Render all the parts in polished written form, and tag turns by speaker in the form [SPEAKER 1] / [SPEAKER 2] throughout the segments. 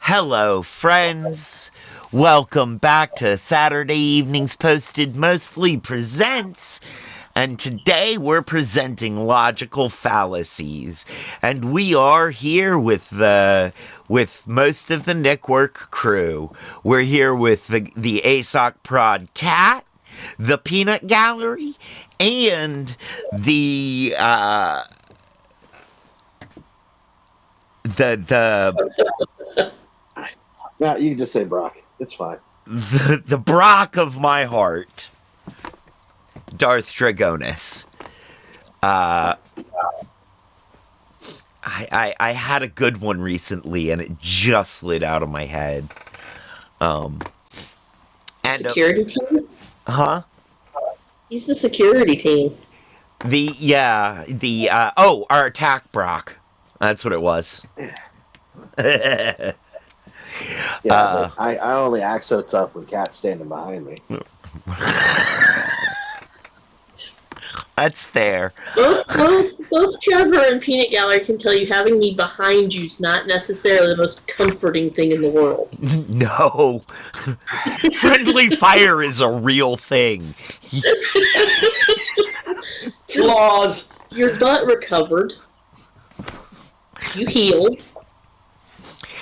[SPEAKER 1] Hello, friends. Welcome back to Saturday Evenings Posted Mostly Presents. And today we're presenting logical fallacies. And we are here with most of the Nikwork crew. We're here with the ASOC Prod Cat, the Peanut Gallery, and the
[SPEAKER 2] No, you can just say Brock. It's fine.
[SPEAKER 1] the Brock of my heart, Darth Dragonis. I had a good one recently, and it just slid out of my head. And
[SPEAKER 3] security team?
[SPEAKER 1] Huh?
[SPEAKER 3] He's the security team.
[SPEAKER 1] Our attack Brock. That's what it was.
[SPEAKER 2] Yeah, I only act so tough when Cat's standing behind me.
[SPEAKER 1] That's fair.
[SPEAKER 3] Both Trevor and Peanut Gallery can tell you having me behind you is not necessarily the most comforting thing in the world.
[SPEAKER 1] No. Friendly fire is a real thing.
[SPEAKER 3] Flaws. Your butt recovered. You healed.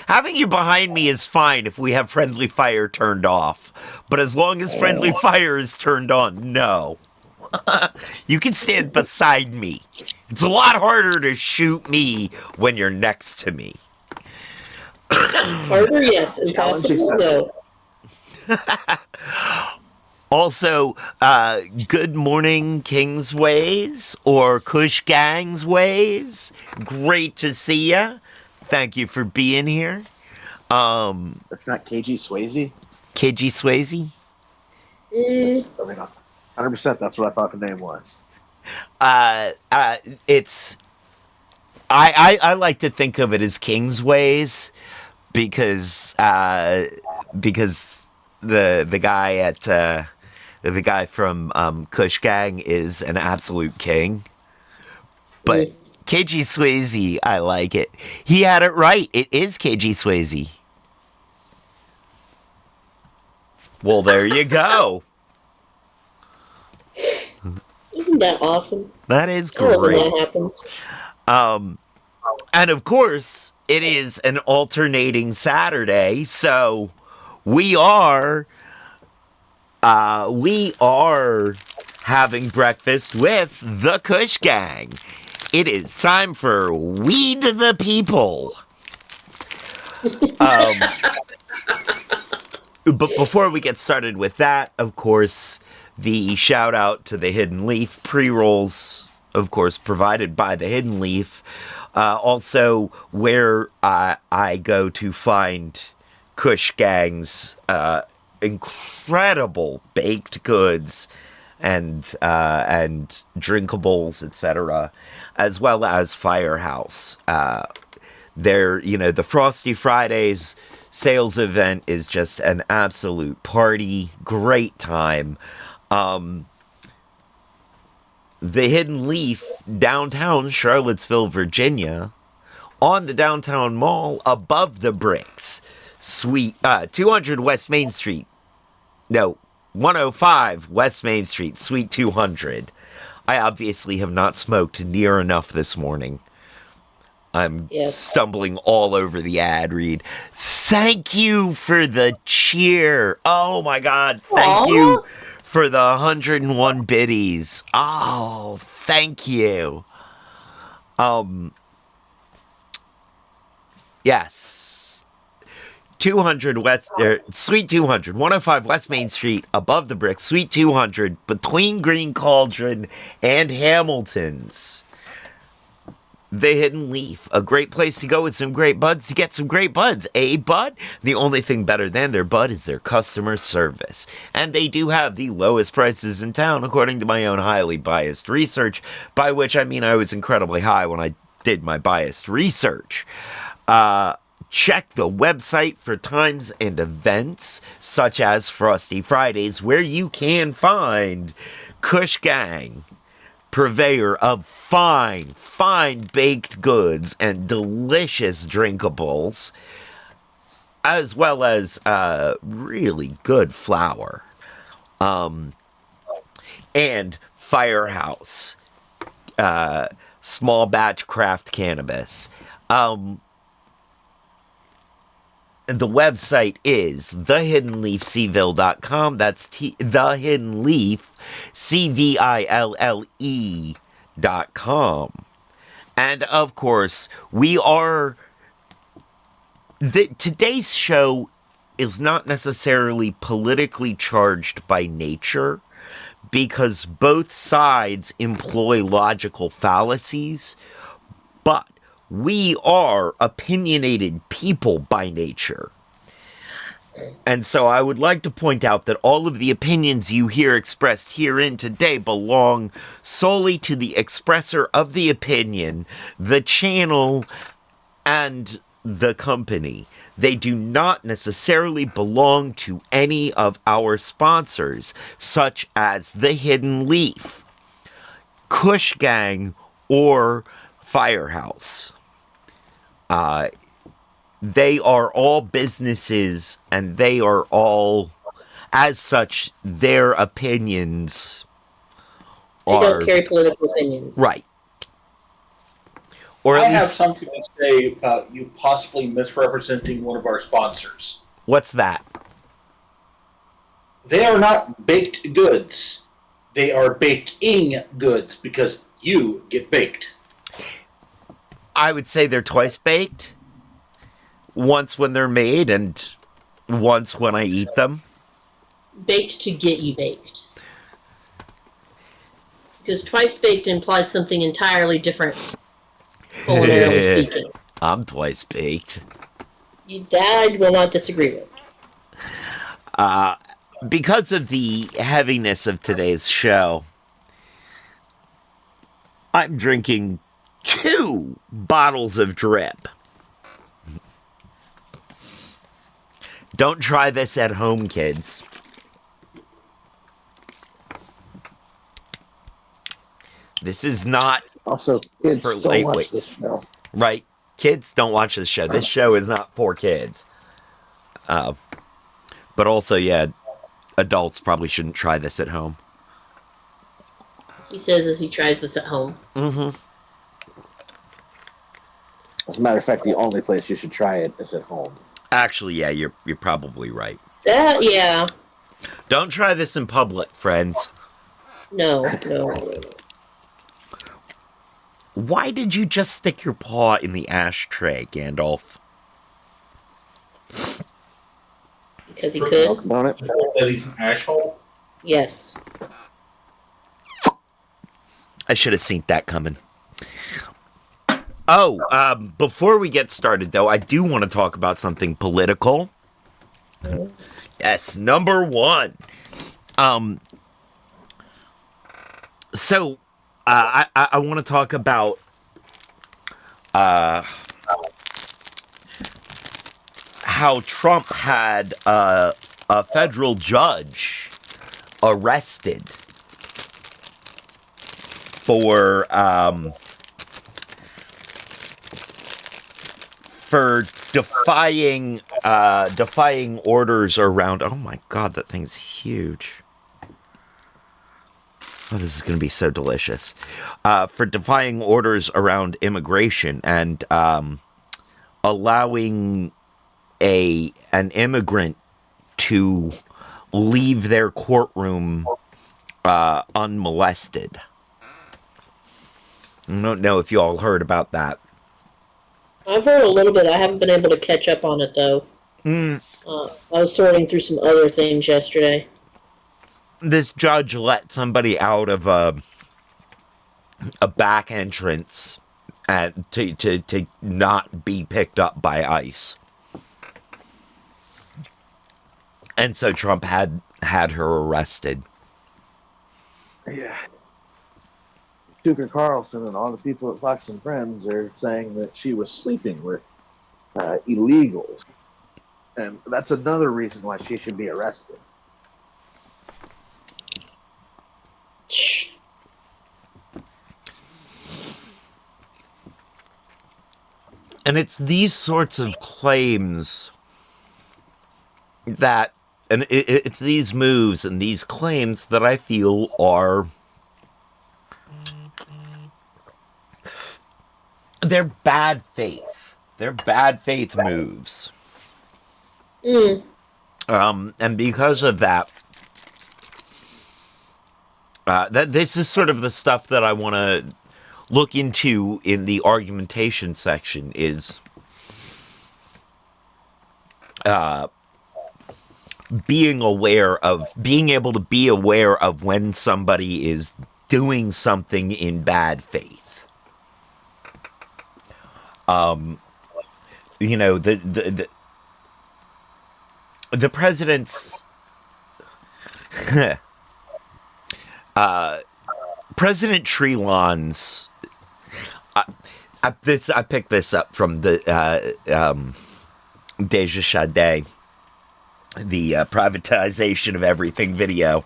[SPEAKER 1] Having you behind me is fine if we have friendly fire turned off. But as long as friendly fire is turned on, no. You can stand beside me. It's a lot harder to shoot me when you're next to me.
[SPEAKER 3] Harder, yes. Impossible, no.
[SPEAKER 1] Also, good morning, Kingsways or Kush Gang's Ways. Great to see ya. Thank you for being here.
[SPEAKER 2] That's not KG Swayze?
[SPEAKER 1] KG Swayze?
[SPEAKER 2] 100% that's what I thought the name was.
[SPEAKER 1] It's... I like to think of it as Kingsways because the guy at... the guy from Kush Gang is an absolute king. But... KG Swayze, I like it. He had it right. It is KG Swayze. Well, there you go.
[SPEAKER 3] Isn't that awesome?
[SPEAKER 1] That is great.
[SPEAKER 3] When that happens.
[SPEAKER 1] And of course, it is an alternating Saturday, so we are having breakfast with the Kush Gang. It is time for Weed the People. But before we get started with that, of course, the shout out to the Hidden Leaf pre-rolls, of course, provided by the Hidden Leaf. Also, where I go to find Kush Gang's incredible baked goods and drinkables, etc., as well as Firehouse. The Frosty Fridays sales event is just an absolute party, great time. The Hidden Leaf, downtown Charlottesville, Virginia, on the downtown mall, above the bricks, Suite 200 West Main Street. No, 105 West Main Street, Suite 200. I obviously have not smoked near enough this morning. I'm stumbling all over the ad read. Thank you for the cheer. Oh my God. Thank you for the 101 biddies. Oh, thank you. Yes. 200 Suite 200, 105 West Main Street, above the brick, Suite 200, between Green Cauldron and Hamilton's. The Hidden Leaf, a great place to go with some great buds to get some great buds. A bud? The only thing better than their bud is their customer service. And they do have the lowest prices in town, according to my own highly biased research, by which I mean I was incredibly high when I did my biased research. Check the website for times and events, such as Frosty Fridays, where you can find Kush Gang, purveyor of fine baked goods and delicious drinkables. as well as really good flour, and Firehouse, small batch craft cannabis. The website is thehiddenleafcville.com. That's thehiddenleafcville.com. And of course, we are. Today's show is not necessarily politically charged by nature because both sides employ logical fallacies, but we are opinionated people by nature. And so I would like to point out that all of the opinions you hear expressed herein today belong solely to the expresser of the opinion, the channel, and the company. They do not necessarily belong to any of our sponsors, such as The Hidden Leaf, Kush Gang, or Firehouse. They are all businesses, and they are all, as such, their opinions
[SPEAKER 3] They don't carry political opinions.
[SPEAKER 1] Right. Or
[SPEAKER 4] I
[SPEAKER 1] at
[SPEAKER 4] have
[SPEAKER 1] least,
[SPEAKER 4] something to say about you possibly misrepresenting one of our sponsors.
[SPEAKER 1] what's that?
[SPEAKER 4] They are not baked goods. They are baking goods because you get baked.
[SPEAKER 1] I would say they're twice baked. Once when they're made, and once when I eat them.
[SPEAKER 3] Baked to get you baked. Because twice baked implies something entirely different, culinarily speaking.
[SPEAKER 1] I'm twice baked.
[SPEAKER 3] That I will not disagree with.
[SPEAKER 1] Because of the heaviness of today's show, I'm drinking 2 bottles of drip. Don't try this at home, kids. This is not
[SPEAKER 2] Also, kids
[SPEAKER 1] for
[SPEAKER 2] don't watch
[SPEAKER 1] lightweights.
[SPEAKER 2] this show.
[SPEAKER 1] Right. Kids don't watch this show. This show is not for kids. But also, yeah, adults probably shouldn't try this at home.
[SPEAKER 3] He says as he tries this at home.
[SPEAKER 1] Mm-hmm.
[SPEAKER 2] As a matter of fact, the only place you should try it is at home.
[SPEAKER 1] Actually, yeah, you're probably right.
[SPEAKER 3] Yeah.
[SPEAKER 1] Don't try this in public, friends.
[SPEAKER 3] No.
[SPEAKER 1] Why did you just stick your paw in the ashtray, Gandalf?
[SPEAKER 3] Because he could?
[SPEAKER 2] Talk about it.
[SPEAKER 4] That he's an asshole.
[SPEAKER 3] Yes.
[SPEAKER 1] I should have seen that coming. Oh, before we get started, though, I do want to talk about something political. Yes, number 1. So, I want to talk about how Trump had a federal judge arrested for defying orders around. Oh my God, that thing's huge. Oh, this is going to be so delicious. For defying orders around immigration and allowing an immigrant to leave their courtroom unmolested. I don't know if you all heard about that.
[SPEAKER 3] I've heard a little bit. I haven't been able to catch up on it, though. I was sorting through some other things yesterday.
[SPEAKER 1] This judge let somebody out of a back entrance to not be picked up by ICE. And so Trump had her arrested.
[SPEAKER 2] Yeah. Tucker Carlson and all the people at Fox and Friends are saying that she was sleeping with illegals. And that's another reason why she should be arrested.
[SPEAKER 1] And it's these sorts of claims that, and it's these moves and these claims that I feel are, they're bad faith. They're bad faith moves.
[SPEAKER 3] Mm.
[SPEAKER 1] And because of that, this is sort of the stuff that I want to look into in the argumentation section is being able to be aware of when somebody is doing something in bad faith. You know, the president's President Treelon's. I picked this up from the Deja Sade, the privatization of everything video.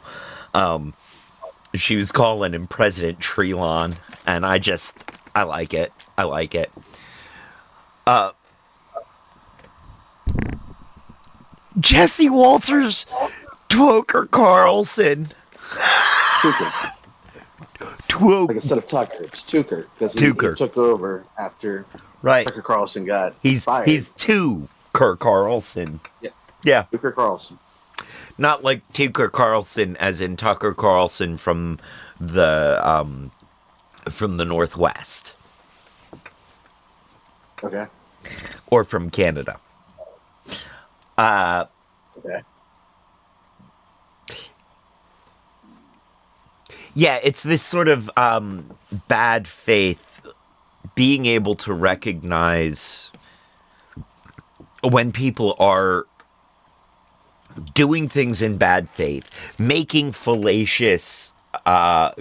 [SPEAKER 1] She was calling him President Treelon, and I like it. I like it. Jesse Walters, Tucker Carlson.
[SPEAKER 2] Tucker. Like instead of Tucker, it's Tucker because he took over after Tucker Carlson got fired.
[SPEAKER 1] He's Tucker Carlson. Yeah.
[SPEAKER 2] Tucker Carlson.
[SPEAKER 1] Not like Tucker Carlson as in Tucker Carlson from the Northwest.
[SPEAKER 2] Okay.
[SPEAKER 1] Or from Canada.
[SPEAKER 2] Okay.
[SPEAKER 1] Yeah, it's this sort of bad faith, being able to recognize when people are doing things in bad faith, making fallacious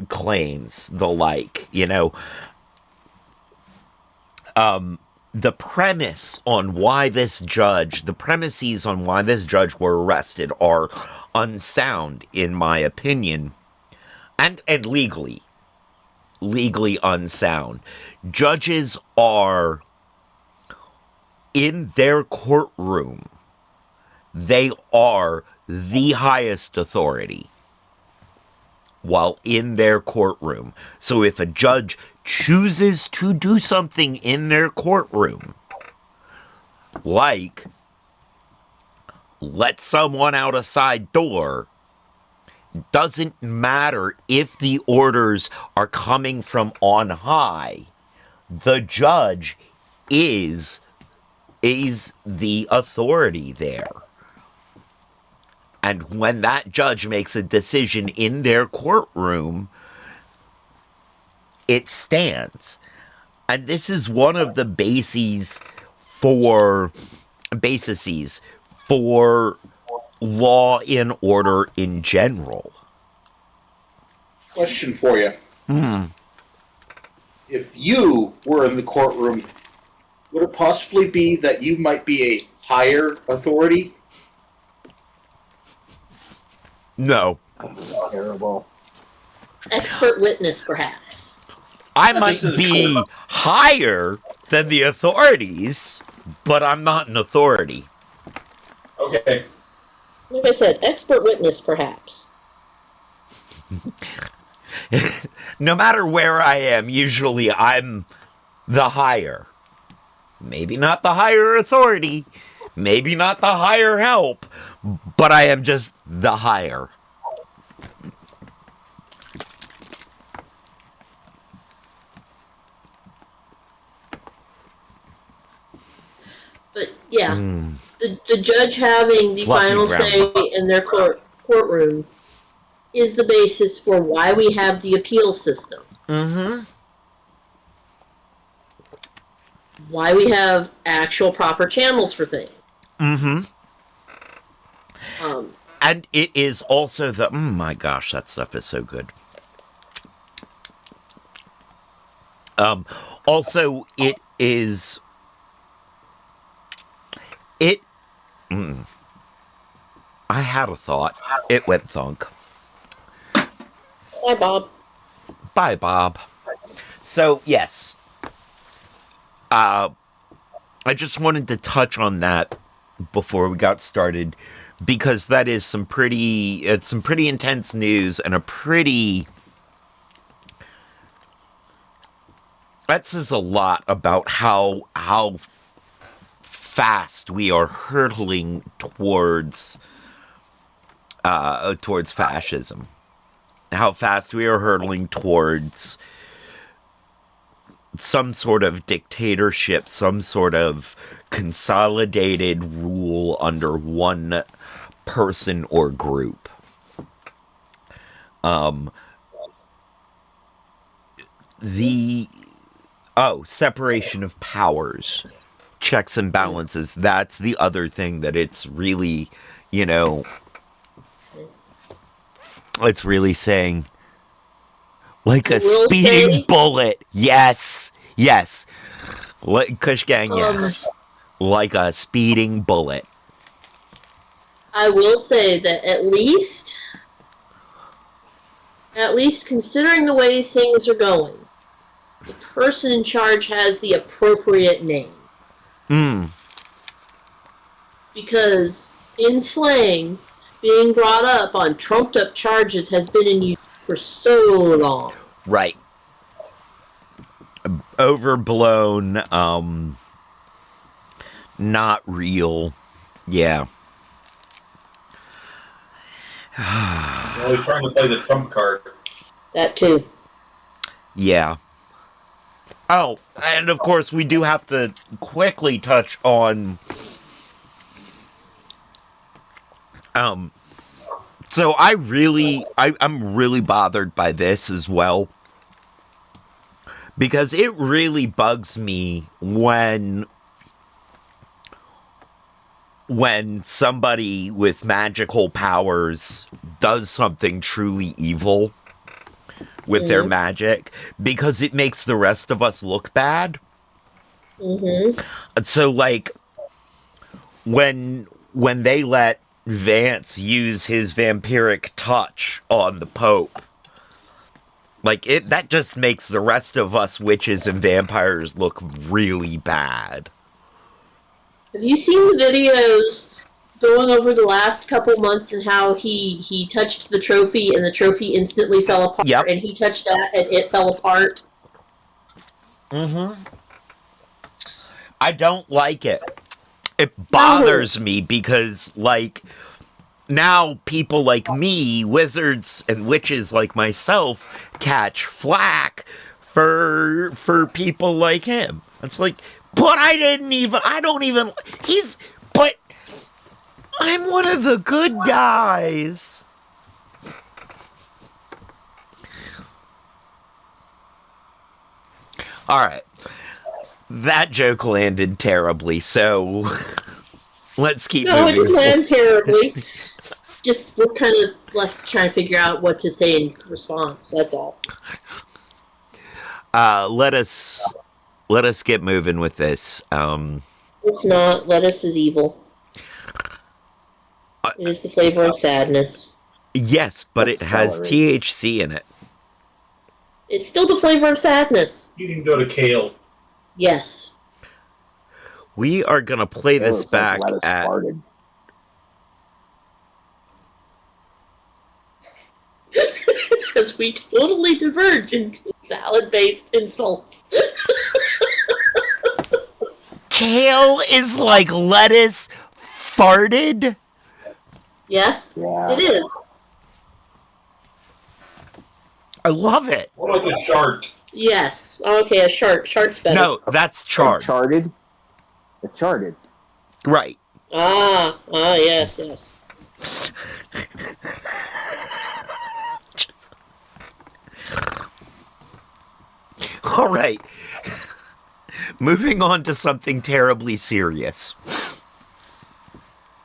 [SPEAKER 1] claims, the like, you know. The premises on why this judge were arrested are unsound, in my opinion. And legally unsound. Judges are in their courtroom. They are the highest authority while in their courtroom. So if a judge chooses to do something in their courtroom, like let someone out a side door, doesn't matter if the orders are coming from on high. The judge is the authority there. And when that judge makes a decision in their courtroom, it stands. And this is one of the bases for law and order in general.
[SPEAKER 4] Question for you. If you were in the courtroom, would it possibly be that you might be a higher authority?
[SPEAKER 1] No.
[SPEAKER 2] Terrible.
[SPEAKER 3] Expert witness, perhaps.
[SPEAKER 1] I might be higher than the authorities, but I'm not an authority.
[SPEAKER 4] Okay.
[SPEAKER 3] Like I said, expert witness, perhaps.
[SPEAKER 1] No matter where I am, usually I'm the higher. Maybe not the higher authority, maybe not the higher help, but I am just the higher.
[SPEAKER 3] But yeah, the judge having the
[SPEAKER 1] Fluffy
[SPEAKER 3] final
[SPEAKER 1] brown.
[SPEAKER 3] say in their courtroom is the basis for why we have the appeal system.
[SPEAKER 1] Mm-hmm.
[SPEAKER 3] Why we have actual proper channels for things.
[SPEAKER 1] Mm-hmm.
[SPEAKER 3] Um,
[SPEAKER 1] And it is also the... my gosh, that stuff is so good. Also, it is... I had a thought. It went thunk.
[SPEAKER 3] Hi, Bob.
[SPEAKER 1] Bye, Bob. So, yes. I just wanted to touch on that before we got started, because that is some pretty intense news and that says a lot about how fast we are hurtling towards fascism. How fast we are hurtling towards some sort of dictatorship, some sort of consolidated rule under one person or group. Separation of powers, checks and balances. That's the other thing that it's really, it's really saying, like a speeding bullet. Yes. Kush Gang, yes. Like a speeding bullet.
[SPEAKER 3] I will say that at least considering the way things are going, the person in charge has the appropriate name. Because in slang, being brought up on trumped up charges has been in use for so long.
[SPEAKER 1] Right. Overblown, not real. Yeah.
[SPEAKER 4] Well, he's trying to play the trump card.
[SPEAKER 3] That too.
[SPEAKER 1] Yeah. Oh, and of course we do have to quickly touch on so I'm really bothered by this as well. Because it really bugs me when somebody with magical powers does something truly evil with their magic, because it makes the rest of us look bad. And so, like, when they let Vance use his vampiric touch on the Pope, like, that just makes the rest of us witches and vampires look really bad.
[SPEAKER 3] Have you seen the videos going over the last couple months and how he touched the trophy and the trophy instantly fell apart?
[SPEAKER 1] Yep.
[SPEAKER 3] And he touched that and it fell apart?
[SPEAKER 1] I don't like it. It bothers me because, like, now people like me, wizards and witches like myself, catch flack for people like him. It's like, but but I'm one of the good guys. All right. That joke landed terribly, so let's keep moving.
[SPEAKER 3] No, it didn't land terribly. Just we're kind of left trying to figure out what to say in response. That's all.
[SPEAKER 1] Let us get moving with this.
[SPEAKER 3] It's not. Lettuce is evil. It is the flavor of sadness.
[SPEAKER 1] Yes, but it has THC in it.
[SPEAKER 3] It's still the flavor of sadness.
[SPEAKER 4] You can go to kale.
[SPEAKER 3] Yes.
[SPEAKER 1] We are gonna play this back at.
[SPEAKER 3] Because we totally diverge into salad-based insults.
[SPEAKER 1] Kale is like lettuce farted?
[SPEAKER 3] Yes, it is.
[SPEAKER 1] I love it.
[SPEAKER 4] More like a shart.
[SPEAKER 3] Yes. Okay, a shart. Shart's better.
[SPEAKER 1] No, that's chart.
[SPEAKER 2] Charted. The charted.
[SPEAKER 1] Right.
[SPEAKER 3] Yes.
[SPEAKER 1] All right. Moving on to something terribly serious.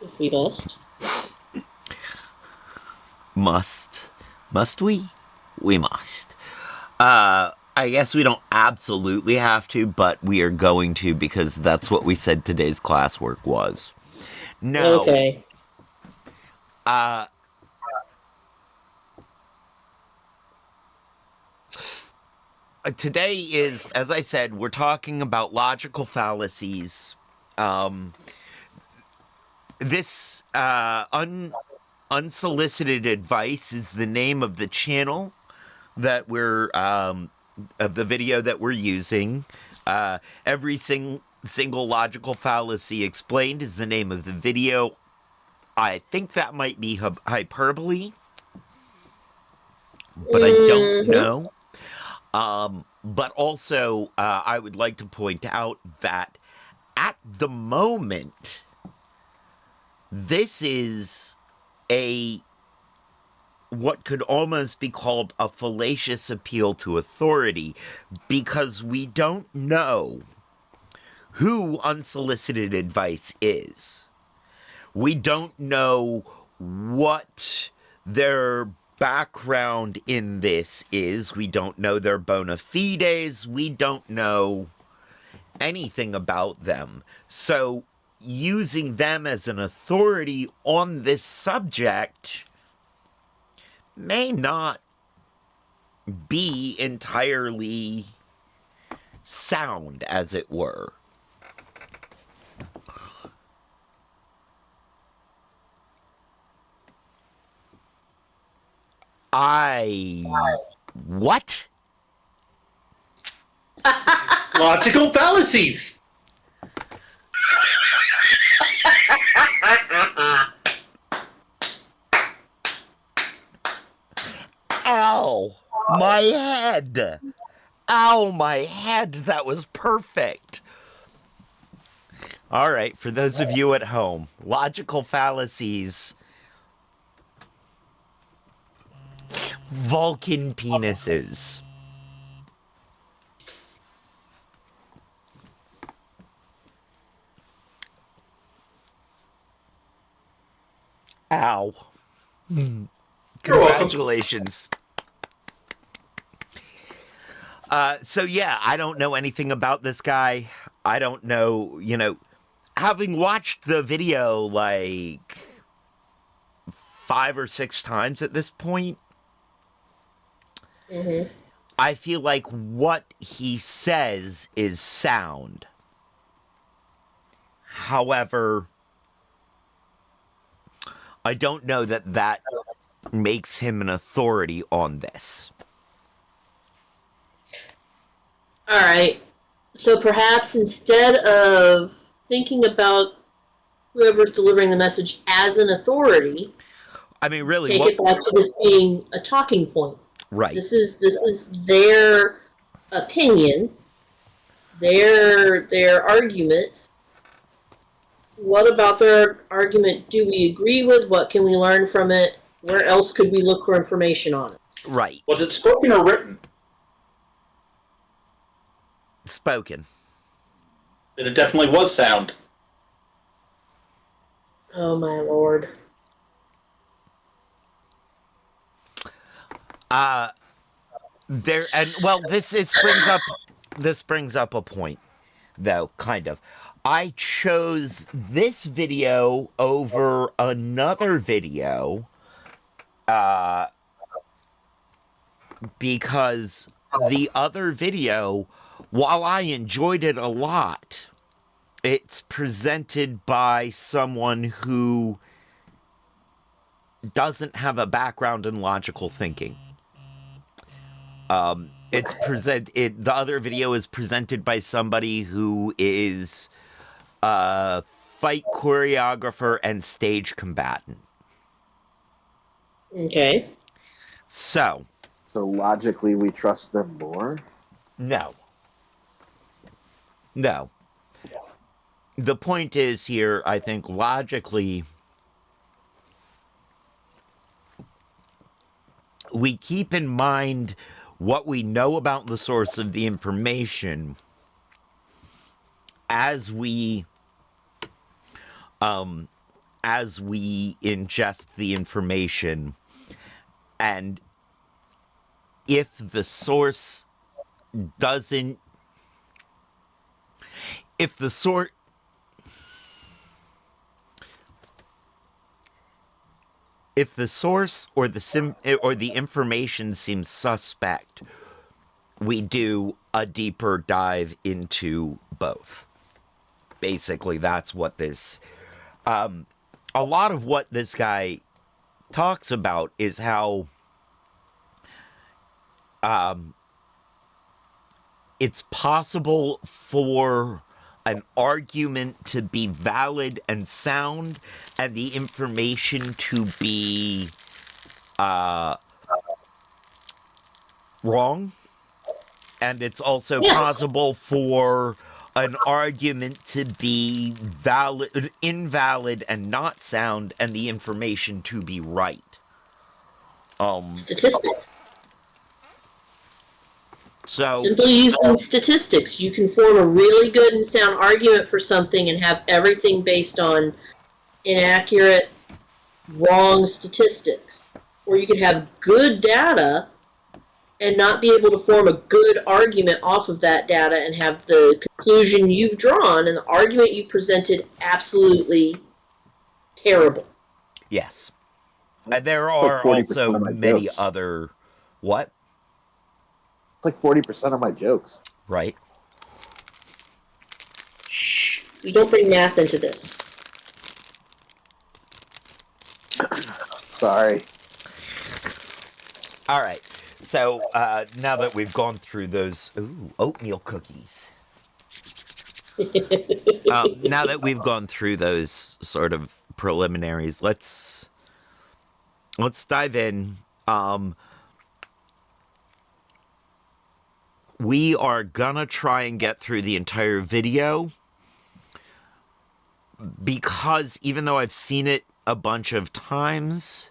[SPEAKER 3] If we must.
[SPEAKER 1] Must we? We must. I guess we don't absolutely have to, but we are going to because that's what we said today's classwork was. No.
[SPEAKER 3] Okay.
[SPEAKER 1] Today is, as I said, we're talking about logical fallacies. This unsolicited advice is the name of the channel that we're of the video that we're using. Every single logical fallacy explained is the name of the video. I think that might be hyperbole, but I don't know. But also, I would like to point out that at the moment, this is what could almost be called a fallacious appeal to authority, because we don't know who unsolicited advice is. We don't know what their background in this is. We don't know their bona fides. We don't know anything about them. So using them as an authority on this subject may not be entirely sound, as it were. What?
[SPEAKER 4] Logical fallacies.
[SPEAKER 1] Ow! My head! Ow, my head! That was perfect! Alright, for those of you at home, logical fallacies. Vulcan penises. Ow. Congratulations. So yeah, I don't know anything about this guy. I don't know, having watched the video like 5 or 6 times at this point, I feel like what he says is sound. However, I don't know that makes him an authority on this.
[SPEAKER 3] All right. So perhaps instead of thinking about whoever's delivering the message as an authority,
[SPEAKER 1] I mean, really,
[SPEAKER 3] take it back to this being a talking point.
[SPEAKER 1] Right.
[SPEAKER 3] This is their opinion, their argument. What about their argument do we agree with? What can we learn from it? Where else could we look for information on it?
[SPEAKER 1] Right.
[SPEAKER 4] Was it spoken or written?
[SPEAKER 1] Spoken.
[SPEAKER 4] Then it definitely was sound.
[SPEAKER 3] Oh my lord.
[SPEAKER 1] This brings up a point, though, kind of. I chose this video over another video because the other video, while I enjoyed it a lot, it's presented by someone who doesn't have a background in logical thinking. The other video is presented by somebody who is a fight choreographer and stage combatant.
[SPEAKER 3] Okay.
[SPEAKER 1] So
[SPEAKER 2] logically, we trust them more?
[SPEAKER 1] No. The point is here, I think, logically, we keep in mind what we know about the source of the information as we ingest the information, and if the source doesn't, if the source, if the source or the information seems suspect, we do a deeper dive into both. Basically, that's what this. a lot of what this guy talks about is how it's possible for an argument to be valid and sound and the information to be wrong. And it's also
[SPEAKER 3] Yes.
[SPEAKER 1] possible for an argument to be invalid and not sound, and the information to be right.
[SPEAKER 3] Statistics.
[SPEAKER 1] So
[SPEAKER 3] Simply using statistics, you can form a really good and sound argument for something and have everything based on inaccurate, wrong statistics. Or you could have good data and not be able to form a good argument off of that data and have the conclusion you've drawn and the argument you presented absolutely terrible.
[SPEAKER 1] yes, and there
[SPEAKER 2] Like
[SPEAKER 1] are
[SPEAKER 2] 40%
[SPEAKER 1] also
[SPEAKER 2] of my
[SPEAKER 1] many
[SPEAKER 2] jokes.
[SPEAKER 1] other what?
[SPEAKER 2] It's like 40% of my jokes.
[SPEAKER 1] Right.
[SPEAKER 4] Shh.
[SPEAKER 3] We don't bring math into this.
[SPEAKER 2] Sorry.
[SPEAKER 1] All right. So now that we've gone through those oatmeal cookies, now that we've gone through those sort of preliminaries, let's dive in. We are gonna try and get through the entire video because even though I've seen it a bunch of times,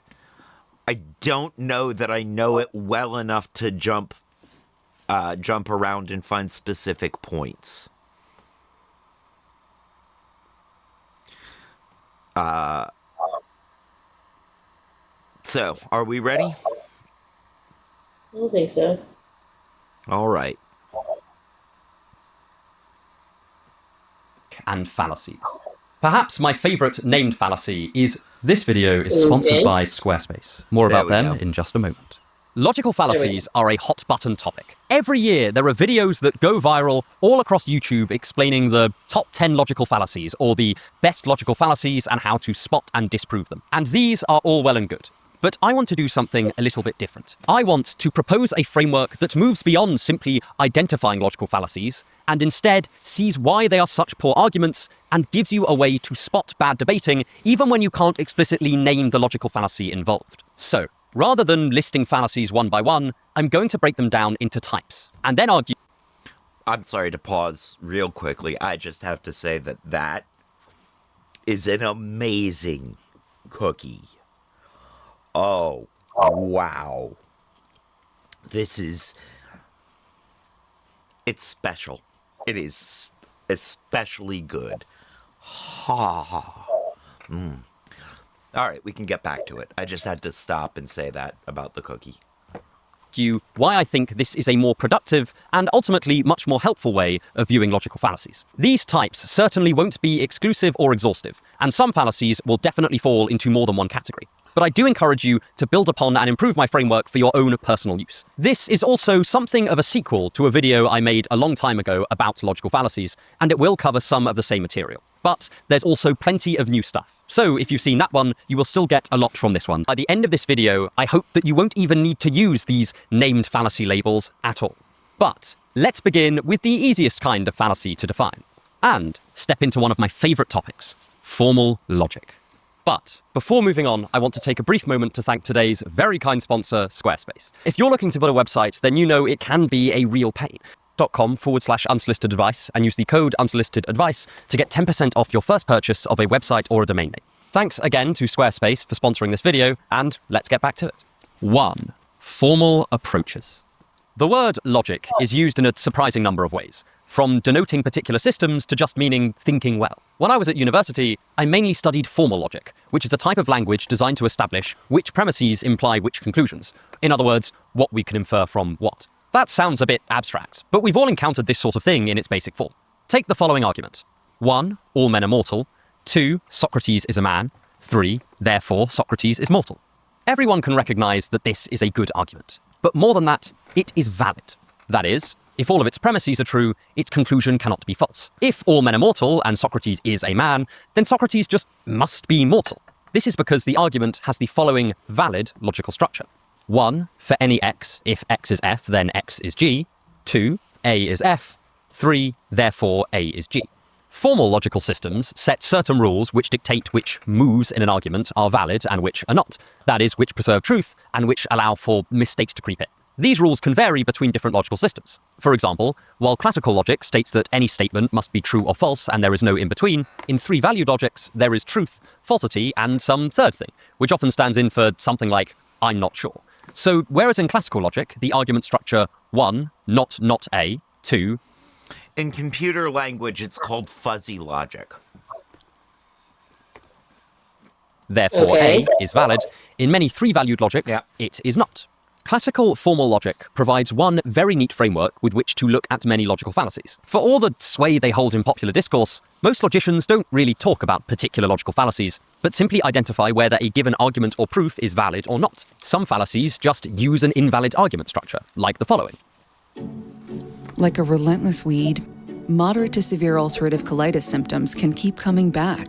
[SPEAKER 1] I don't know that I know it well enough to jump around and find specific points. So, are we ready?
[SPEAKER 3] I don't think so.
[SPEAKER 1] All right.
[SPEAKER 5] And fallacies. Perhaps my favorite named fallacy is this video is sponsored by Squarespace. More about
[SPEAKER 1] There we
[SPEAKER 5] them
[SPEAKER 1] go.
[SPEAKER 5] in just a moment. Logical fallacies are a hot button topic. Every year there are videos that go viral all across YouTube explaining the top 10 logical fallacies or the best logical fallacies and how to spot and disprove them. And these are all well and good. But I want to do something a little bit different. I want to propose a framework that moves beyond simply identifying logical fallacies and instead sees why they are such poor arguments and gives you a way to spot bad debating even when you can't explicitly name the logical fallacy involved. So, rather than listing fallacies one by one, I'm going to break them down into types and then argue.
[SPEAKER 1] I'm sorry to pause real quickly. I just have to say that is an amazing cookie. Oh, wow. It's special. It is especially good. Ha ha. All right, we can get back to it. I just had to stop and say that about the cookie.
[SPEAKER 5] You why I think this is a more productive and ultimately much more helpful way of viewing logical fallacies. These types certainly won't be exclusive or exhaustive, and some fallacies will definitely fall into more than one category. But I do encourage you to build upon and improve my framework for your own personal use. This is also something of a sequel to a video I made a long time ago about logical fallacies, and it will cover some of the same material. But there's also plenty of new stuff. So if you've seen that one, you will still get a lot from this one. By the end of this video, I hope that you won't even need to use these named fallacy labels at all. But let's begin with the easiest kind of fallacy to define, and step into one of my favorite topics, formal logic. But before moving on, I want to take a brief moment to thank today's very kind sponsor, Squarespace. If you're looking to build a website, then you know it can be a real pain. .com/unsolicited advice and use the code unsolicited advice to get 10% off your first purchase of a website or a domain name. Thanks again to Squarespace for sponsoring this video, and let's get back to it. 1. Formal approaches. The word logic is used in a surprising number of ways, from denoting particular systems to just meaning thinking well. When I was at university, I mainly studied formal logic, which is a type of language designed to establish which premises imply which conclusions. In other words, what we can infer from what. That sounds a bit abstract, but we've all encountered this sort of thing in its basic form. Take the following argument. 1. All men are mortal. 2. Socrates is a man. 3. Therefore, Socrates is mortal. Everyone can recognize that this is a good argument. But more than that, it is valid. That is, if all of its premises are true, its conclusion cannot be false. If all men are mortal and Socrates is a man, then Socrates just must be mortal. This is because the argument has the following valid logical structure. 1, for any x, if x is f, then x is g. 2, a is f. 3, therefore a is g. Formal logical systems set certain rules which dictate which moves in an argument are valid and which are not. That is, which preserve truth and which allow for mistakes to creep in. These rules can vary between different logical systems. For example, while classical logic states that any statement must be true or false and there is no in-between, in three-valued logics there is truth, falsity, and some third thing, which often stands in for something like, I'm not sure. So, whereas in classical logic, the argument structure 1, not A, 2...
[SPEAKER 1] In computer language, it's called fuzzy logic.
[SPEAKER 5] Therefore,
[SPEAKER 3] Okay.
[SPEAKER 5] A is valid. In many three-valued logics, it is not. Classical formal logic provides one very neat framework with which to look at many logical fallacies. For all the sway they hold in popular discourse, most logicians don't really talk about particular logical fallacies, but simply identify whether a given argument or proof is valid or not. Some fallacies just use an invalid argument structure, like the following.
[SPEAKER 6] Like a relentless weed, moderate to severe ulcerative colitis symptoms can keep coming back.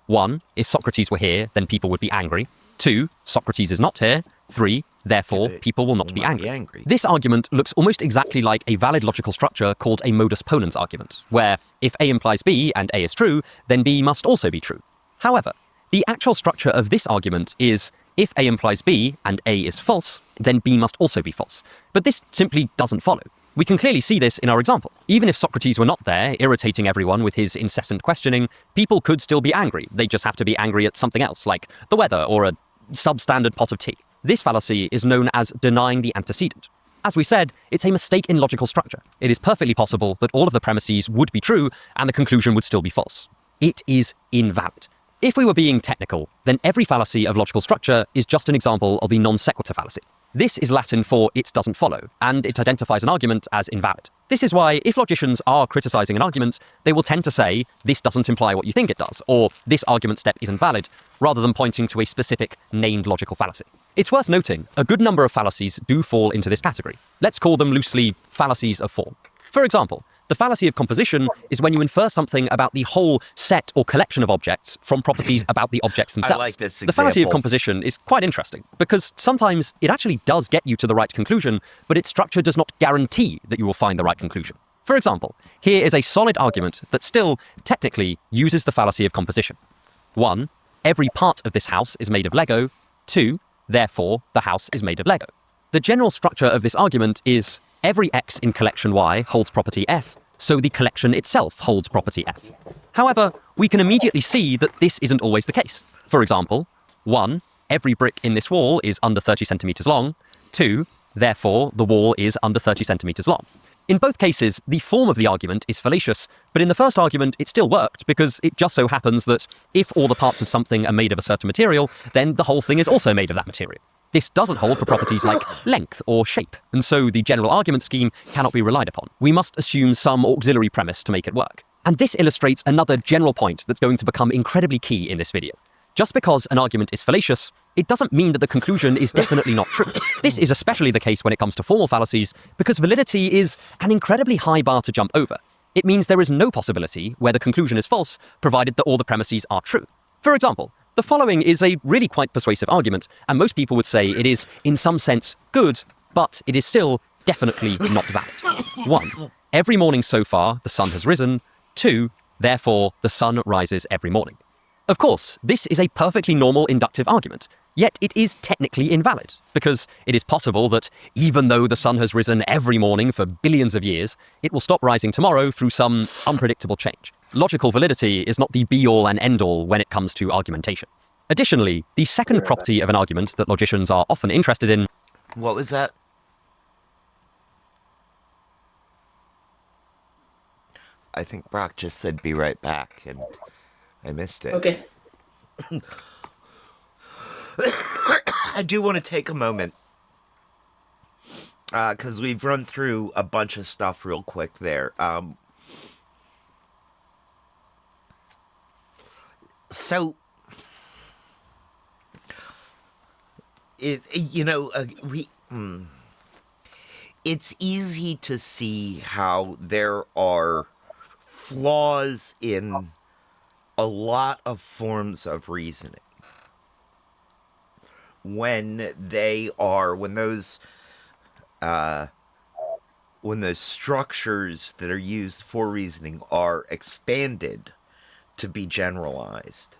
[SPEAKER 5] 1, if Socrates were here, then people would be angry. 2, Socrates is not here. 3, therefore, people will not be angry. This argument looks almost exactly like a valid logical structure called a modus ponens argument, where if A implies B and A is true, then B must also be true. However, the actual structure of this argument is if A implies B and A is false, then B must also be false. But this simply doesn't follow. We can clearly see this in our example. Even if Socrates were not there, irritating everyone with his incessant questioning, people could still be angry. They just have to be angry at something else, like the weather or a substandard pot of tea. This fallacy is known as denying the antecedent. As we said, it's a mistake in logical structure. It is perfectly possible that all of the premises would be true and the conclusion would still be false. It is invalid. If we were being technical, then every fallacy of logical structure is just an example of the non sequitur fallacy. This is Latin for it doesn't follow, and it identifies an argument as invalid. This is why, if logicians are criticizing an argument, they will tend to say, this doesn't imply what you think it does, or this argument step isn't valid, rather than pointing to a specific named logical fallacy. It's worth noting, a good number of fallacies do fall into this category. Let's call them loosely fallacies of form. For example, the fallacy of composition is when you infer something about the whole set or collection of objects from properties about the objects themselves.
[SPEAKER 1] I like this
[SPEAKER 5] The fallacy of
[SPEAKER 1] example.
[SPEAKER 5] composition is quite interesting, because sometimes it actually does get you to the right conclusion, but its structure does not guarantee that you will find the right conclusion. For example, here is a solid argument that still, technically, uses the fallacy of composition. 1, every part of this house is made of Lego. 2, therefore, the house is made of Lego. The general structure of this argument is every X in collection Y holds property F, so the collection itself holds property F. However, we can immediately see that this isn't always the case. For example, 1, every brick in this wall is under 30 centimeters long. 2, therefore, the wall is under 30 centimeters long. In both cases, the form of the argument is fallacious, but in the first argument, it still worked because it just so happens that if all the parts of something are made of a certain material, then the whole thing is also made of that material. This doesn't hold for properties like length or shape, and so the general argument scheme cannot be relied upon. We must assume some auxiliary premise to make it work. And this illustrates another general point that's going to become incredibly key in this video. Just because an argument is fallacious, it doesn't mean that the conclusion is definitely not true. This is especially the case when it comes to formal fallacies, because validity is an incredibly high bar to jump over. It means there is no possibility where the conclusion is false, provided that all the premises are true. For example, the following is a really quite persuasive argument, and most people would say it is, in some sense, good, but it is still definitely not valid. 1, every morning so far, the sun has risen. 2, therefore, the sun rises every morning. Of course, this is a perfectly normal inductive argument, yet it is technically invalid, because it is possible that even though the sun has risen every morning for billions of years, it will stop rising tomorrow through some unpredictable change. Logical validity is not the be-all and end-all when it comes to argumentation. Additionally, the second property of an argument that logicians are often interested in...
[SPEAKER 1] What was that? I think Brock just said be right back, and I missed it.
[SPEAKER 3] Okay.
[SPEAKER 1] I do want to take a moment, because we've run through a bunch of stuff real quick there. So, it's easy to see how there are flaws in a lot of forms of reasoning. when those structures that are used for reasoning are expanded to be generalized.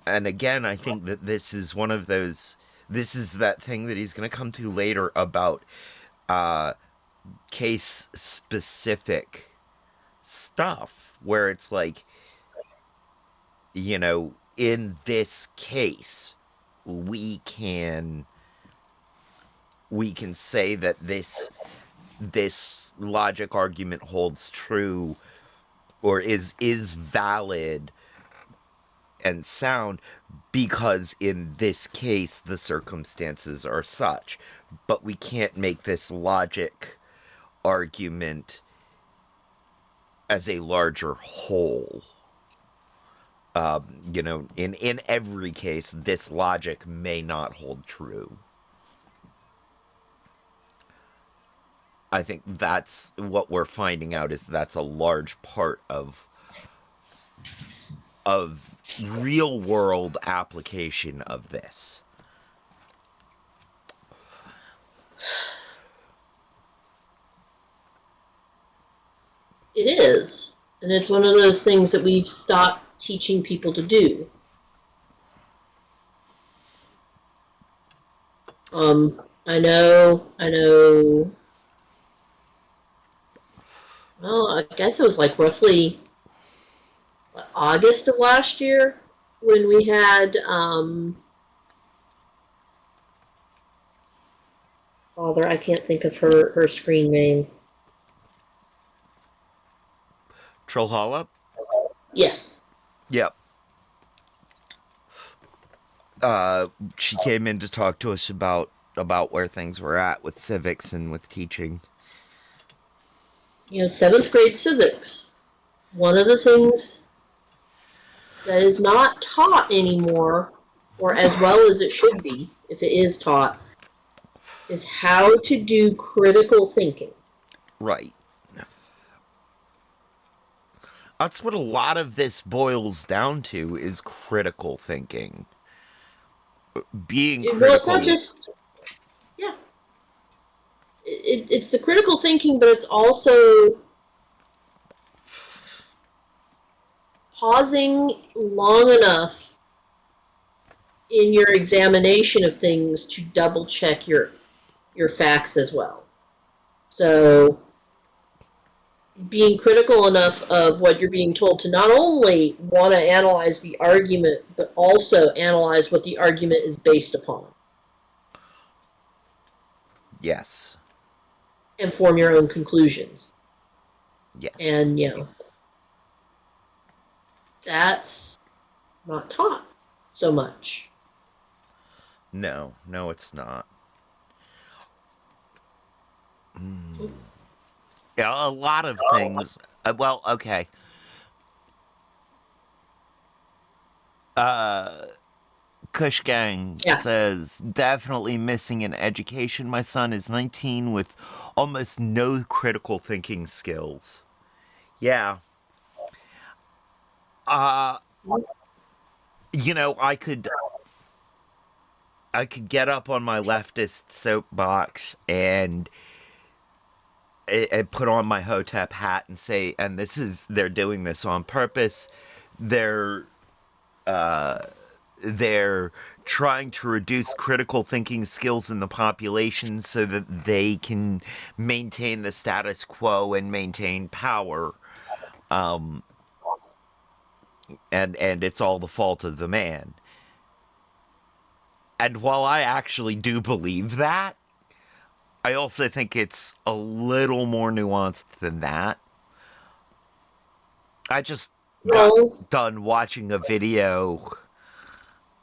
[SPEAKER 1] And again, I think that this is one of those. This is that thing that he's going to come to later about case specific stuff, where it's like, in this case, we can say that this logic argument holds true or is valid and sound because in this case the circumstances are such. But we can't make this logic argument as a larger whole. In every case, this logic may not hold true. I think that's what we're finding out, is that's a large part of real world application of this.
[SPEAKER 3] It is. And it's one of those things that we've stopped teaching people to do. I know. Well, I guess it was like roughly August of last year when we had, Father, I can't think of her screen name.
[SPEAKER 1] Trollhalla?
[SPEAKER 3] Yes.
[SPEAKER 1] Yep. She came in to talk to us about where things were at with civics and with teaching.
[SPEAKER 3] 7th grade civics. One of the things that is not taught anymore, or as well as it should be, if it is taught, is how to do critical thinking.
[SPEAKER 1] Right. That's what a lot of this boils down to, is critical thinking. Being critical.
[SPEAKER 3] Well, it's not just... Yeah. It's the critical thinking, but it's also pausing long enough in your examination of things to double check your facts as well. So being critical enough of what you're being told to not only want to analyze the argument, but also analyze what the argument is based upon.
[SPEAKER 1] Yes.
[SPEAKER 3] And form your own conclusions.
[SPEAKER 1] Yes.
[SPEAKER 3] And, that's not taught so much.
[SPEAKER 1] No, it's not. Yeah, a lot of things. Well, okay. Kush Gang says, definitely missing in education. My son is 19 with almost no critical thinking skills. Yeah. I could get up on my leftist soapbox and put on my Hotep hat and say, and they're doing this on purpose. They're trying to reduce critical thinking skills in the population so that they can maintain the status quo and maintain power. And it's all the fault of the man. And while I actually do believe that, I also think it's a little more nuanced than that. I just got done watching a video,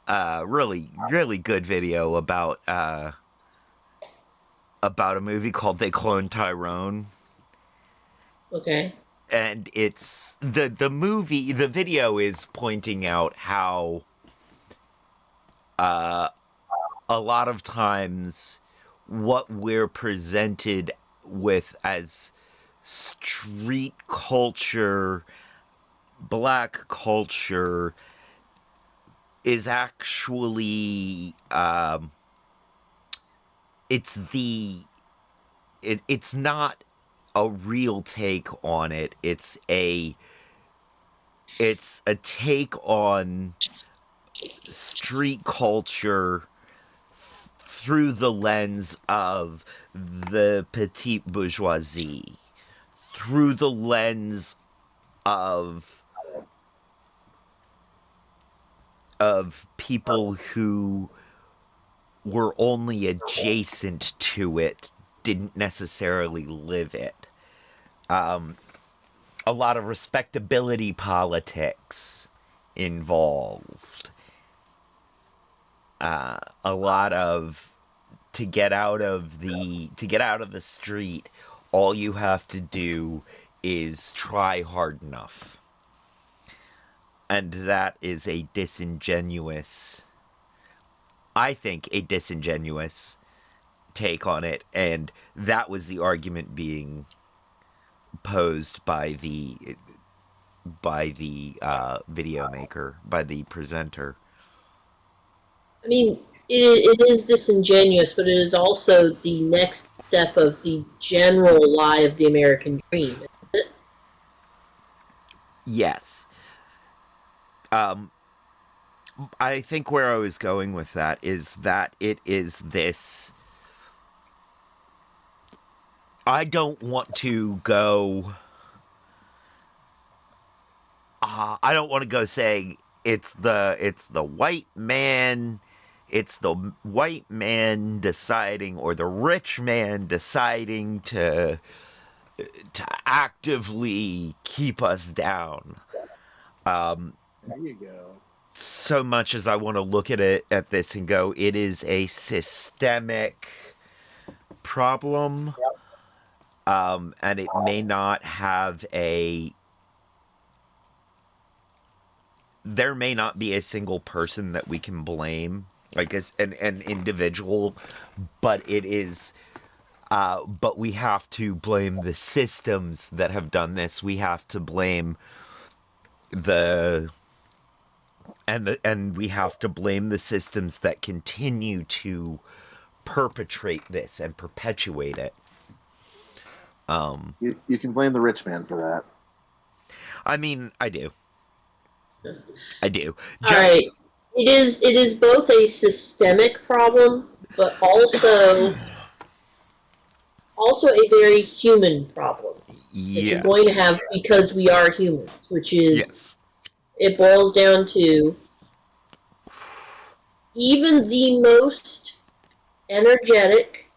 [SPEAKER 1] really, really good video about a movie called They Cloned Tyrone.
[SPEAKER 3] Okay.
[SPEAKER 1] And it's the video is pointing out how a lot of times what we're presented with as street culture, black culture, is actually it's not a real take on it. It's a take on street culture through the lens of the petite bourgeoisie, through the lens of people who were only adjacent to it, didn't necessarily live it. A lot of respectability politics involved. A lot of to get out of the street, all you have to do is try hard enough. And that is a disingenuous, I think, a disingenuous take on it. And that was the argument being posed by the video maker, by the presenter.
[SPEAKER 3] I mean, it is disingenuous, but it is also the next step of the general lie of the American dream. Isn't it?
[SPEAKER 1] Yes. I think where I was going with that is that it is this. I don't want to go. I don't want to go saying it's the white man. It's the white man deciding, or the rich man deciding to actively keep us down.
[SPEAKER 2] There you go.
[SPEAKER 1] So much as I want to look at it at this and go, it is a systemic problem, and it may not have there may not be a single person that we can blame, like as an individual, but it is. But we have to blame the systems that have done this. We have to blame and we have to blame the systems that continue to perpetrate this and perpetuate it.
[SPEAKER 2] You can blame the rich man for that.
[SPEAKER 1] I mean, I do.
[SPEAKER 3] All right. It is both a systemic problem, but also a very human problem that you're going to have because we are humans, which is it boils down to even the most energetic,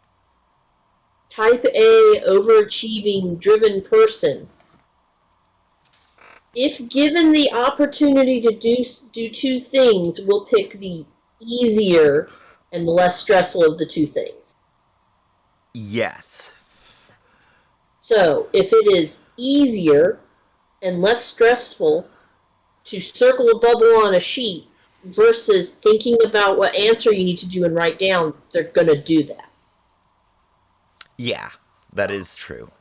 [SPEAKER 3] type A, overachieving, driven person, if given the opportunity to do two things, will pick the easier and less stressful of the two things.
[SPEAKER 1] Yes.
[SPEAKER 3] So, if it is easier and less stressful to circle a bubble on a sheet versus thinking about what answer you need to do and write down, they're going to do that.
[SPEAKER 1] Yeah, that is true.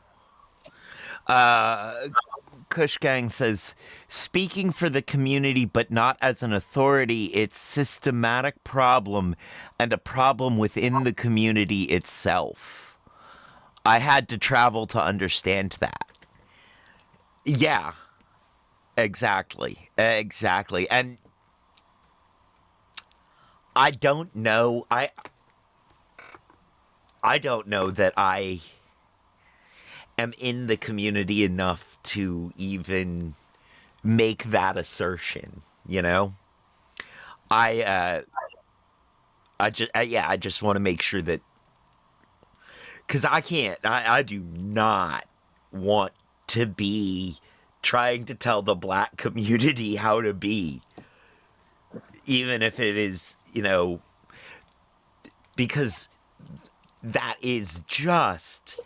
[SPEAKER 1] Kush Gang says, speaking for the community but not as an authority, it's systematic problem and a problem within the community itself. I had to travel to understand that. Yeah, exactly. And I don't know. I don't know that I am in the community enough to even make that assertion, you know? I just want to make sure that, because I do not want to be trying to tell the black community how to be, even if it is, because that is just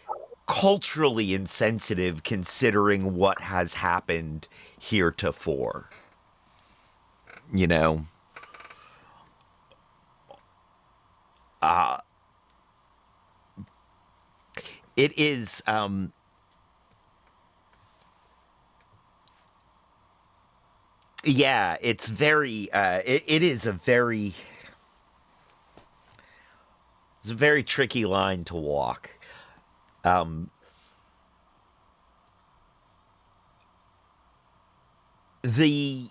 [SPEAKER 1] culturally insensitive considering what has happened heretofore. It is, Yeah, it's very. It is a very. It's a very tricky line to walk. The.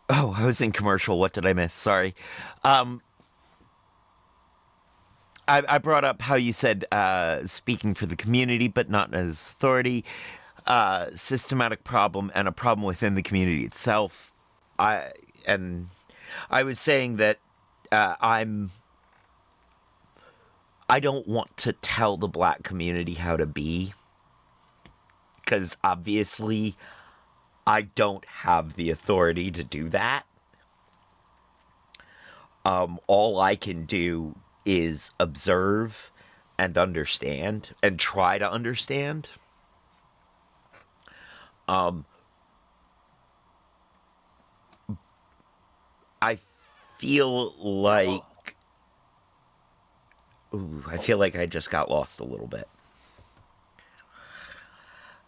[SPEAKER 1] Oh, I was in commercial. What did I miss? Sorry. I brought up how you said speaking for the community, but not as authority. Systematic problem and a problem within the community itself. And I was saying that I don't want to tell the black community how to be, because obviously I don't have the authority to do that. All I can do is observe and understand and try to understand. I feel like I feel like I just got lost a little bit.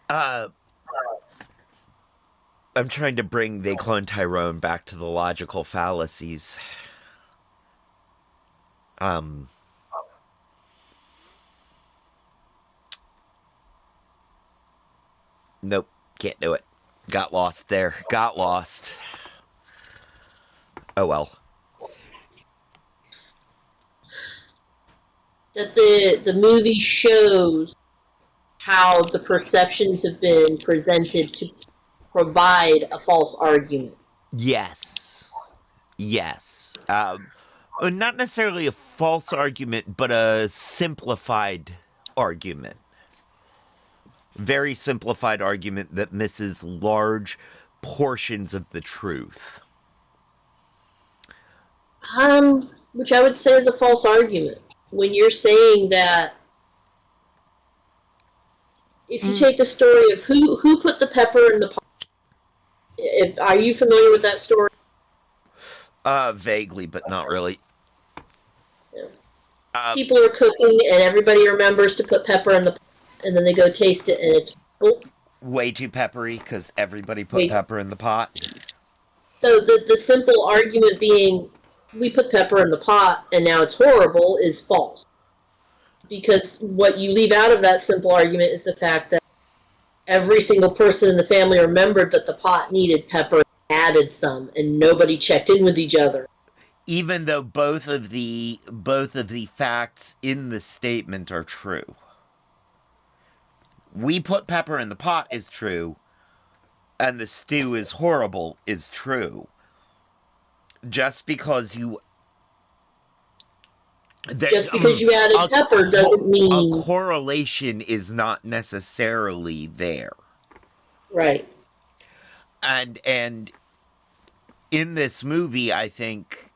[SPEAKER 1] I'm trying to bring They Clone Tyrone back to the logical fallacies. Nope, can't do it. Got lost there. Got lost. Oh well.
[SPEAKER 3] That the movie shows how the perceptions have been presented to provide a false argument.
[SPEAKER 1] Yes. Yes. Not necessarily a false argument, but a simplified argument. Very simplified argument that misses large portions of the truth.
[SPEAKER 3] Which I would say is a false argument. When you're saying that, if you take the story of who put the pepper in the pot, are you familiar with that story?
[SPEAKER 1] Vaguely, but not really.
[SPEAKER 3] Yeah. People are cooking, and everybody remembers to put pepper in the pot, and then they go taste it, and it's
[SPEAKER 1] way too peppery because everybody put pepper in the pot.
[SPEAKER 3] So the simple argument being, we put pepper in the pot, and now it's horrible, is false. Because what you leave out of that simple argument is the fact that every single person in the family remembered that the pot needed pepper and added some, and nobody checked in with each other.
[SPEAKER 1] Even though both of the facts in the statement are true. We put pepper in the pot is true, and the stew is horrible is true. Just because you
[SPEAKER 3] added pepper doesn't mean
[SPEAKER 1] a correlation is not necessarily there.
[SPEAKER 3] Right.
[SPEAKER 1] And in this movie, I think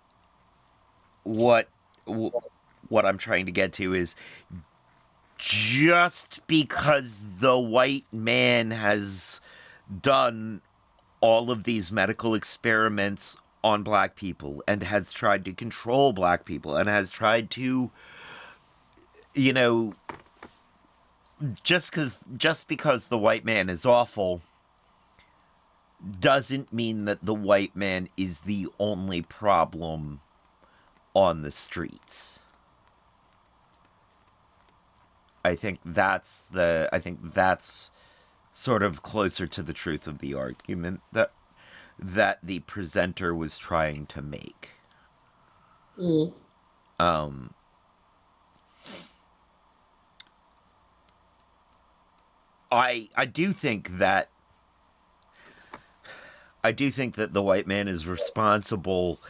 [SPEAKER 1] what I'm trying to get to is just because the white man has done all of these medical experiments on black people and has tried to control black people and has tried to, you know, just because the white man is awful doesn't mean that the white man is the only problem on the streets. I think that's sort of closer to the truth of the argument that the presenter was trying to make. I do think that the white man is responsible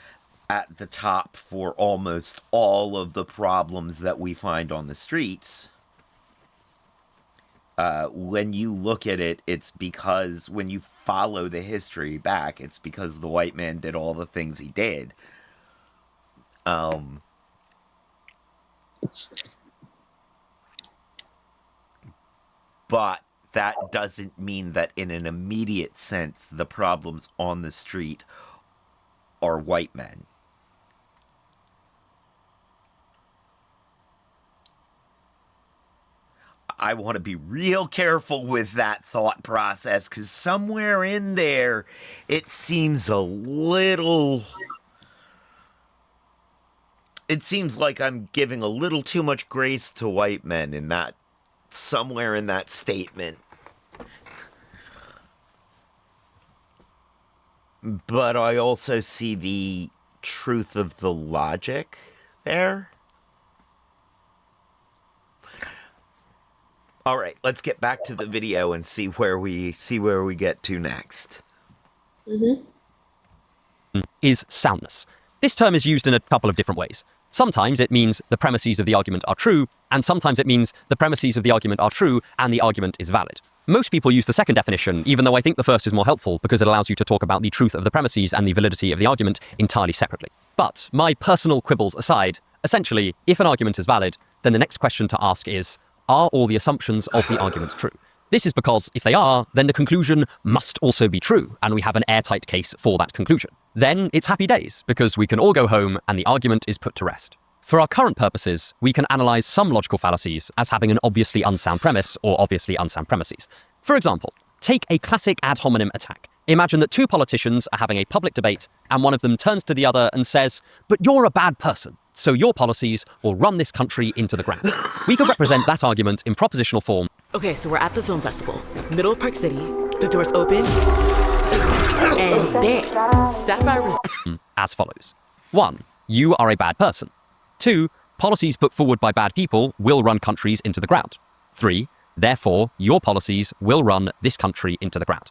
[SPEAKER 1] at the top for almost all of the problems that we find on the streets. When you look at it, it's because when you follow the history back, it's because the white man did all the things he did. But that doesn't mean that in an immediate sense, the problems on the street are white men. I want to be real careful with that thought process, because somewhere in there, it seems a little. It seems like I'm giving a little too much grace to white men in that, somewhere in that statement. But I also see the truth of the logic there. All right, let's get back to the video and see where we get to next.
[SPEAKER 5] Is soundness. This term is used in a couple of different ways. Sometimes it means the premises of the argument are true, and sometimes it means the premises of the argument are true and the argument is valid. Most people use the second definition, even though I think the first is more helpful because it allows you to talk about the truth of the premises and the validity of the argument entirely separately. But my personal quibbles aside, essentially, if an argument is valid, then the next question to ask is, are all the assumptions of the argument true? This is because if they are, then the conclusion must also be true, and we have an airtight case for that conclusion. Then it's happy days, because we can all go home and the argument is put to rest. For our current purposes, we can analyze some logical fallacies as having an obviously unsound premise or obviously unsound premises. For example, take a classic ad hominem attack. Imagine that two politicians are having a public debate and one of them turns to the other and says, "But you're a bad person, so your policies will run this country into the ground." We could represent that argument in propositional form.
[SPEAKER 7] Okay, so we're at the film festival, middle of Park City, the doors open, and bam, Sapphire is
[SPEAKER 5] as follows. 1. You are a bad person. 2. Policies put forward by bad people will run countries into the ground. 3. Therefore, your policies will run this country into the ground.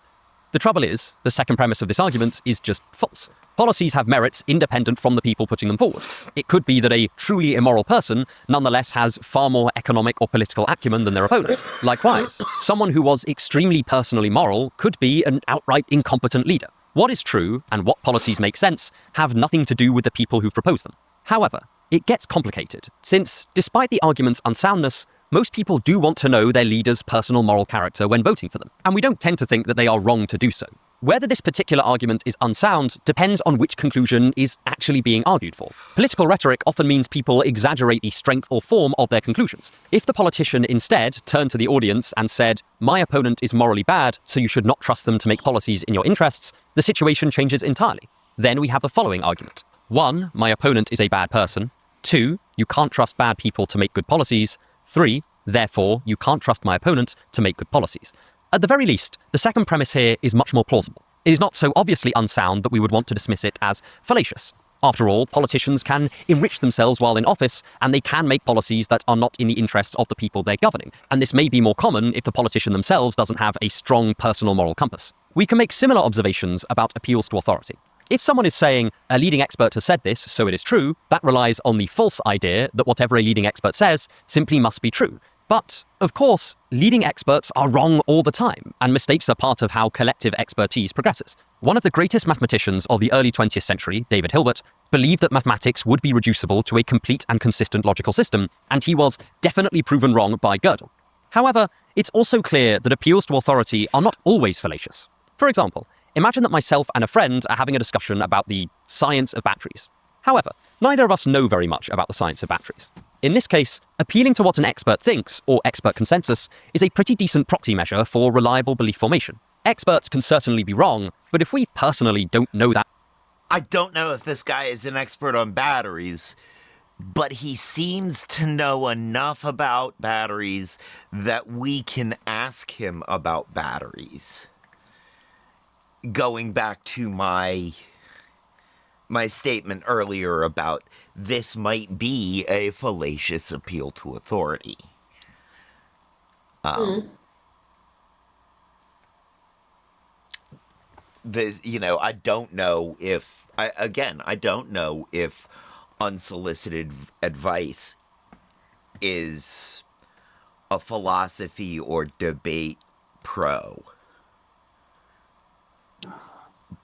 [SPEAKER 5] The trouble is, the second premise of this argument is just false. Policies have merits independent from the people putting them forward. It could be that a truly immoral person nonetheless has far more economic or political acumen than their opponents. Likewise, someone who was extremely personally moral could be an outright incompetent leader. What is true and what policies make sense have nothing to do with the people who've proposed them. However, it gets complicated, since despite the argument's unsoundness, most people do want to know their leader's personal moral character when voting for them, and we don't tend to think that they are wrong to do so. Whether this particular argument is unsound depends on which conclusion is actually being argued for. Political rhetoric often means people exaggerate the strength or form of their conclusions. If the politician instead turned to the audience and said, "My opponent is morally bad, so you should not trust them to make policies in your interests," the situation changes entirely. Then we have the following argument. 1. My opponent is a bad person. 2. You can't trust bad people to make good policies. 3. Therefore, you can't trust my opponent to make good policies. At the very least, the second premise here is much more plausible. It is not so obviously unsound that we would want to dismiss it as fallacious. After all, politicians can enrich themselves while in office, and they can make policies that are not in the interests of the people they're governing. And this may be more common if the politician themselves doesn't have a strong personal moral compass. We can make similar observations about appeals to authority. If someone is saying, "A leading expert has said this, so it is true," that relies on the false idea that whatever a leading expert says simply must be true. But, of course, leading experts are wrong all the time, and mistakes are part of how collective expertise progresses. One of the greatest mathematicians of the early 20th century, David Hilbert, believed that mathematics would be reducible to a complete and consistent logical system, and he was definitely proven wrong by Gödel. However, it's also clear that appeals to authority are not always fallacious. For example, imagine that myself and a friend are having a discussion about the science of batteries. However, neither of us know very much about the science of batteries. In this case, appealing to what an expert thinks, or expert consensus, is a pretty decent proxy measure for reliable belief formation. Experts can certainly be wrong, but if we personally don't know that...
[SPEAKER 1] I don't know if this guy is an expert on batteries, but he seems to know enough about batteries that we can ask him about batteries. Going back to my statement earlier about this might be a fallacious appeal to authority. I don't know if I don't know if unsolicited advice is a philosophy or debate pro.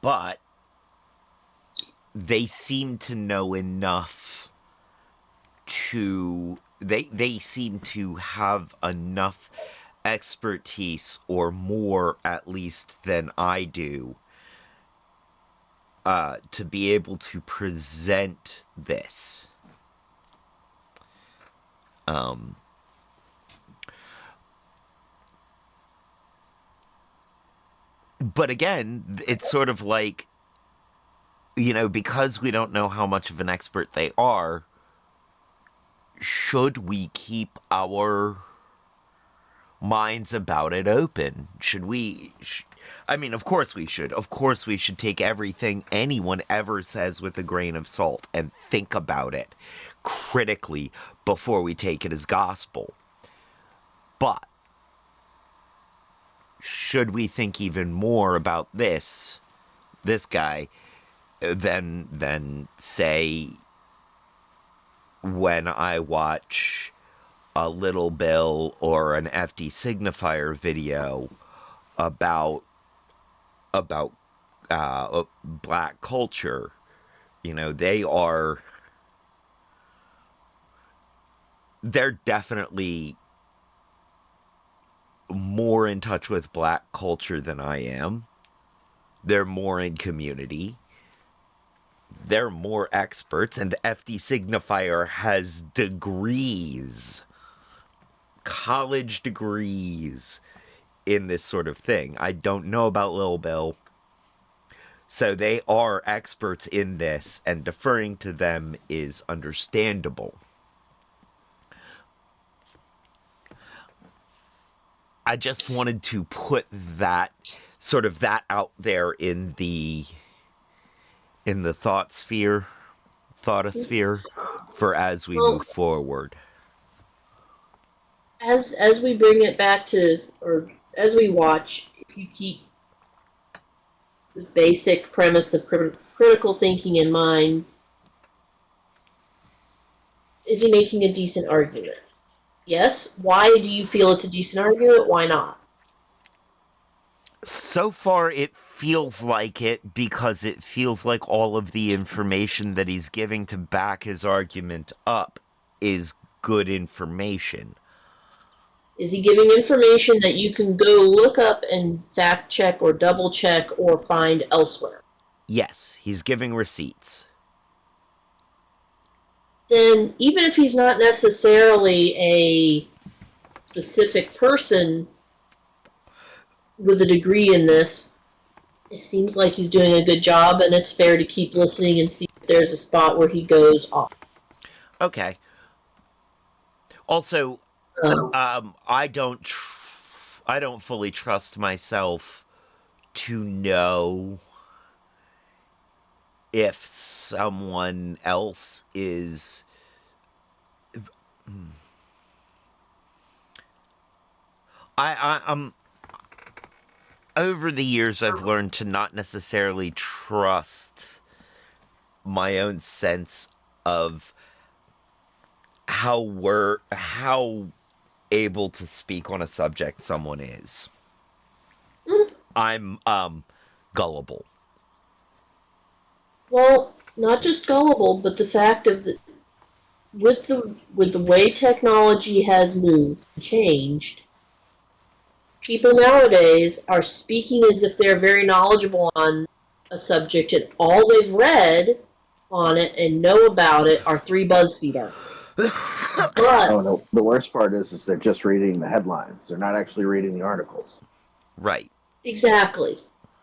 [SPEAKER 1] But they seem to know enough to they seem to have enough expertise, or more at least than I do, to be able to present this. But again, it's sort of like, because we don't know how much of an expert they are, should we keep our minds about it open? Should we? I mean, of course we should. Of course we should take everything anyone ever says with a grain of salt and think about it critically before we take it as gospel. But should we think even more about this guy than say when I watch a Little Bill or an FD Signifier video about black culture? They're definitely more in touch with black culture than I am. They're more in community. They're more experts, and FD Signifier has degrees, college degrees in this sort of thing. I don't know about Lil Bill. So they are experts in this, and deferring to them is understandable. I just wanted to put that out there in the thougtosphere, for as we move forward.
[SPEAKER 3] As we bring it back to, or as we watch, if you keep the basic premise of critical thinking in mind, is he making a decent argument? Yes. Why do you feel it's a decent argument? Why not?
[SPEAKER 1] So far, it feels like it because it feels like all of the information that he's giving to back his argument up is good information.
[SPEAKER 3] Is he giving information that you can go look up and fact check or double check or find elsewhere?
[SPEAKER 1] Yes, he's giving receipts.
[SPEAKER 3] Then, even if he's not necessarily a specific person with a degree in this, it seems like he's doing a good job, and it's fair to keep listening and see if there's a spot where he goes off.
[SPEAKER 1] Okay. Also, I don't fully trust myself to know if someone else is. I'm over the years, I've learned to not necessarily trust my own sense of how able to speak on a subject someone is. I'm gullible.
[SPEAKER 3] Well, not just gullible, but the fact of the with the way technology has moved and changed, people nowadays are speaking as if they're very knowledgeable on a subject, and all they've read on it and know about it are 3 BuzzFeed articles. But
[SPEAKER 2] no, the worst part is they're just reading the headlines. They're not actually reading the articles.
[SPEAKER 1] Right.
[SPEAKER 3] Exactly.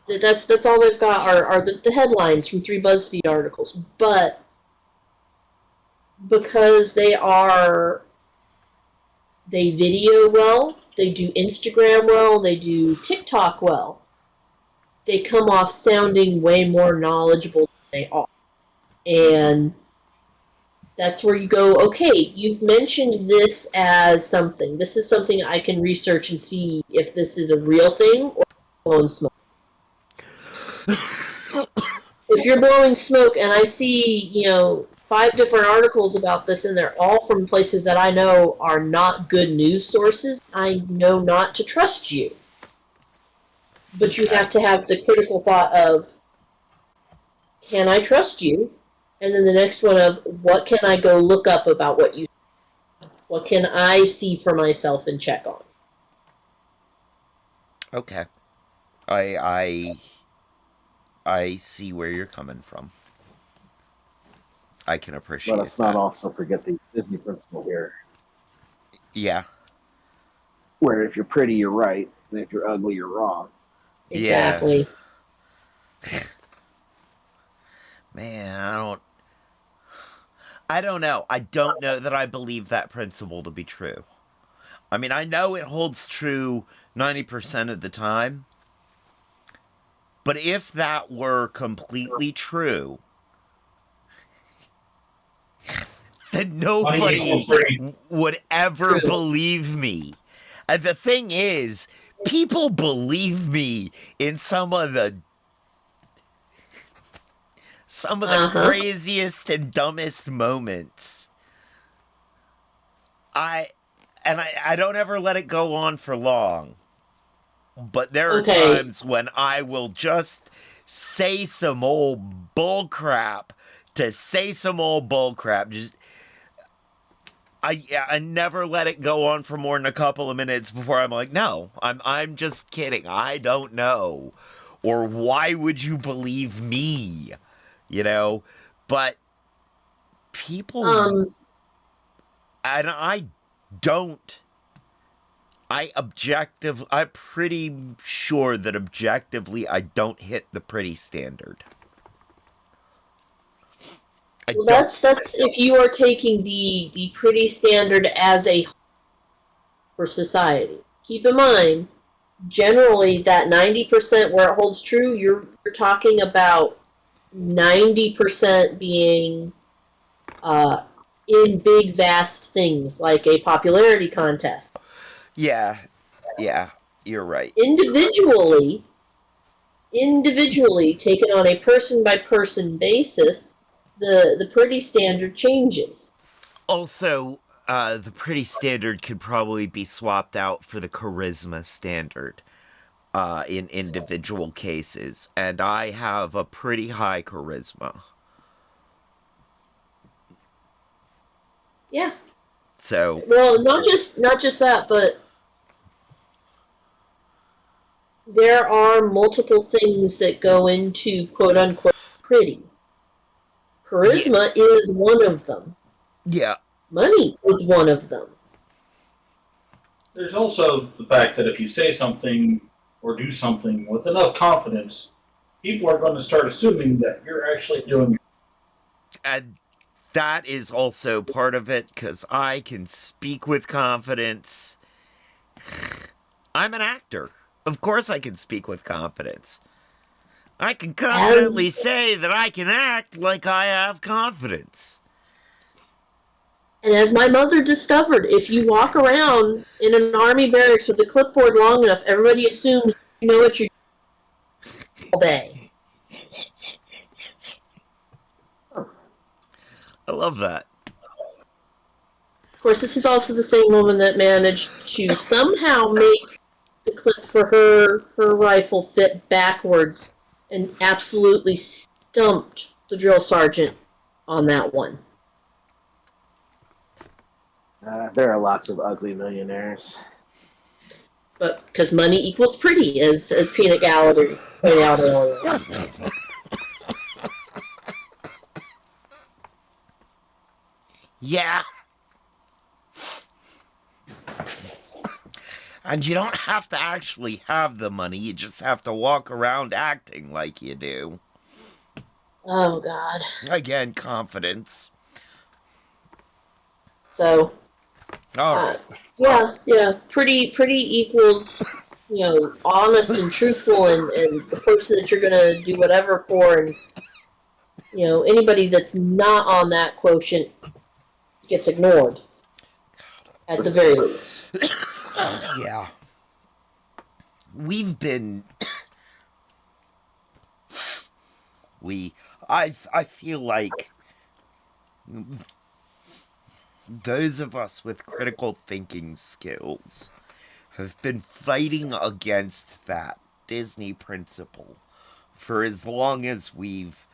[SPEAKER 3] That's all they've got are the headlines from 3 BuzzFeed articles. But because they video well, they do Instagram well, they do TikTok well, they come off sounding way more knowledgeable than they are. And that's where you go, okay, you've mentioned this as something. This is something I can research and see if this is a real thing or blowing smoke. If you're blowing smoke and I see, 5 different articles about this and they're all from places that I know are not good news sources, I know not to trust you. But you have to have the critical thought of, can I trust you? And then the next one of, what can I go look up about what you say? What can I see for myself and check on?
[SPEAKER 1] Okay. I see where you're coming from. I can appreciate
[SPEAKER 2] But let's not
[SPEAKER 1] that.
[SPEAKER 2] also forget the Disney principle here,
[SPEAKER 1] Yeah.
[SPEAKER 2] where if you're pretty, you're right, and if you're ugly, you're wrong.
[SPEAKER 3] Exactly.
[SPEAKER 1] Man, I don't know. I don't know that I believe that principle to be true. I mean, I know it holds true 90% of the time. But if that were completely true, then
[SPEAKER 4] Money
[SPEAKER 1] nobody
[SPEAKER 4] equals pretty.
[SPEAKER 1] would ever
[SPEAKER 3] True.
[SPEAKER 1] believe me. And the thing is, people believe me in some of the
[SPEAKER 3] Uh-huh.
[SPEAKER 1] craziest and dumbest moments. I don't ever let it go on for long. But there are
[SPEAKER 3] Okay.
[SPEAKER 1] times when I will just say some old bull crap to say some old bull crap. Just I never let it go on for more than a couple of minutes before I'm like, no, I'm just kidding. I don't know. Or why would you believe me? You know? But people,
[SPEAKER 3] Um,
[SPEAKER 1] and I don't. I'm pretty sure that objectively I don't hit the pretty standard. I
[SPEAKER 3] well,
[SPEAKER 1] don't.
[SPEAKER 3] that's if you are taking the pretty standard as a for society. Keep in mind, generally that 90% where it holds true, you're talking about 90% being uh, in big vast things like a popularity contest.
[SPEAKER 1] Yeah, yeah, you're right.
[SPEAKER 3] Individually taken on a person by person basis, the pretty standard changes.
[SPEAKER 1] Also, the pretty standard could probably be swapped out for the charisma standard in individual cases, and I have a pretty high charisma.
[SPEAKER 3] Yeah.
[SPEAKER 1] So,
[SPEAKER 3] Well, not just that, but there are multiple things that go into quote unquote pretty.
[SPEAKER 1] yeah,
[SPEAKER 3] Charisma is one of them.
[SPEAKER 1] yeah,
[SPEAKER 3] Money is one of them.
[SPEAKER 4] There's also the fact that if you say something or do something with enough confidence, people are going to start assuming that you're actually doing it.
[SPEAKER 1] and that is also part of it because I can speak with confidence. I'm an actor. Of course, I can speak with confidence. I can confidently
[SPEAKER 3] As
[SPEAKER 1] say that I can act like I have confidence.
[SPEAKER 3] and as my mother discovered, if you walk around in an army barracks with a clipboard long enough, everybody assumes you know what you're doing all day.
[SPEAKER 1] I love that.
[SPEAKER 3] Of course, this is also the same woman that managed to somehow make the clip for her rifle fit backwards and absolutely stumped the drill sergeant on that one.
[SPEAKER 2] There are lots of ugly millionaires.
[SPEAKER 3] But because money equals pretty, as Peanut Gallery pointed out earlier.
[SPEAKER 1] Yeah. And you don't have to actually have the money, you just have to walk around acting like you do.
[SPEAKER 3] Oh God.
[SPEAKER 1] Again, confidence.
[SPEAKER 3] So
[SPEAKER 1] Alright.
[SPEAKER 3] yeah. Pretty equals, honest and truthful and the person that you're gonna do whatever for, and anybody that's not on that quotient gets ignored at the very least.
[SPEAKER 1] Yeah. We've been I feel like those of us with critical thinking skills have been fighting against that Disney principle for as long as we've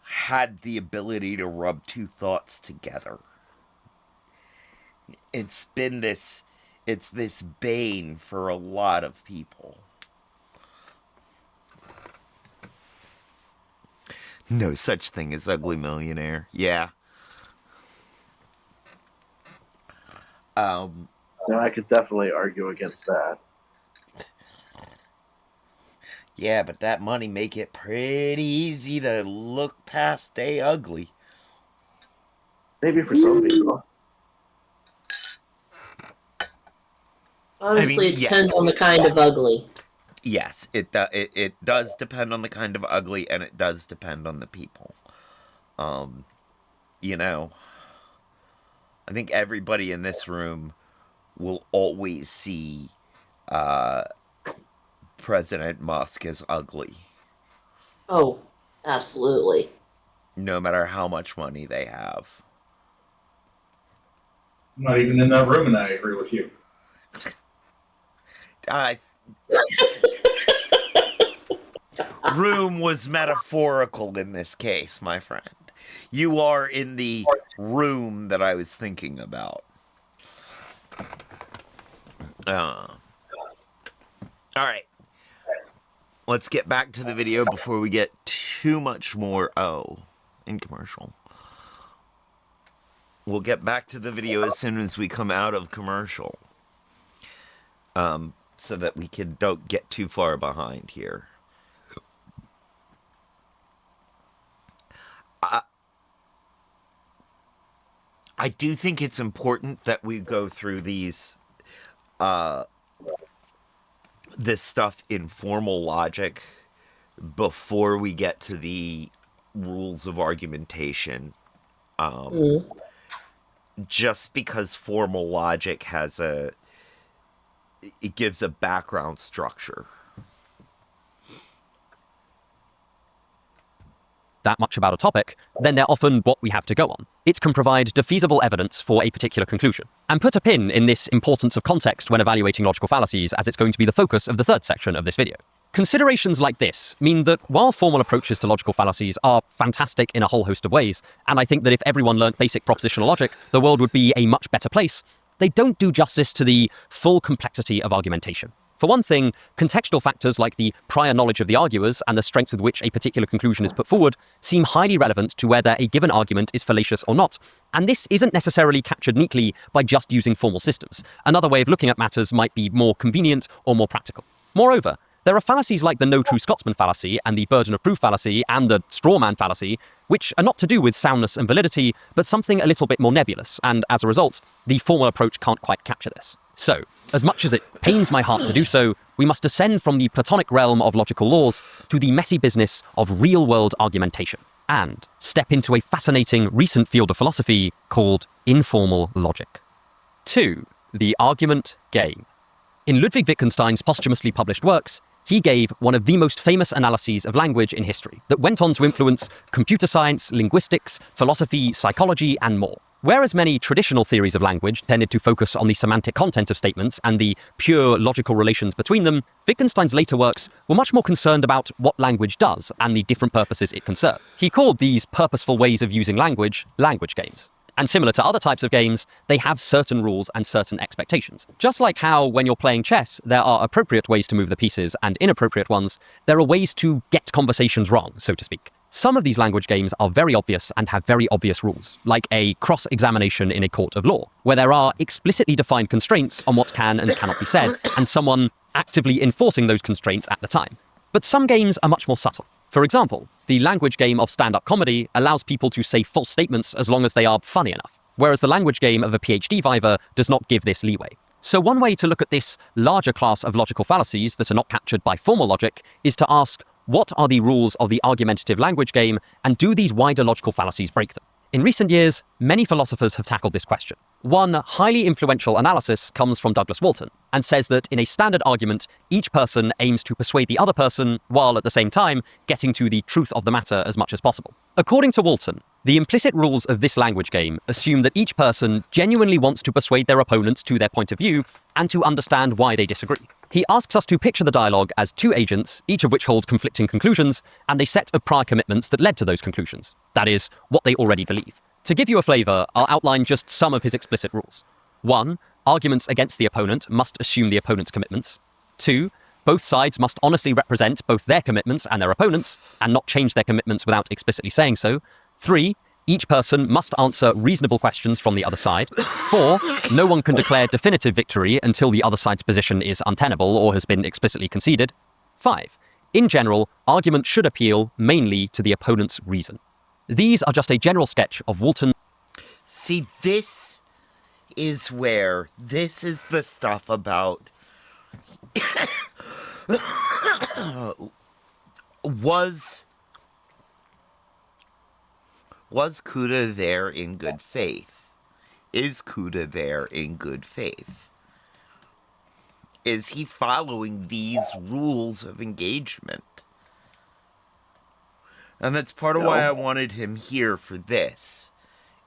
[SPEAKER 1] had the ability to rub two thoughts together. It's this bane for a lot of people. No such thing as ugly millionaire. Yeah.
[SPEAKER 2] No, I could definitely argue against that.
[SPEAKER 1] Yeah, but that money make it pretty easy to look past they ugly.
[SPEAKER 2] Maybe for some people.
[SPEAKER 3] Honestly, it depends
[SPEAKER 1] yes.
[SPEAKER 3] on the kind of ugly.
[SPEAKER 1] Yes, it does depend on the kind of ugly, and it does depend on the people. You know, I think everybody in this room will always see President Musk as ugly,
[SPEAKER 3] Oh, absolutely.
[SPEAKER 1] no matter how much money they have.
[SPEAKER 4] I'm not even in that room, and I agree with you.
[SPEAKER 1] Room was metaphorical in this case, my friend. You are in the room that I was thinking about. All right. Let's get back to the video before we get too much more. Oh, in commercial. We'll get back to the video as soon as we come out of commercial. So that we don't get too far behind here. I do think it's important that we go through these, this stuff in formal logic before we get to the rules of argumentation. Just because formal logic it gives a background structure.
[SPEAKER 5] That much about a topic, then they're often what we have to go on. It can provide defeasible evidence for a particular conclusion, and put a pin in this importance of context when evaluating logical fallacies, as it's going to be the focus of the third section of this video. Considerations like this mean that while formal approaches to logical fallacies are fantastic in a whole host of ways, and I think that if everyone learnt basic propositional logic, the world would be a much better place, they don't do justice to the full complexity of argumentation. For one thing, contextual factors like the prior knowledge of the arguers and the strength with which a particular conclusion is put forward seem highly relevant to whether a given argument is fallacious or not, and this isn't necessarily captured neatly by just using formal systems. Another way of looking at matters might be more convenient or more practical. Moreover, there are fallacies like the no true Scotsman fallacy and the burden of proof fallacy and the straw man fallacy, which are not to do with soundness and validity, but something a little bit more nebulous, and as a result, the formal approach can't quite capture this. So, as much as it pains my heart to do so, we must descend from the Platonic realm of logical laws to the messy business of real-world argumentation, and step into a fascinating recent field of philosophy called informal logic. 2. The argument game. In Ludwig Wittgenstein's posthumously published works, he gave one of the most famous analyses of language in history that went on to influence computer science, linguistics, philosophy, psychology, and more. Whereas many traditional theories of language tended to focus on the semantic content of statements and the pure logical relations between them, Wittgenstein's later works were much more concerned about what language does and the different purposes it can serve. He called these purposeful ways of using language games. And similar to other types of games, they have certain rules and certain expectations. Just like how, when you're playing chess, there are appropriate ways to move the pieces and inappropriate ones, there are ways to get conversations wrong, so to speak. Some of these language games are very obvious and have very obvious rules, like a cross-examination in a court of law, where there are explicitly defined constraints on what can and cannot be said, and someone actively enforcing those constraints at the time. But some games are much more subtle. For example, the language game of stand-up comedy allows people to say false statements as long as they are funny enough, whereas the language game of a PhD viver does not give this leeway. So one way to look at this larger class of logical fallacies that are not captured by formal logic is to ask, what are the rules of the argumentative language game, and do these wider logical fallacies break them? In recent years, many philosophers have tackled this question. One highly influential analysis comes from Douglas Walton and says that in a standard argument, each person aims to persuade the other person while at the same time getting to the truth of the matter as much as possible. According to Walton, the implicit rules of this language game assume that each person genuinely wants to persuade their opponents to their point of view and to understand why they disagree. He asks us to picture the dialogue as two agents, each of which holds conflicting conclusions, and a set of prior commitments that led to those conclusions. That is, what they already believe. To give you a flavour, I'll outline just some of his explicit rules. 1. Arguments against the opponent must assume the opponent's commitments. 2. Both sides must honestly represent both their commitments and their opponents, and not change their commitments without explicitly saying so. 3. Each person must answer reasonable questions from the other side. 4. No one can declare definitive victory until the other side's position is untenable or has been explicitly conceded. 5. In general, argument should appeal mainly to the opponent's reason. These are just a general sketch of Walton.
[SPEAKER 1] See, this is the stuff about was Kuda there in good faith? Is Kuda there in good faith? Is he following these rules of engagement? And that's part of why I wanted him here for this,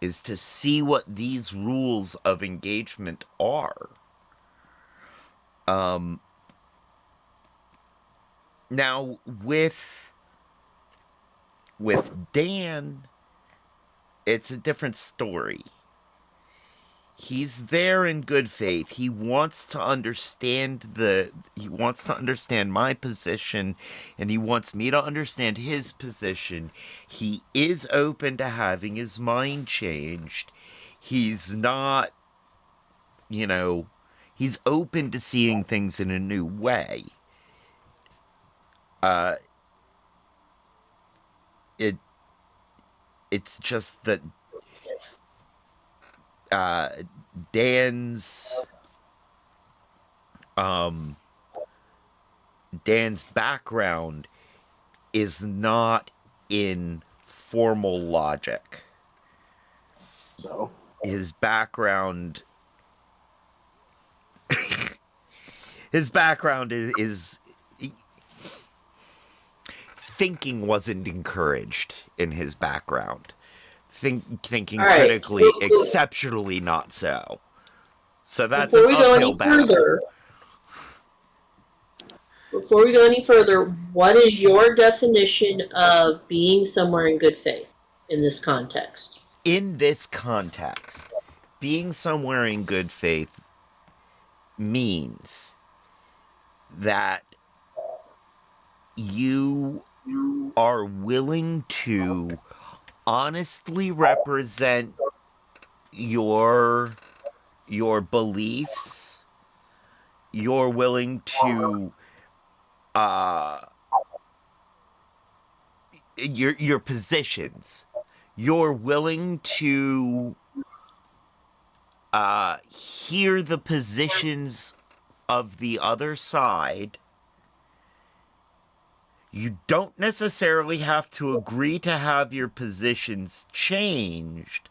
[SPEAKER 1] is to see what these rules of engagement are. Now with Dan, it's a different story. He's there in good faith. He wants to understand my position, and he wants me to understand his position. He is open to having his mind changed. He's not, he's open to seeing things in a new way. It's just that Dan's background is not in formal logic.
[SPEAKER 2] So
[SPEAKER 1] His background is thinking wasn't encouraged in his background. Thinking
[SPEAKER 3] All right.
[SPEAKER 1] critically, exceptionally not so. So that's
[SPEAKER 3] Before
[SPEAKER 1] an
[SPEAKER 3] we go
[SPEAKER 1] uphill
[SPEAKER 3] any
[SPEAKER 1] battle.
[SPEAKER 3] further, what is your definition of being somewhere in good faith in this context?
[SPEAKER 1] In this context, being somewhere in good faith means that you are willing to honestly represent your beliefs. You're willing to your positions. You're willing to hear the positions of the other side. You don't necessarily have to agree to have your positions changed,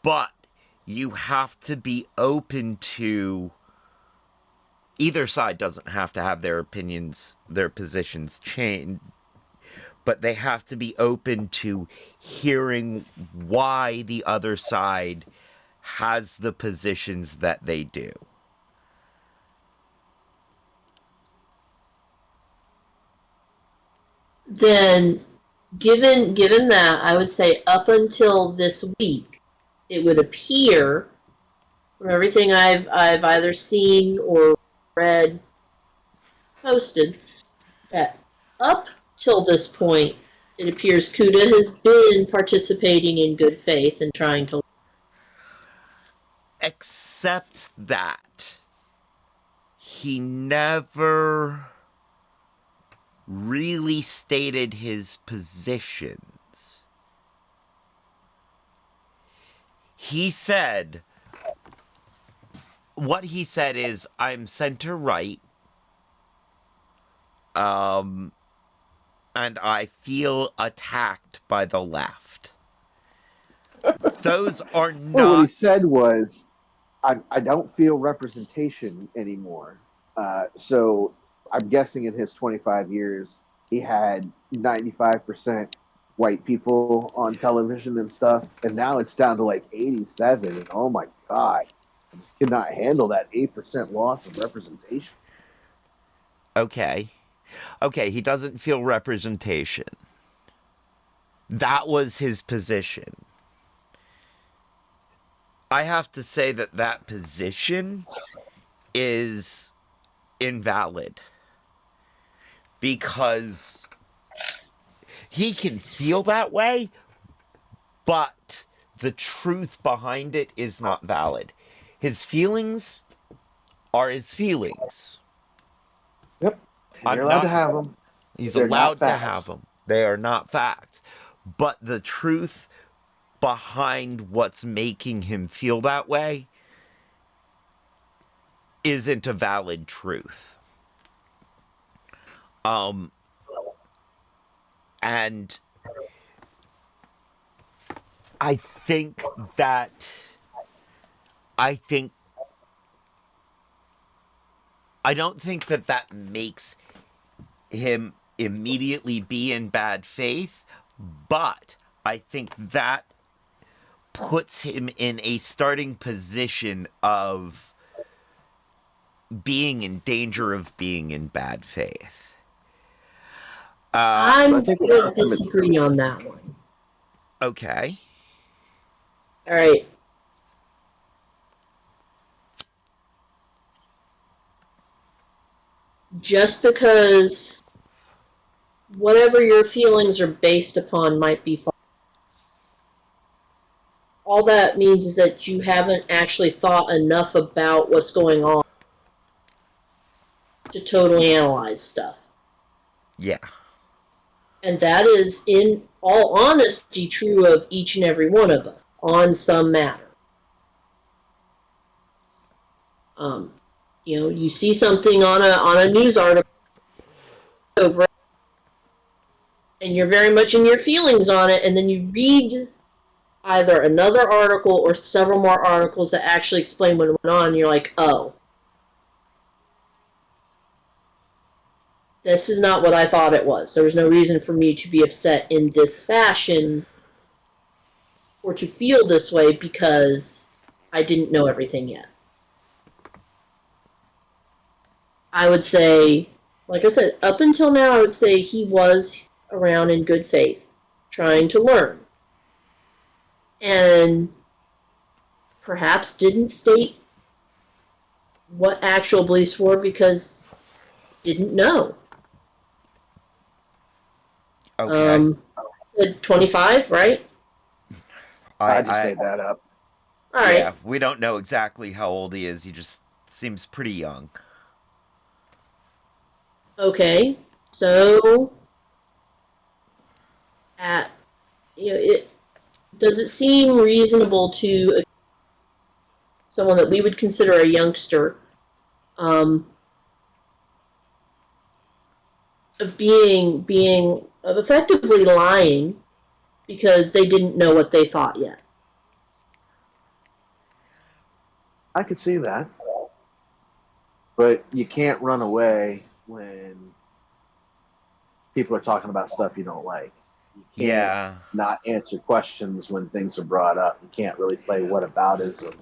[SPEAKER 1] but you have to be open to... Either side doesn't have to have their positions changed, but they have to be open to hearing why the other side has the positions that they do.
[SPEAKER 3] Then, given that, I would say up until this week, it would appear from everything I've either seen or read posted that up till this point, it appears Kuda has been participating in good faith and trying to.
[SPEAKER 1] Except that he never really stated his positions. He said, what he said is, I'm center right, and I feel attacked by the left. Those are
[SPEAKER 2] well, what he
[SPEAKER 1] not...
[SPEAKER 2] said was, I don't feel representation anymore. So I'm guessing in his 25 years, he had 95% white people on television and stuff, and now it's down to like 87. And oh my God, I just cannot handle that 8% loss of representation.
[SPEAKER 1] Okay, he doesn't feel representation. That was his position. I have to say that position is invalid, because he can feel that way, but the truth behind it is not valid. His feelings are his feelings.
[SPEAKER 2] Yep. And you're allowed to have them.
[SPEAKER 1] He's
[SPEAKER 2] They're not
[SPEAKER 1] allowed to have
[SPEAKER 2] facts.
[SPEAKER 1] them. They are not facts. But the truth behind what's making him feel that way isn't a valid truth. And I think that I think I don't think that that makes him immediately be in bad faith, but I think that puts him in a starting position of being in danger of being in bad faith.
[SPEAKER 3] I'm
[SPEAKER 2] I think
[SPEAKER 3] going
[SPEAKER 2] the
[SPEAKER 3] to
[SPEAKER 2] ultimate-
[SPEAKER 3] disagree on that one.
[SPEAKER 1] Okay.
[SPEAKER 3] All right. Just because whatever your feelings are based upon might be false, all that means is that you haven't actually thought enough about what's going on to totally analyze stuff.
[SPEAKER 1] Yeah.
[SPEAKER 3] And that is, in all honesty, true of each and every one of us on some matter. You see something on a news article over, and you're very much in your feelings on it, and then you read either another article or several more articles that actually explain what went on, and you're like, oh, this is not what I thought it was. There was no reason for me to be upset in this fashion or to feel this way because I didn't know everything yet. I would say, like I said, up until now, I would say he was around in good faith, trying to learn. And perhaps didn't state what actual beliefs were because didn't know.
[SPEAKER 1] Okay.
[SPEAKER 3] 25, right?
[SPEAKER 2] I just made that up.
[SPEAKER 3] All right.
[SPEAKER 1] Yeah, we don't know exactly how old he is. He just seems pretty young.
[SPEAKER 3] Okay. So, does it seem reasonable to someone that we would consider a youngster, of effectively lying because they didn't know what they thought yet?
[SPEAKER 2] I could see that. But you can't run away when people are talking about stuff you don't like. You can't not answer questions when things are brought up. You can't really play whataboutism.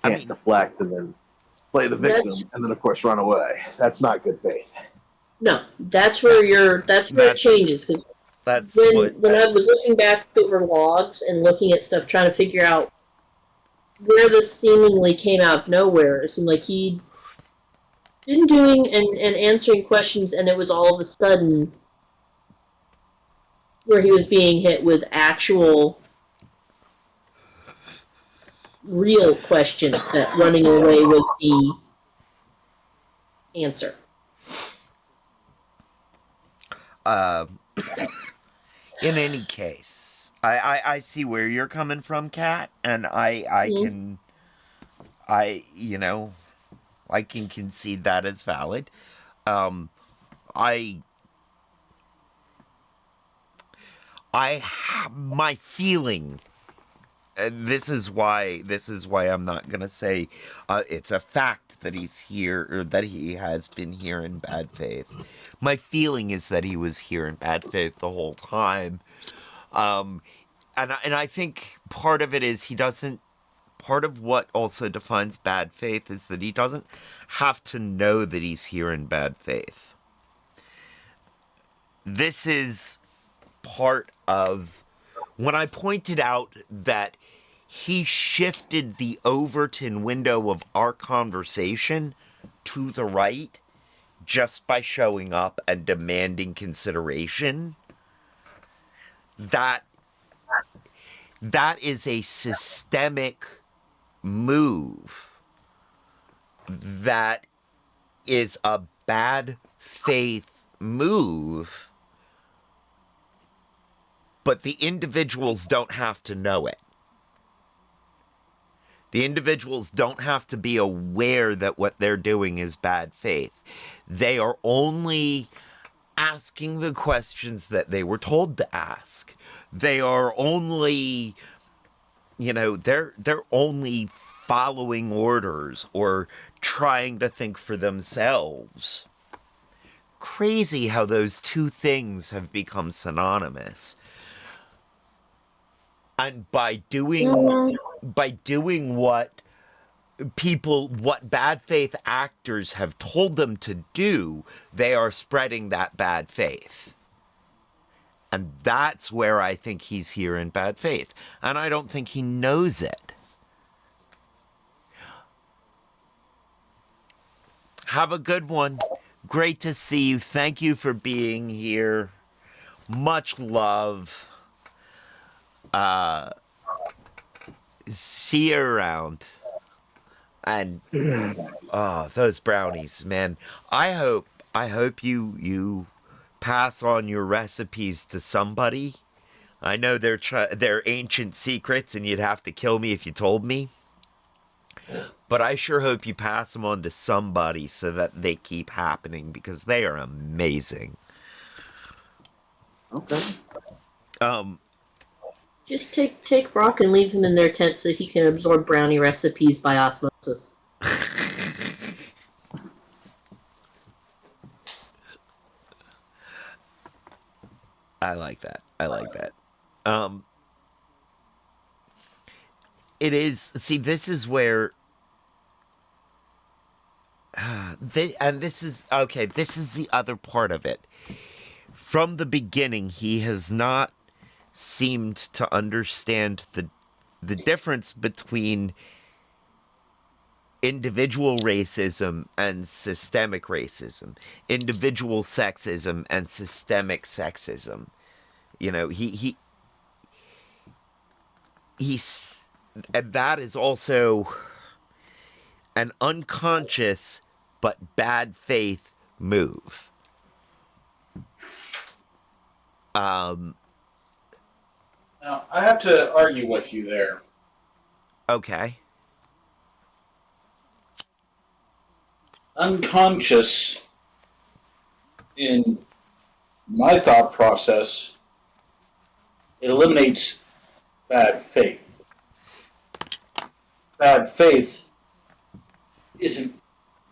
[SPEAKER 2] Can't deflect and then play the victim and then of course run away. That's not good faith.
[SPEAKER 3] No, that's where it changes, because when I was looking back over logs and looking at stuff, trying to figure out where this seemingly came out of nowhere, it seemed like he'd been doing and answering questions, and it was all of a sudden where he was being hit with actual real questions that running away was the answer.
[SPEAKER 1] In any case, I see where you're coming from, Kat, and I can concede that as valid. My feeling, and this is why I'm not gonna say it's a fact that he's here or that he has been here in bad faith. My feeling is that he was here in bad faith the whole time, and I think part of it is he doesn't. Part of what also defines bad faith is that he doesn't have to know that he's here in bad faith. This is part of when I pointed out that he shifted the Overton window of our conversation to the right just by showing up and demanding consideration. That is a systemic move that is a bad faith move, but the individuals don't have to know it. The individuals don't have to be aware that what they're doing is bad faith. They are only asking the questions that they were told to ask. They are only, they're only following orders or trying to think for themselves. Crazy how those two things have become synonymous. And by doing what bad faith actors have told them to do, they are spreading that bad faith. And that's where I think he's here in bad faith. And I don't think he knows it. Have a good one. Great to see you. Thank you for being here. Much love. See you around. And those brownies, man. I hope you pass on your recipes to somebody. I know they're ancient secrets and you'd have to kill me if you told me. But I sure hope you pass them on to somebody so that they keep happening, because they are amazing.
[SPEAKER 2] Okay.
[SPEAKER 3] Just take Brock and leave him in their tent so he can absorb brownie recipes by osmosis.
[SPEAKER 1] I like that. It is. See, this is where. This is the other part of it. From the beginning, he has not seemed to understand the difference between individual racism and systemic racism, individual sexism and systemic sexism. He's, and that is also an unconscious but bad faith move.
[SPEAKER 4] Now, I have to argue with you there.
[SPEAKER 1] Okay.
[SPEAKER 4] Unconscious, in my thought process, it eliminates bad faith. Bad faith is an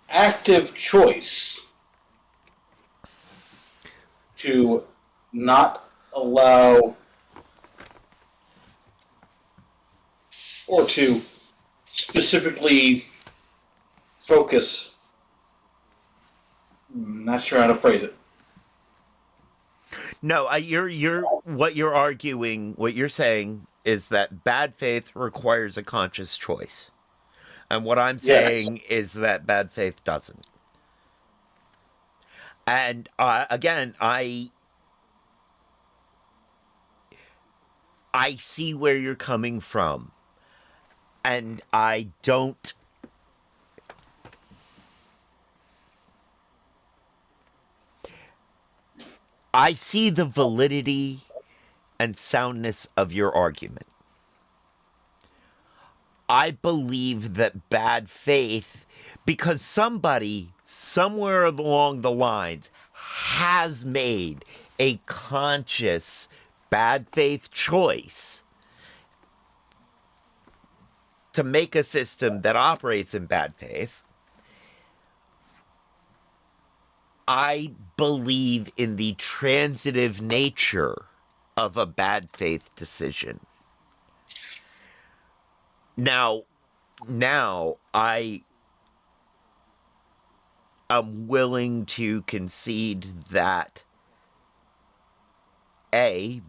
[SPEAKER 4] active choice to not allow or to specifically focus. Not sure how to phrase it.
[SPEAKER 1] No, what you're saying is that bad faith requires a conscious choice. And what I'm saying is that bad faith doesn't. And again, I see where you're coming from. And I see the validity and soundness of your argument. I believe that bad faith, because somebody somewhere along the lines has made a conscious bad faith choice to make a system that operates in bad faith. I believe in the transitive nature of a bad faith decision. Now I am willing to concede that by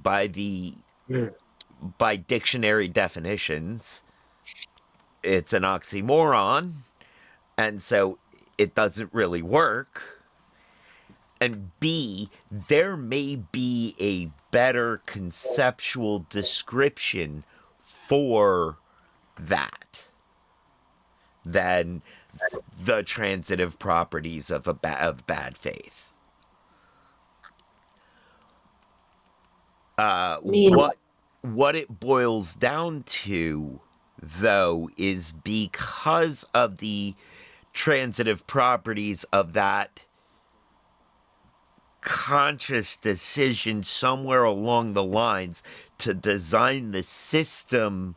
[SPEAKER 1] dictionary definitions, it's an oxymoron, and so it doesn't really work. And B, there may be a better conceptual description for that than the transitive properties of bad faith.
[SPEAKER 3] mean,
[SPEAKER 1] what it boils down to, though, is because of the transitive properties of that conscious decision somewhere along the lines to design the system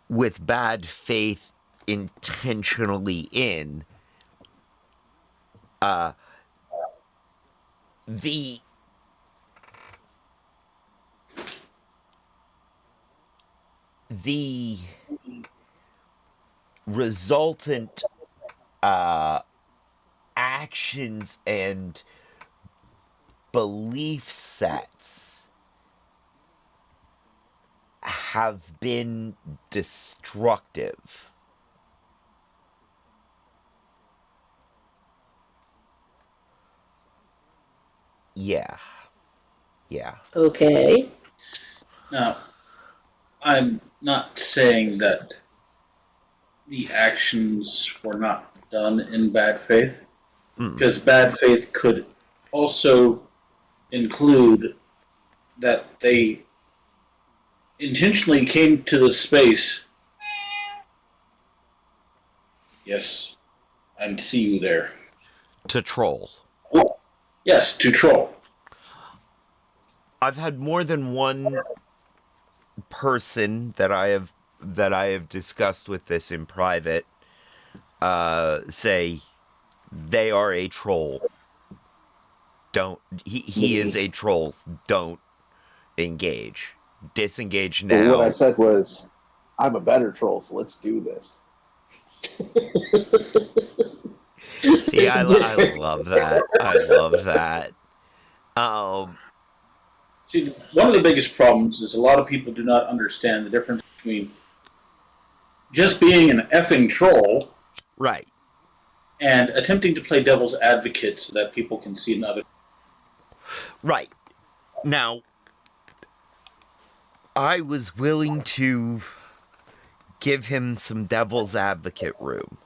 [SPEAKER 1] with bad faith intentionally in, the the resultant actions and belief sets have been destructive. Yeah.
[SPEAKER 3] okay.
[SPEAKER 4] Now, I'm not saying that the actions were not done in bad faith, because bad faith could also include that they intentionally came to the space. Yes, I see you there.
[SPEAKER 1] To troll.
[SPEAKER 4] Yes, to troll.
[SPEAKER 1] I've had more than one person that I have discussed with this in private say they are a troll. He is a troll. Don't engage. Disengage
[SPEAKER 2] But what I
[SPEAKER 1] now.
[SPEAKER 2] said was, I'm a better troll, so let's do this.
[SPEAKER 1] See,
[SPEAKER 3] There's
[SPEAKER 1] I
[SPEAKER 3] a difference.
[SPEAKER 1] love that. I love that.
[SPEAKER 4] See, one of the biggest problems is a lot of people do not understand the difference between just being an effing troll
[SPEAKER 1] Right.
[SPEAKER 4] and attempting to play devil's advocate so that people can see another.
[SPEAKER 1] Right. Now, I was willing to give him some devil's advocate room.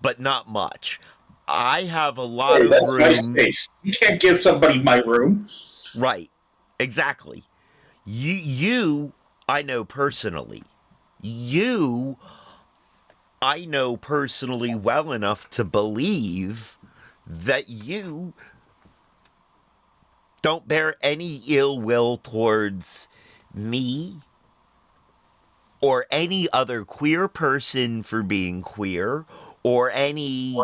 [SPEAKER 1] But not much. I have a lot
[SPEAKER 4] Hey,
[SPEAKER 1] of
[SPEAKER 4] that's my
[SPEAKER 1] room.
[SPEAKER 4] space. You can't give somebody my room.
[SPEAKER 1] Right. Exactly. You I know personally. You I know personally well enough to believe that you don't bear any ill will towards me or any other queer person for being queer, or any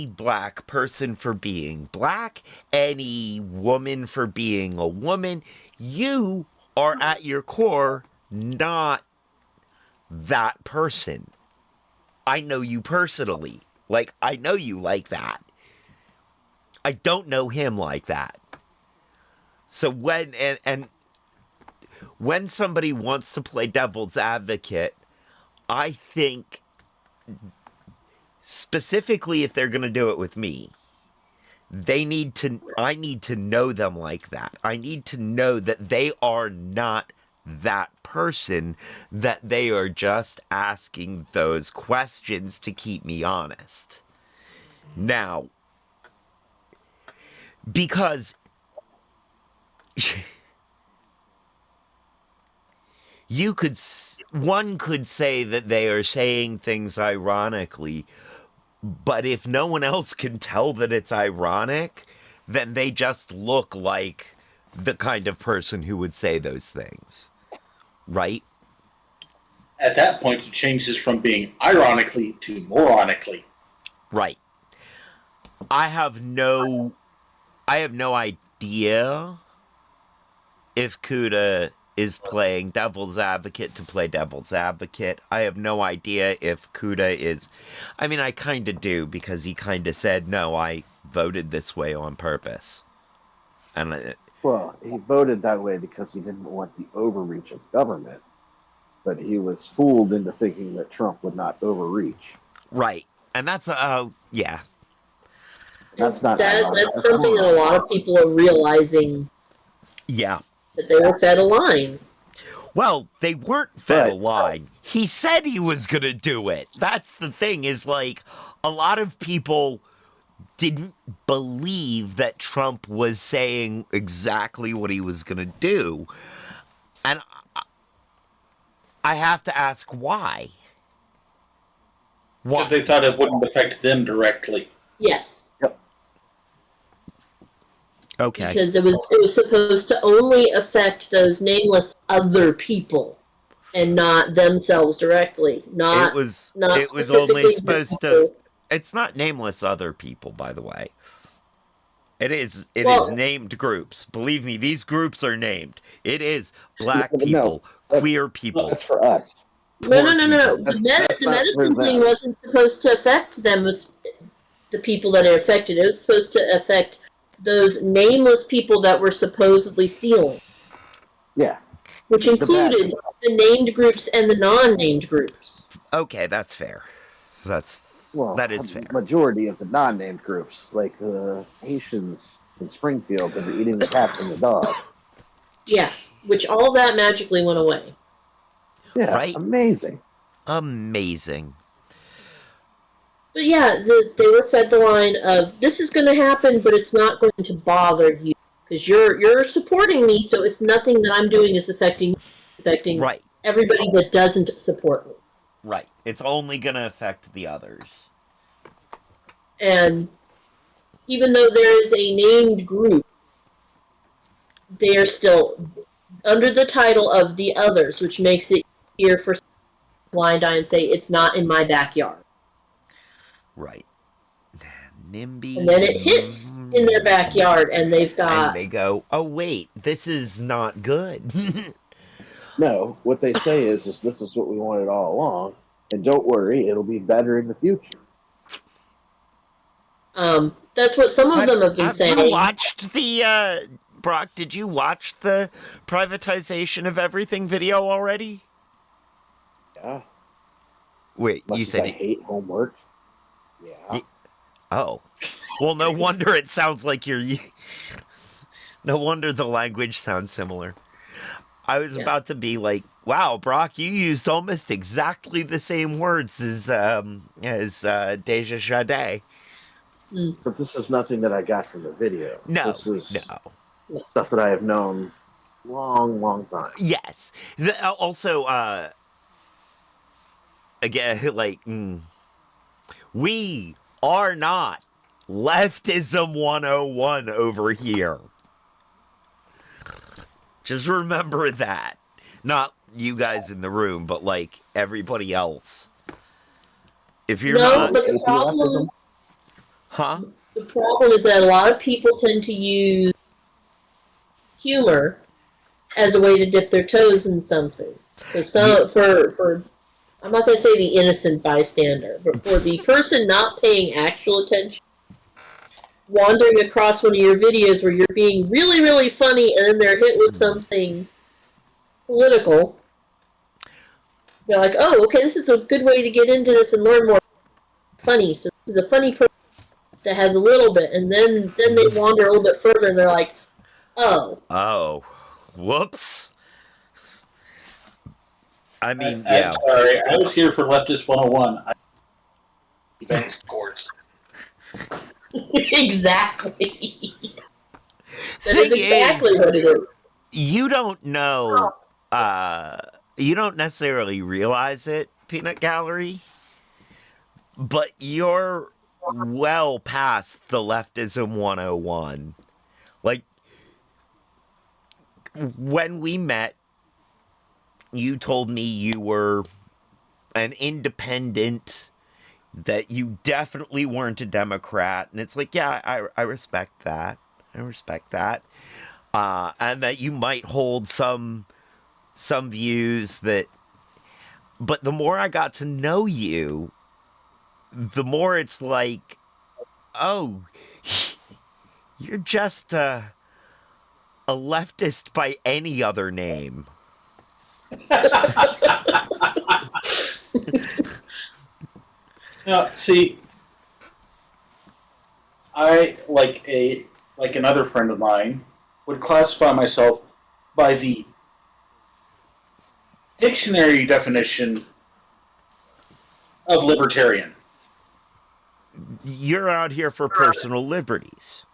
[SPEAKER 1] black person for being black, any woman for being a woman. You are at your core not that person. I know you personally. Like, I know you like that. I don't know him like that. So and when somebody wants to play devil's advocate, I think specifically if they're going to do it with me, I need to know them like that. I need to know that they are not that person, that they are just asking those questions to keep me honest. Now, because one could say that they are saying things ironically, but if no one else can tell that it's ironic, then they just look like the kind of person who would say those things. Right?
[SPEAKER 4] At that point, it changes from being ironically to moronically.
[SPEAKER 1] Right. I have no idea if Kuda is playing devil's advocate to play devil's advocate. I have no idea if Kuda is... I mean, I kind of do, because he kind of said, no, I voted this way on purpose. And
[SPEAKER 2] Well, he voted that way because he didn't want the overreach of government, but he was fooled into thinking that Trump would not overreach.
[SPEAKER 1] right. And that's, yeah.
[SPEAKER 2] That's not
[SPEAKER 3] That's something that a lot of people are realizing,
[SPEAKER 1] Yeah.
[SPEAKER 3] that they were fed a line.
[SPEAKER 1] Well, they weren't fed a line. He said he was going to do it. That's the thing, is like, a lot of people didn't believe that Trump was saying exactly what he was going to do. And I have to ask why.
[SPEAKER 4] Because they thought it wouldn't affect them directly.
[SPEAKER 3] Yes.
[SPEAKER 2] Yep.
[SPEAKER 1] Okay.
[SPEAKER 3] Because it was supposed to only affect those nameless other people and not themselves directly. Not
[SPEAKER 1] it was only
[SPEAKER 3] specifically
[SPEAKER 1] supposed
[SPEAKER 3] people.
[SPEAKER 1] to. It's not nameless other people, by the way. It is
[SPEAKER 3] Well-
[SPEAKER 1] named groups. Believe me, these groups are named. It is black
[SPEAKER 2] No,
[SPEAKER 1] people,
[SPEAKER 2] that's-
[SPEAKER 1] queer people.
[SPEAKER 2] That's for us.
[SPEAKER 3] No.
[SPEAKER 1] poor
[SPEAKER 3] The,
[SPEAKER 1] people.
[SPEAKER 2] That's
[SPEAKER 3] the
[SPEAKER 2] not
[SPEAKER 3] medicine
[SPEAKER 2] for
[SPEAKER 3] thing
[SPEAKER 2] them.
[SPEAKER 3] wasn't supposed to affect them. It was the people that it affected. It was supposed to affect those nameless people that were supposedly stealing,
[SPEAKER 2] Yeah.
[SPEAKER 3] which included the named groups and the non-named groups.
[SPEAKER 1] Okay, that's fair. That is fair.
[SPEAKER 2] Majority of the non-named groups, like the Haitians in Springfield that are eating the cats and the dog.
[SPEAKER 3] Yeah, which all that magically went away.
[SPEAKER 2] Yeah,
[SPEAKER 1] Right.
[SPEAKER 2] amazing.
[SPEAKER 1] Amazing.
[SPEAKER 3] But yeah, they were fed the line of this is going to happen, but it's not going to bother you because you're supporting me, so it's nothing that I'm doing is affecting
[SPEAKER 1] Right.
[SPEAKER 3] everybody that doesn't support me.
[SPEAKER 1] Right. It's only going to affect the others.
[SPEAKER 3] And even though there is a named group, they are still under the title of the others, which makes it easier for blind eye and say it's not in my backyard.
[SPEAKER 1] Right. NIMBY.
[SPEAKER 3] And then it hits in their backyard, and they've got.
[SPEAKER 1] And they go, oh, wait, this is not good.
[SPEAKER 2] No, what they say is this is what we wanted all along, and don't worry, it'll be better in the future.
[SPEAKER 3] That's what some of them have been saying.
[SPEAKER 1] You watched the, Brock, did you watch the privatization of everything video already?
[SPEAKER 2] Yeah.
[SPEAKER 1] Wait,
[SPEAKER 2] Much
[SPEAKER 1] you
[SPEAKER 2] as
[SPEAKER 1] said
[SPEAKER 2] I hate homework. Yeah.
[SPEAKER 1] Oh. Well, no wonder it sounds like you're... No wonder the language sounds similar. I was about to be like, wow, Brock, you used almost exactly the same words as Deja Sade.
[SPEAKER 2] But this is nothing that I got from the video.
[SPEAKER 1] No,
[SPEAKER 2] This is
[SPEAKER 1] no.
[SPEAKER 2] stuff that I have known long time.
[SPEAKER 1] Yes. Also, again, like, we are not leftism 101 over here. Just remember that. Not you guys in the room, but like everybody else. If you're not...
[SPEAKER 3] but the problem...
[SPEAKER 1] Huh?
[SPEAKER 3] The problem is that a lot of people tend to use humor as a way to dip their toes in something. So for I'm not going to say the innocent bystander, but for the person not paying actual attention, wandering across one of your videos where you're being really, really funny and then they're hit with something political, they're like, oh, okay, this is a good way to get into this and learn more funny. So this is a funny person that has a little bit, and then they wander a little bit further and they're like, oh,
[SPEAKER 1] whoops. I mean,
[SPEAKER 4] I'm sorry, I was here for Leftist 101. Defense courts.
[SPEAKER 3] Exactly. That is exactly what it is.
[SPEAKER 1] You don't know, you don't necessarily realize it, Peanut Gallery, but you're well past the leftism 101. Like, when we met, you told me you were an independent, that you definitely weren't a Democrat. And it's like, yeah, I respect that. I respect that. And that you might hold some views that... But the more I got to know you, the more it's like, oh, you're just a leftist by any other name.
[SPEAKER 4] Now, see, I like another friend of mine would classify myself by the dictionary definition of libertarian.
[SPEAKER 1] you're out here for personal liberties.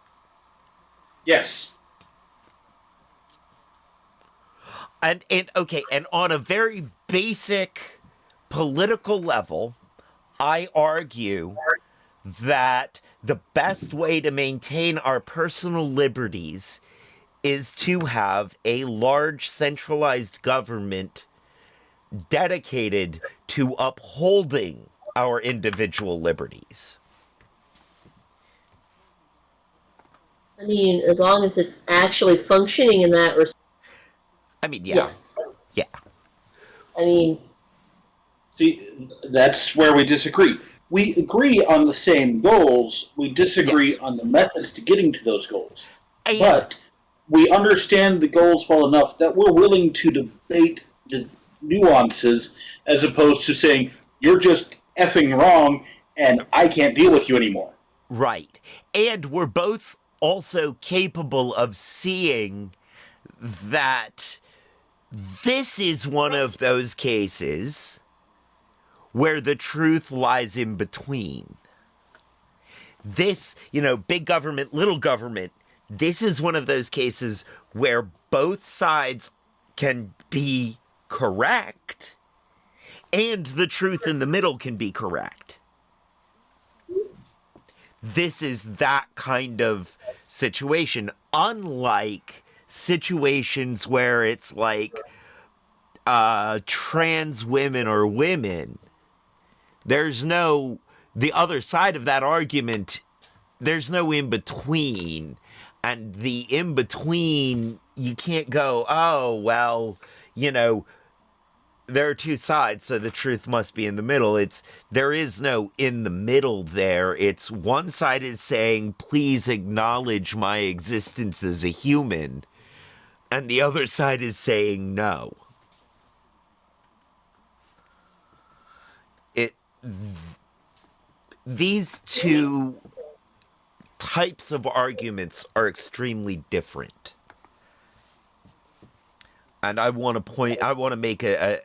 [SPEAKER 4] Yes.
[SPEAKER 1] And okay, and on a very basic political level, I argue that the best way to maintain our personal liberties is to have a large centralized government dedicated to upholding our individual liberties.
[SPEAKER 3] I mean, as long as it's actually functioning in that respect,
[SPEAKER 1] I mean, yeah.
[SPEAKER 3] yes.
[SPEAKER 1] Yeah.
[SPEAKER 3] I mean,
[SPEAKER 4] See, that's where we disagree. We agree on the same goals. We disagree
[SPEAKER 1] Yes.
[SPEAKER 4] on the methods to getting to those goals.
[SPEAKER 1] And
[SPEAKER 4] But we understand the goals well enough that we're willing to debate the nuances as opposed to saying, you're just effing wrong and I can't deal with you anymore.
[SPEAKER 1] right. And we're both also capable of seeing that this is one of those cases where the truth lies in between. This, big government, little government, this is one of those cases where both sides can be correct and the truth in the middle can be correct. This is that kind of situation, unlike situations where it's like trans women or women. There's no, the other side of that argument, there's no in between. And the in between, you can't go, oh, well, there are two sides, so the truth must be in the middle. There is no in the middle there. It's one side is saying, please acknowledge my existence as a human, and the other side is saying no. These two types of arguments are extremely different. And I want to make a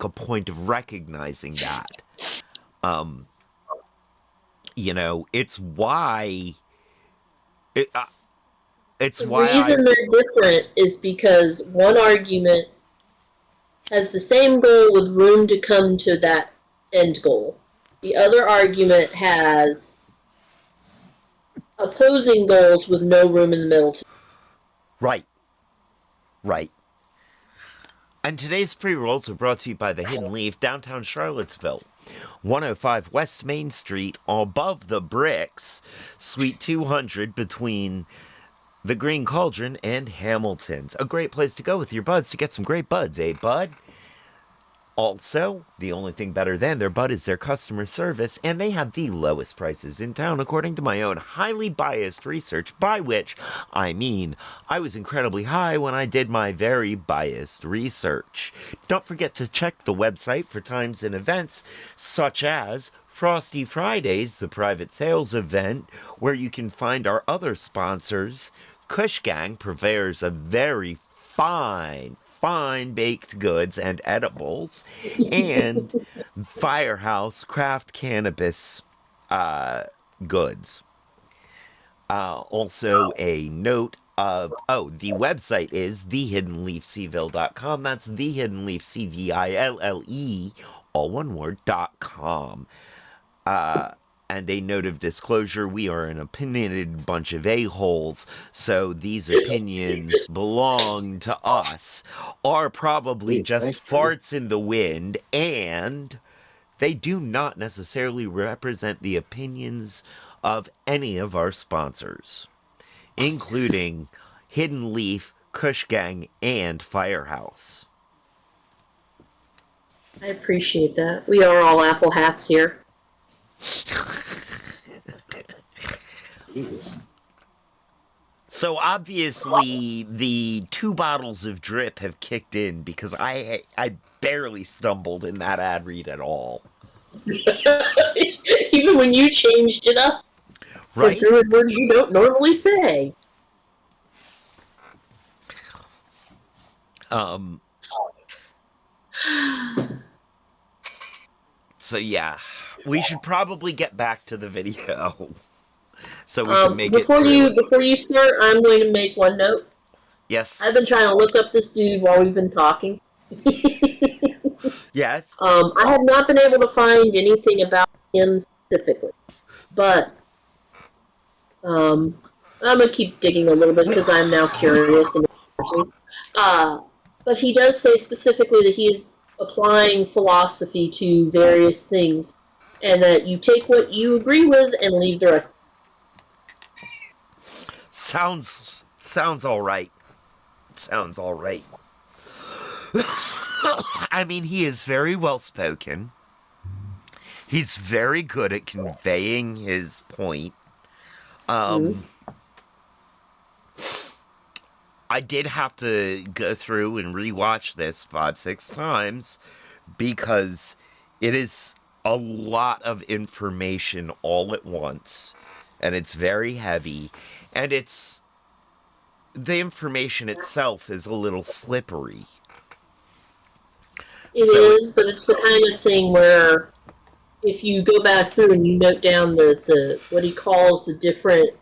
[SPEAKER 1] point of recognizing that. It's why it's
[SPEAKER 3] the
[SPEAKER 1] why
[SPEAKER 3] reason they're different is because one argument has the same goal with room to come to that end goal. The other argument has opposing goals with no room in the middle.
[SPEAKER 1] Right. And today's pre-rolls are brought to you by the Hidden Leaf, downtown Charlottesville. 105 West Main Street, above the bricks, Suite 200 between the Green Cauldron and Hamilton's. A great place to go with your buds to get some great buds, eh, bud? Also, the only thing better than their bud is their customer service, and they have the lowest prices in town, according to my own highly biased research, by which I mean I was incredibly high when I did my very biased research. Don't forget to check the website for times and events, such as Frosty Fridays, the private sales event, where you can find our other sponsors. Kush Gang, purveyors of very fine baked goods and edibles, and Firehouse Craft Cannabis goods. Also, a note of, the website is thehiddenleafcville.com. That's thehiddenleafcville, all one word, .com. And a note of disclosure, we are an opinionated bunch of a-holes, so these opinions belong to us, are probably just farts in the wind, and they do not necessarily represent the opinions of any of our sponsors, including Hidden Leaf, Kush Gang, and Firehouse.
[SPEAKER 3] I appreciate that. We are all Apple hats here.
[SPEAKER 1] So obviously the 2 bottles of drip have kicked in because I barely stumbled in that ad read at all.
[SPEAKER 3] Even when you changed it up,
[SPEAKER 1] Right?
[SPEAKER 3] threw in words you don't normally say.
[SPEAKER 1] So yeah, we should probably get back to the video so we can make it
[SPEAKER 3] Before
[SPEAKER 1] through.
[SPEAKER 3] you start, I'm going to make one note.
[SPEAKER 1] Yes.
[SPEAKER 3] I've been trying to look up this dude while we've been talking.
[SPEAKER 1] Yes.
[SPEAKER 3] I have not been able to find anything about him specifically, but I'm gonna keep digging a little bit because I'm now curious. But he does say specifically that he is applying philosophy to various things, and that you take what you agree with and leave the rest.
[SPEAKER 1] Sounds all right. Sounds all right. I mean, he is very well spoken. He's very good at conveying his point. I did have to go through and rewatch this 5-6 times because it is a lot of information all at once, and it's very heavy, and the information itself is a little slippery.
[SPEAKER 3] It is, but it's the kind of thing where if you go back through and you note down the what he calls the different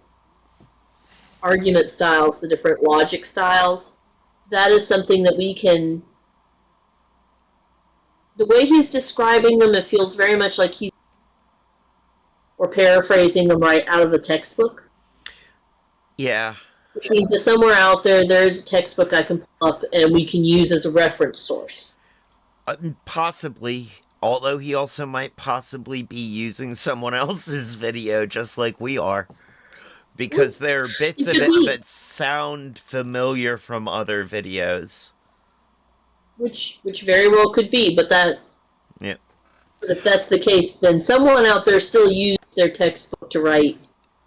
[SPEAKER 3] argument styles, the different logic styles, that is something that we can. The way he's describing them, it feels very much like he's or paraphrasing them right out of a textbook.
[SPEAKER 1] Yeah.
[SPEAKER 3] Which means that somewhere out there's a textbook I can pull up and we can use as a reference source.
[SPEAKER 1] Possibly. Although he also might possibly be using someone else's video just like we are. Because there are bits of it that sound familiar from other videos.
[SPEAKER 3] Which very well could be, but if that's the case, then someone out there still used their textbook to write.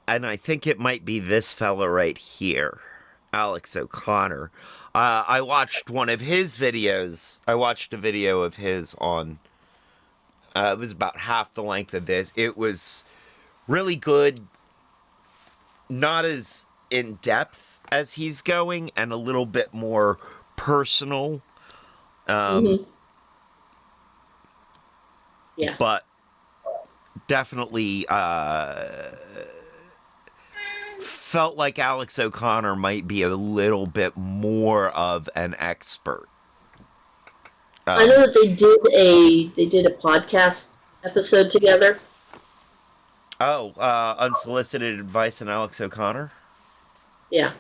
[SPEAKER 1] And I think it might be this fella right here, Alex O'Connor. I watched one of his videos. I watched a video of his on... it was about half the length of this. It was really good. Not as in-depth as he's going, and a little bit more personal.
[SPEAKER 3] Yeah.
[SPEAKER 1] But definitely felt like Alex O'Connor might be a little bit more of an expert.
[SPEAKER 3] I know that they did a podcast episode together.
[SPEAKER 1] Oh, Unsolicited Advice and Alex O'Connor?
[SPEAKER 3] Yeah.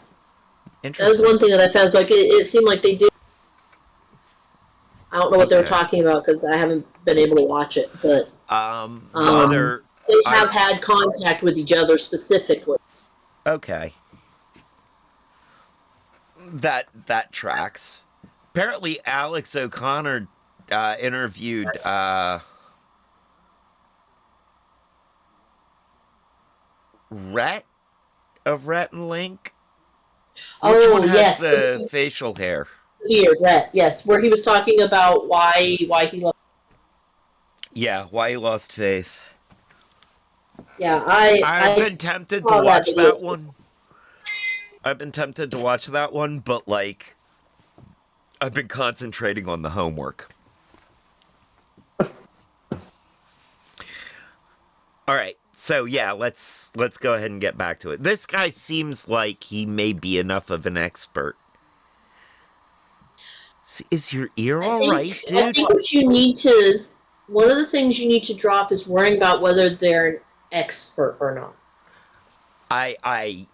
[SPEAKER 1] Interesting.
[SPEAKER 3] That was one thing that I found. Like it seemed like they did. I don't know what they were talking about because I haven't been able to watch it, but they have had contact with each other specifically.
[SPEAKER 1] Okay. That tracks. Apparently, Alex O'Connor interviewed Rhett of Rhett and Link. Which one has the facial hair?
[SPEAKER 3] Here, Rhett, yes, where he was talking about why he lost.
[SPEAKER 1] Yeah, why he lost faith.
[SPEAKER 3] Yeah,
[SPEAKER 1] I've been tempted to watch that one. I've been tempted to watch that one, but like, I've been concentrating on the homework. All right, so yeah, let's go ahead and get back to it. This guy seems like he may be enough of an expert. So is your ear all right, dude?
[SPEAKER 3] I think what you need to, one of the things you need to drop is worrying about whether they're an expert or not.
[SPEAKER 1] I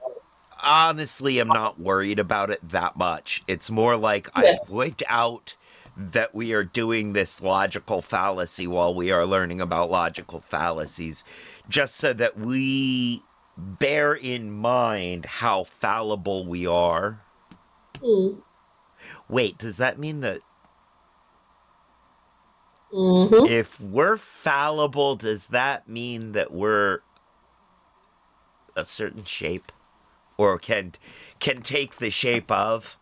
[SPEAKER 1] honestly am not worried about it that much. It's more like I point out that we are doing this logical fallacy while we are learning about logical fallacies, just so that we bear in mind how fallible we are. Wait, does that mean that if we're fallible, does that mean that we're a certain shape? Or can take the shape of?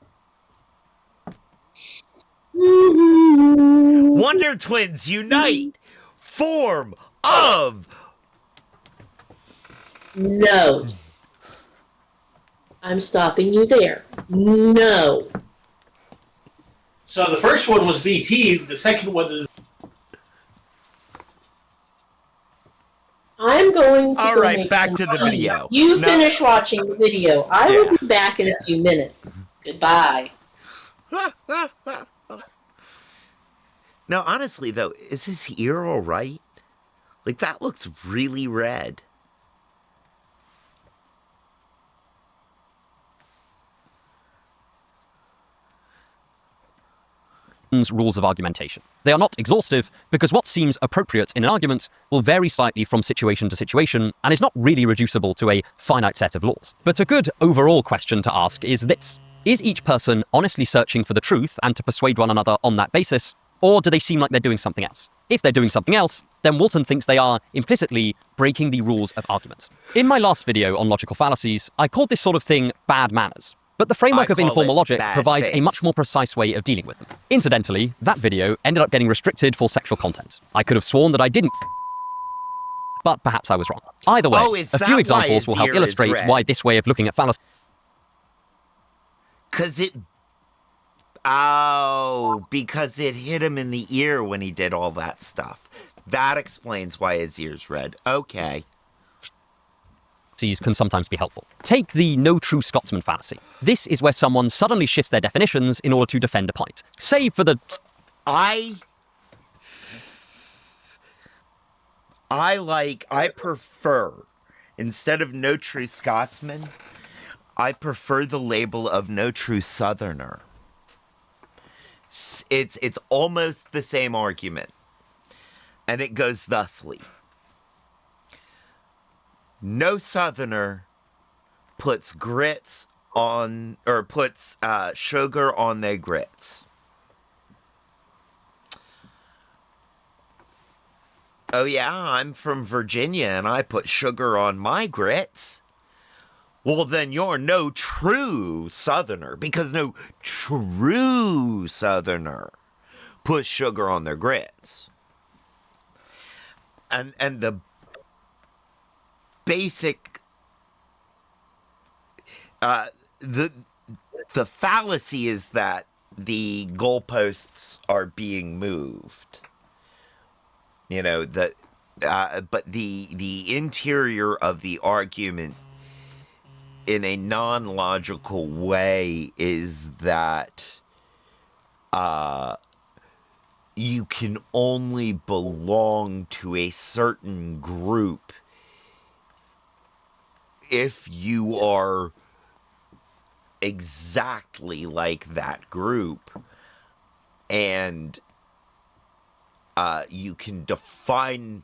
[SPEAKER 1] Wonder Twins unite! Form of...
[SPEAKER 3] No. I'm stopping you there. No.
[SPEAKER 4] So the first one was VP, the second one is...
[SPEAKER 3] I'm going to
[SPEAKER 1] All
[SPEAKER 3] go
[SPEAKER 1] right,
[SPEAKER 3] make
[SPEAKER 1] back
[SPEAKER 3] some
[SPEAKER 1] to the
[SPEAKER 3] tea.
[SPEAKER 1] video.
[SPEAKER 3] You
[SPEAKER 1] No.
[SPEAKER 3] finish watching the video. I
[SPEAKER 1] Yeah.
[SPEAKER 3] will be back in a few minutes. Goodbye.
[SPEAKER 1] No, honestly though, is his ear all right? Like that looks really red.
[SPEAKER 5] Rules of argumentation. They are not exhaustive because what seems appropriate in an argument will vary slightly from situation to situation and is not really reducible to a finite set of laws. But a good overall question to ask is this: is each person honestly searching for the truth and to persuade one another on that basis, or do they seem like they're doing something else? If they're doing something else, then Walton thinks they are implicitly breaking the rules of argument. In my last video on logical fallacies, I called this sort of thing bad manners. But the framework of
[SPEAKER 1] call
[SPEAKER 5] informal
[SPEAKER 1] it
[SPEAKER 5] logic
[SPEAKER 1] bad
[SPEAKER 5] provides a
[SPEAKER 1] faith.
[SPEAKER 5] much more precise way of dealing with them. Incidentally, that video ended up getting restricted for sexual content. I could have sworn that I didn't, but perhaps I was wrong. Either way,
[SPEAKER 1] Oh, is
[SPEAKER 5] a
[SPEAKER 1] that
[SPEAKER 5] few
[SPEAKER 1] why
[SPEAKER 5] examples
[SPEAKER 1] his
[SPEAKER 5] will help
[SPEAKER 1] ear is
[SPEAKER 5] illustrate
[SPEAKER 1] red?
[SPEAKER 5] why this way of looking at fallacy.
[SPEAKER 1] Because it hit him in the ear when he did all that stuff. That explains why his ear's red. Okay.
[SPEAKER 5] Can sometimes be helpful. Take the no true Scotsman fallacy. This is where someone suddenly shifts their definitions in order to defend a point. Say for the...
[SPEAKER 1] I prefer, instead of no true Scotsman, I prefer the label of no true Southerner. It's almost the same argument. And it goes thusly. No Southerner puts grits on, or puts sugar on their grits. Oh yeah, I'm from Virginia and I put sugar on my grits. Well, then you're no true Southerner, because no true Southerner puts sugar on their grits. And the basic the fallacy is that the goalposts are being moved. You know, but the interior of the argument in a non-logical way is that you can only belong to a certain group if you are exactly like that group, and you can define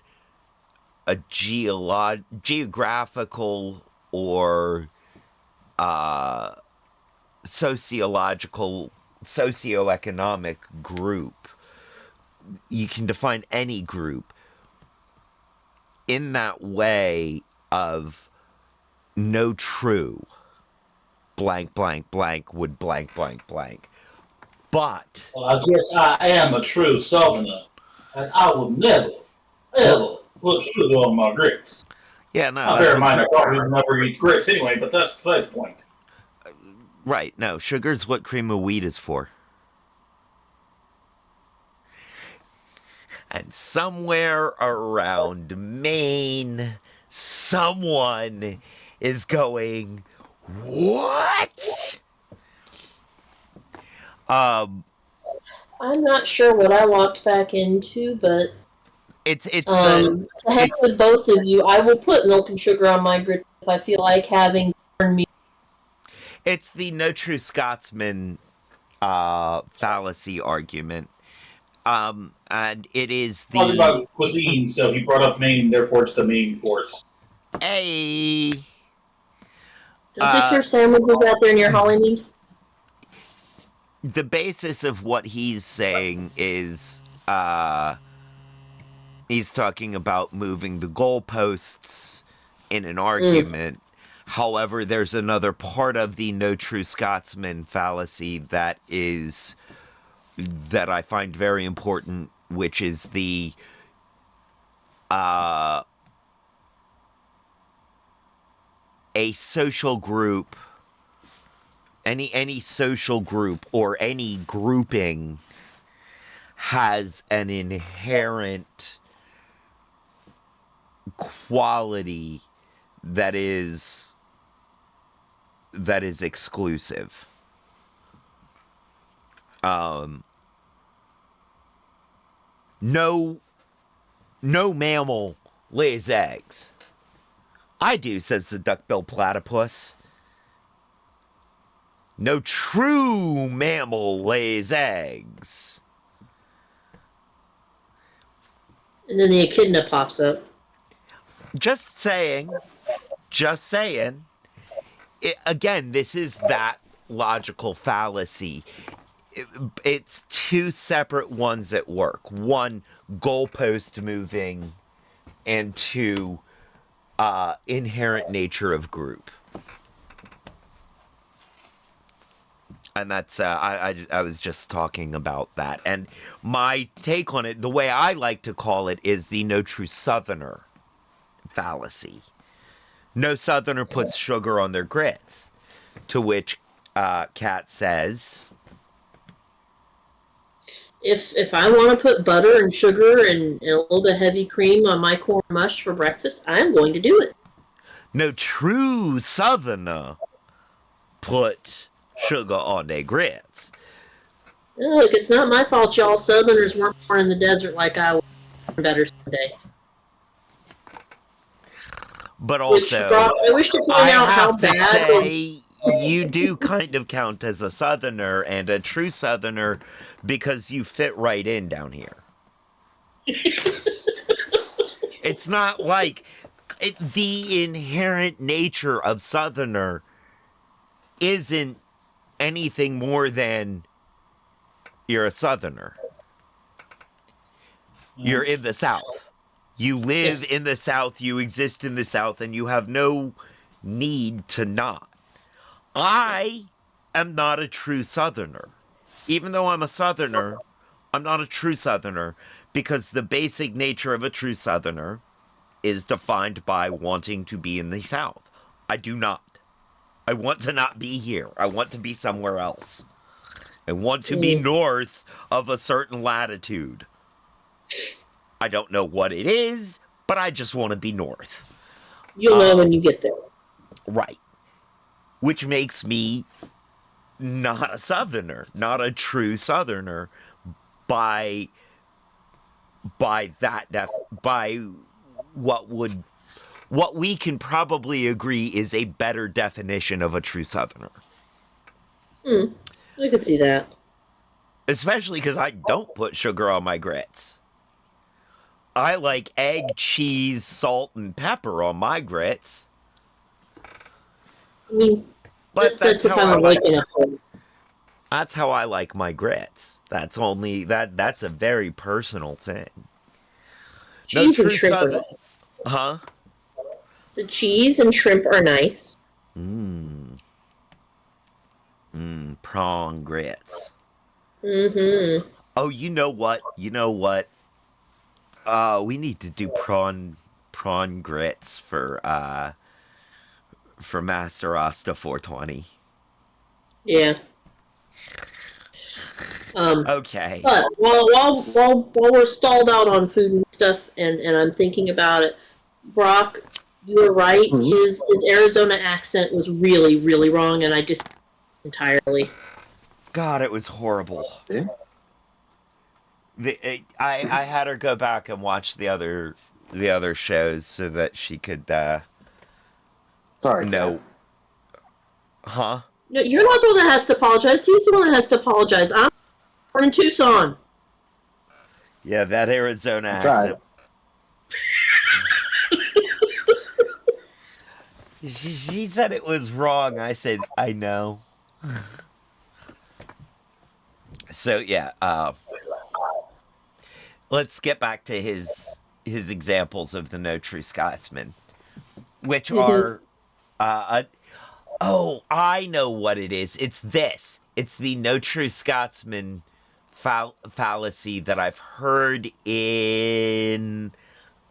[SPEAKER 1] a geographical or socioeconomic group. You can define any group in that way of no true blank blank blank would blank blank blank. But
[SPEAKER 4] Well, I guess I am a true Southerner, and I will never, ever put sugar on my grits.
[SPEAKER 1] yeah, no,
[SPEAKER 4] Now,
[SPEAKER 1] that's
[SPEAKER 4] bear in
[SPEAKER 1] what
[SPEAKER 4] mind, I probably never eat grits anyway, but that's the point.
[SPEAKER 1] right. No, sugar's what cream of wheat is for. And somewhere around Maine, someone is going, what?
[SPEAKER 3] I'm not sure what I walked back into, but
[SPEAKER 1] It's
[SPEAKER 3] to heck with both of you. I will put milk and sugar on my grits if I feel like having cornmeal.
[SPEAKER 1] it's the no true Scotsman fallacy argument. And it is
[SPEAKER 4] Talking
[SPEAKER 1] the
[SPEAKER 4] about cuisine, so he brought up Maine, therefore it's the main course.
[SPEAKER 1] a
[SPEAKER 3] Don't you serve sandwiches out there near Hollymead?
[SPEAKER 1] the basis of what he's saying is he's talking about moving the goalposts in an argument. However, there's another part of the no true Scotsman fallacy that I find very important, which is the a social group, any social group or any grouping has an inherent quality that is exclusive. No mammal lays eggs. I do, says the duck-billed platypus. No true mammal lays eggs.
[SPEAKER 3] And then the echidna pops up.
[SPEAKER 1] Just saying. Just saying. Again, this is that logical fallacy. It's two separate ones at work. One, goalpost moving, and two, inherent nature of group. And that's, I was just talking about that. And my take on it, the way I like to call it, is the no true Southerner fallacy. No Southerner puts sugar on their grits. To which Kat says,
[SPEAKER 3] If I want to put butter and sugar and a little bit of heavy cream on my corn mush for breakfast, I'm going to do it.
[SPEAKER 1] no true Southerner put sugar on their grits.
[SPEAKER 3] Look, it's not my fault y'all Southerners weren't born in the desert like I was. Better someday.
[SPEAKER 1] But also,
[SPEAKER 3] I wish to point
[SPEAKER 1] I
[SPEAKER 3] out how
[SPEAKER 1] have to
[SPEAKER 3] bad
[SPEAKER 1] say, you do kind of count as a Southerner and a true Southerner because you fit right in down here. It's not like the inherent nature of Southerner isn't anything more than you're a Southerner. You're in the South. You live in the South, you exist in the South, and you have no need to not. I am not a true Southerner. Even though I'm a Southerner, I'm not a true Southerner because the basic nature of a true Southerner is defined by wanting to be in the South. I do not. I want to not be here. I want to be somewhere else. I want to be north of a certain latitude. I don't know what it is, but I just want to be north.
[SPEAKER 3] You'll know when you get there.
[SPEAKER 1] Right. Which makes me not a Southerner, not a true Southerner by what we can probably agree is a better definition of a true Southerner.
[SPEAKER 3] I could see that.
[SPEAKER 1] Especially because I don't put sugar on my grits. I like egg, cheese, salt, and pepper on my grits.
[SPEAKER 3] I mean,
[SPEAKER 1] But
[SPEAKER 3] that's if I'm awake enough.
[SPEAKER 1] That's how I like my grits. That's a very personal thing.
[SPEAKER 3] Cheese and shrimp are nice.
[SPEAKER 1] Huh?
[SPEAKER 3] So cheese and shrimp are nice.
[SPEAKER 1] Prawn grits.
[SPEAKER 3] Mm-hmm.
[SPEAKER 1] Oh, you know what? We need to do prawn grits for Master Asta 420.
[SPEAKER 3] Yeah.
[SPEAKER 1] Okay.
[SPEAKER 3] But while we're stalled out on food and stuff, and I'm thinking about it, Brock, you were right.
[SPEAKER 2] Mhm.
[SPEAKER 3] His Arizona accent was really, really wrong, and I just entirely.
[SPEAKER 1] God, it was horrible.
[SPEAKER 2] Yeah.
[SPEAKER 1] I had her go back and watch the other shows so that she could
[SPEAKER 2] Sorry.
[SPEAKER 1] know. Huh?
[SPEAKER 3] No, you're not the one that has to apologize. He's the one that has to apologize. I'm born in Tucson.
[SPEAKER 1] Yeah, that Arizona
[SPEAKER 2] I tried.
[SPEAKER 1] accent. She said it was wrong. I said, I know. So yeah, let's get back to his examples of the no true Scotsman, which are, oh, I know what it is. It's this. It's the no true Scotsman fallacy that I've heard in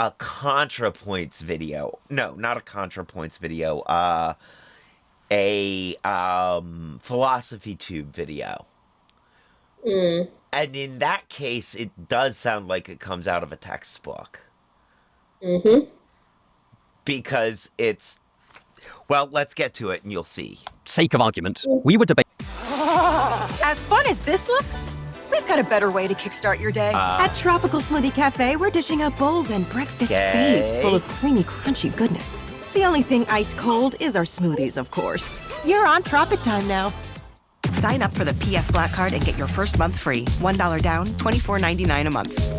[SPEAKER 1] a ContraPoints video. No, not a ContraPoints video. A philosophy tube video. And in that case, it does sound like it comes out of a textbook.
[SPEAKER 3] Mm-hmm.
[SPEAKER 1] because it's... Well, let's get to it and you'll see.
[SPEAKER 5] Sake of argument, we would debate...
[SPEAKER 8] As fun as this looks, we've got a better way to kickstart your day. At Tropical Smoothie Cafe, we're dishing out bowls and breakfast faves full of creamy, crunchy goodness. The only thing ice cold is our smoothies, of course. You're on Tropic Time now.
[SPEAKER 9] Sign up for the PF Flat Card and get your first month free. $1 down, $24.99 a month.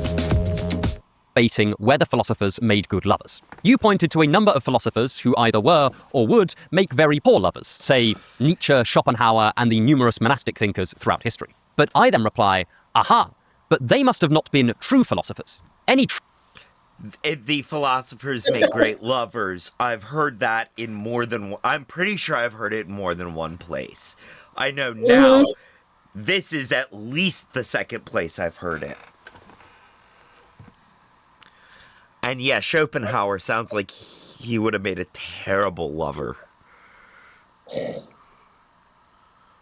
[SPEAKER 5] Debating whether philosophers made good lovers. You pointed to a number of philosophers who either were or would make very poor lovers, say Nietzsche, Schopenhauer, and the numerous monastic thinkers throughout history. But I then reply, aha, but they must have not been true philosophers.
[SPEAKER 1] The philosophers make great lovers. I've heard that in more than one... I'm pretty sure I've heard it in more than one place. I know now this is at least the second place I've heard it. And yeah, Schopenhauer sounds like he would have made a terrible lover.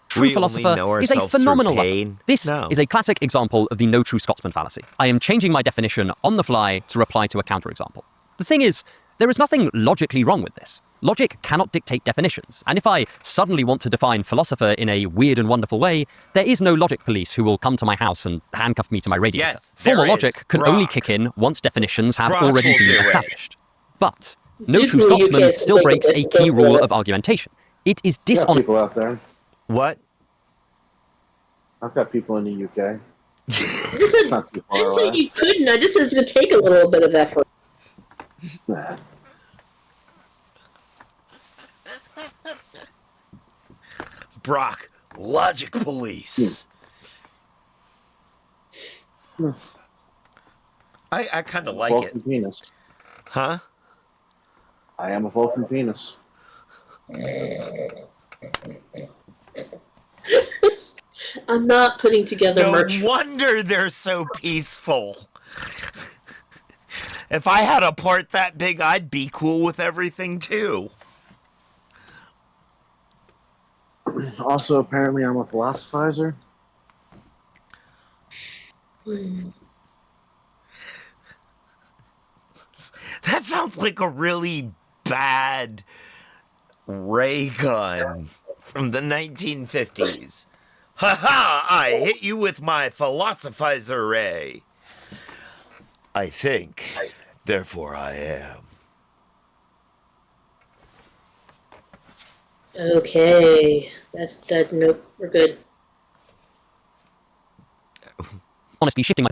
[SPEAKER 5] True philosopher is a phenomenal lover. This is a classic example of the no true Scotsman fallacy. I am changing my definition on the fly to reply to a counterexample. The thing is, there is nothing logically wrong with this. Logic cannot dictate definitions, and if I suddenly want to define philosopher in a weird and wonderful way, there is no logic police who will come to my house and handcuff me to my radiator.
[SPEAKER 1] Yes,
[SPEAKER 5] Formal logic can only kick in once definitions have already been established. But no true Scotsman still breaks a key rule of argumentation. It is dishonest.
[SPEAKER 2] People out there.
[SPEAKER 1] What?
[SPEAKER 2] I've got people in the UK.
[SPEAKER 3] I didn't say you couldn't. I just said it's going to take a little bit of effort.
[SPEAKER 2] Nah.
[SPEAKER 1] Brock, logic police. I kind of like it.
[SPEAKER 2] Vulcan penis.
[SPEAKER 1] Huh?
[SPEAKER 2] I am a Vulcan penis.
[SPEAKER 3] I'm not putting together
[SPEAKER 1] No
[SPEAKER 3] merch.
[SPEAKER 1] wonder they're so peaceful. If I had a part that big, I'd be cool with everything too.
[SPEAKER 2] Also, apparently, I'm a philosophizer.
[SPEAKER 1] That sounds like a really bad ray gun from the 1950s. Ha ha! I hit you with my philosophizer ray. I think, therefore I am.
[SPEAKER 3] Okay. That's that. Nope. We're good.
[SPEAKER 5] Honestly shifting my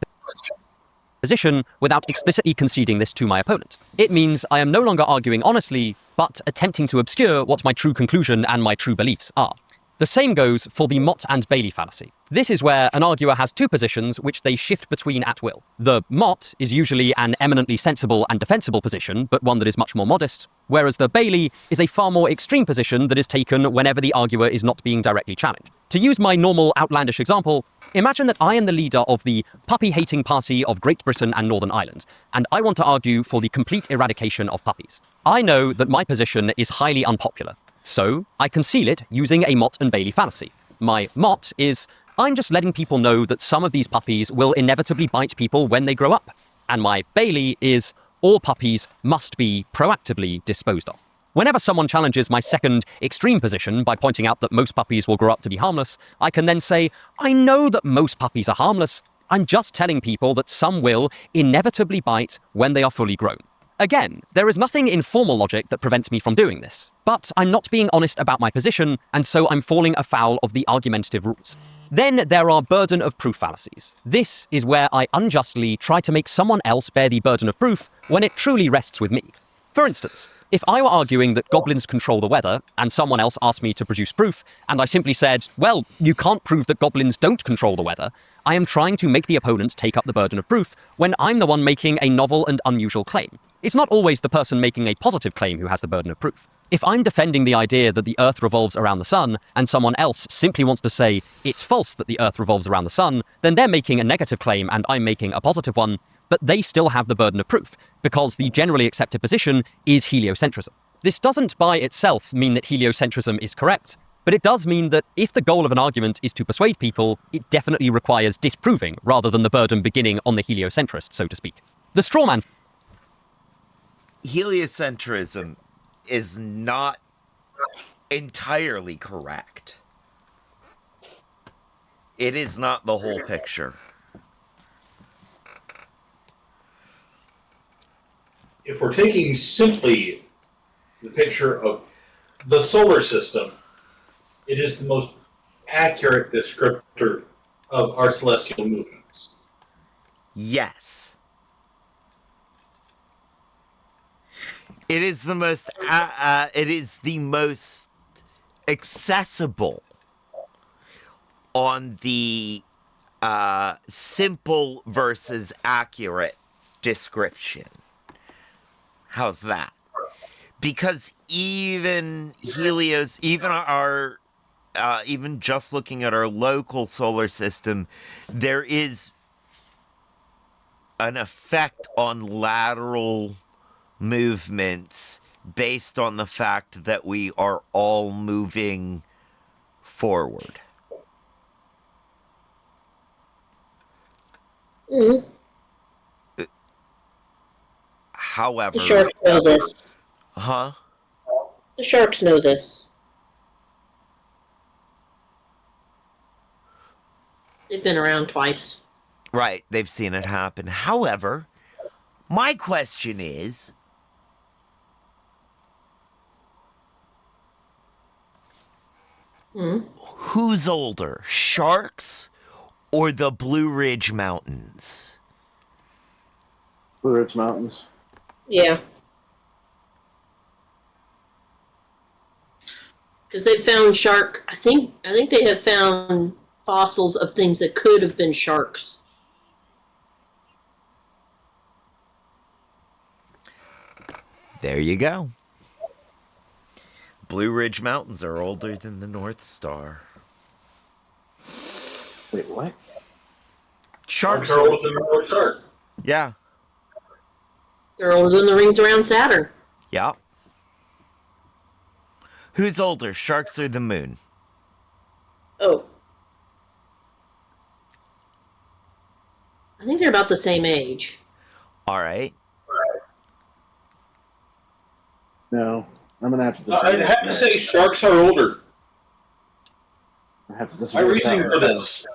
[SPEAKER 5] position without explicitly conceding this to my opponent. It means I am no longer arguing honestly, but attempting to obscure what my true conclusion and my true beliefs are. The same goes for the Mott and Bailey fallacy. This is where an arguer has two positions which they shift between at will. The Mott is usually an eminently sensible and defensible position, but one that is much more modest, whereas the Bailey is a far more extreme position that is taken whenever the arguer is not being directly challenged. To use my normal outlandish example, imagine that I am the leader of the puppy-hating party of Great Britain and Northern Ireland, and I want to argue for the complete eradication of puppies. I know that my position is highly unpopular. So, I conceal it using a Mott and Bailey fallacy. My Mott is, I'm just letting people know that some of these puppies will inevitably bite people when they grow up. And my Bailey is, all puppies must be proactively disposed of. Whenever someone challenges my second extreme position by pointing out that most puppies will grow up to be harmless, I can then say, I know that most puppies are harmless. I'm just telling people that some will inevitably bite when they are fully grown. Again, there is nothing in formal logic that prevents me from doing this, but I'm not being honest about my position, and so I'm falling afoul of the argumentative rules. Then there are burden of proof fallacies. This is where I unjustly try to make someone else bear the burden of proof when it truly rests with me. For instance, if I were arguing that goblins control the weather, and someone else asked me to produce proof, and I simply said, well, you can't prove that goblins don't control the weather, I am trying to make the opponent take up the burden of proof when I'm the one making a novel and unusual claim. It's not always the person making a positive claim who has the burden of proof. If I'm defending the idea that the Earth revolves around the sun, and someone else simply wants to say it's false that the Earth revolves around the sun, then they're making a negative claim and I'm making a positive one, but they still have the burden of proof, because the generally accepted position is heliocentrism. This doesn't by itself mean that heliocentrism is correct, but it does mean that if the goal of an argument is to persuade people, it definitely requires disproving rather than the burden beginning on the heliocentrist, so to speak. The strawman...
[SPEAKER 1] heliocentrism is not entirely correct. It is not the whole picture.
[SPEAKER 4] If we're taking simply the picture of the solar system, it is the most accurate descriptor of our celestial movements.
[SPEAKER 1] Yes. It is the most accessible on the simple versus accurate description. How's that? Because even Helios, even just looking at our local solar system, there is an effect on lateral movements based on the fact that we are all moving forward.
[SPEAKER 3] Mm-hmm.
[SPEAKER 1] However,
[SPEAKER 3] The sharks know this.
[SPEAKER 1] huh?
[SPEAKER 3] The sharks know this. They've been around twice.
[SPEAKER 1] Right, they've seen it happen. However, my question is, who's older, sharks or the Blue Ridge Mountains?
[SPEAKER 2] Blue Ridge Mountains.
[SPEAKER 3] Yeah. Because they've found shark. I think they have found fossils of things that could have been sharks.
[SPEAKER 1] There you go. Blue Ridge Mountains are older than the North Star.
[SPEAKER 2] Wait, what?
[SPEAKER 1] Sharks
[SPEAKER 4] are older than the North Star.
[SPEAKER 1] Yeah.
[SPEAKER 3] They're older than the rings around Saturn.
[SPEAKER 1] Yeah. Who's older, sharks or the moon?
[SPEAKER 3] Oh. I think they're about the same age.
[SPEAKER 1] All right.
[SPEAKER 2] No, I'm gonna have to disagree.
[SPEAKER 4] I'd have to say sharks are older.
[SPEAKER 2] I have to
[SPEAKER 4] My
[SPEAKER 2] disagree.
[SPEAKER 4] reasoning for this.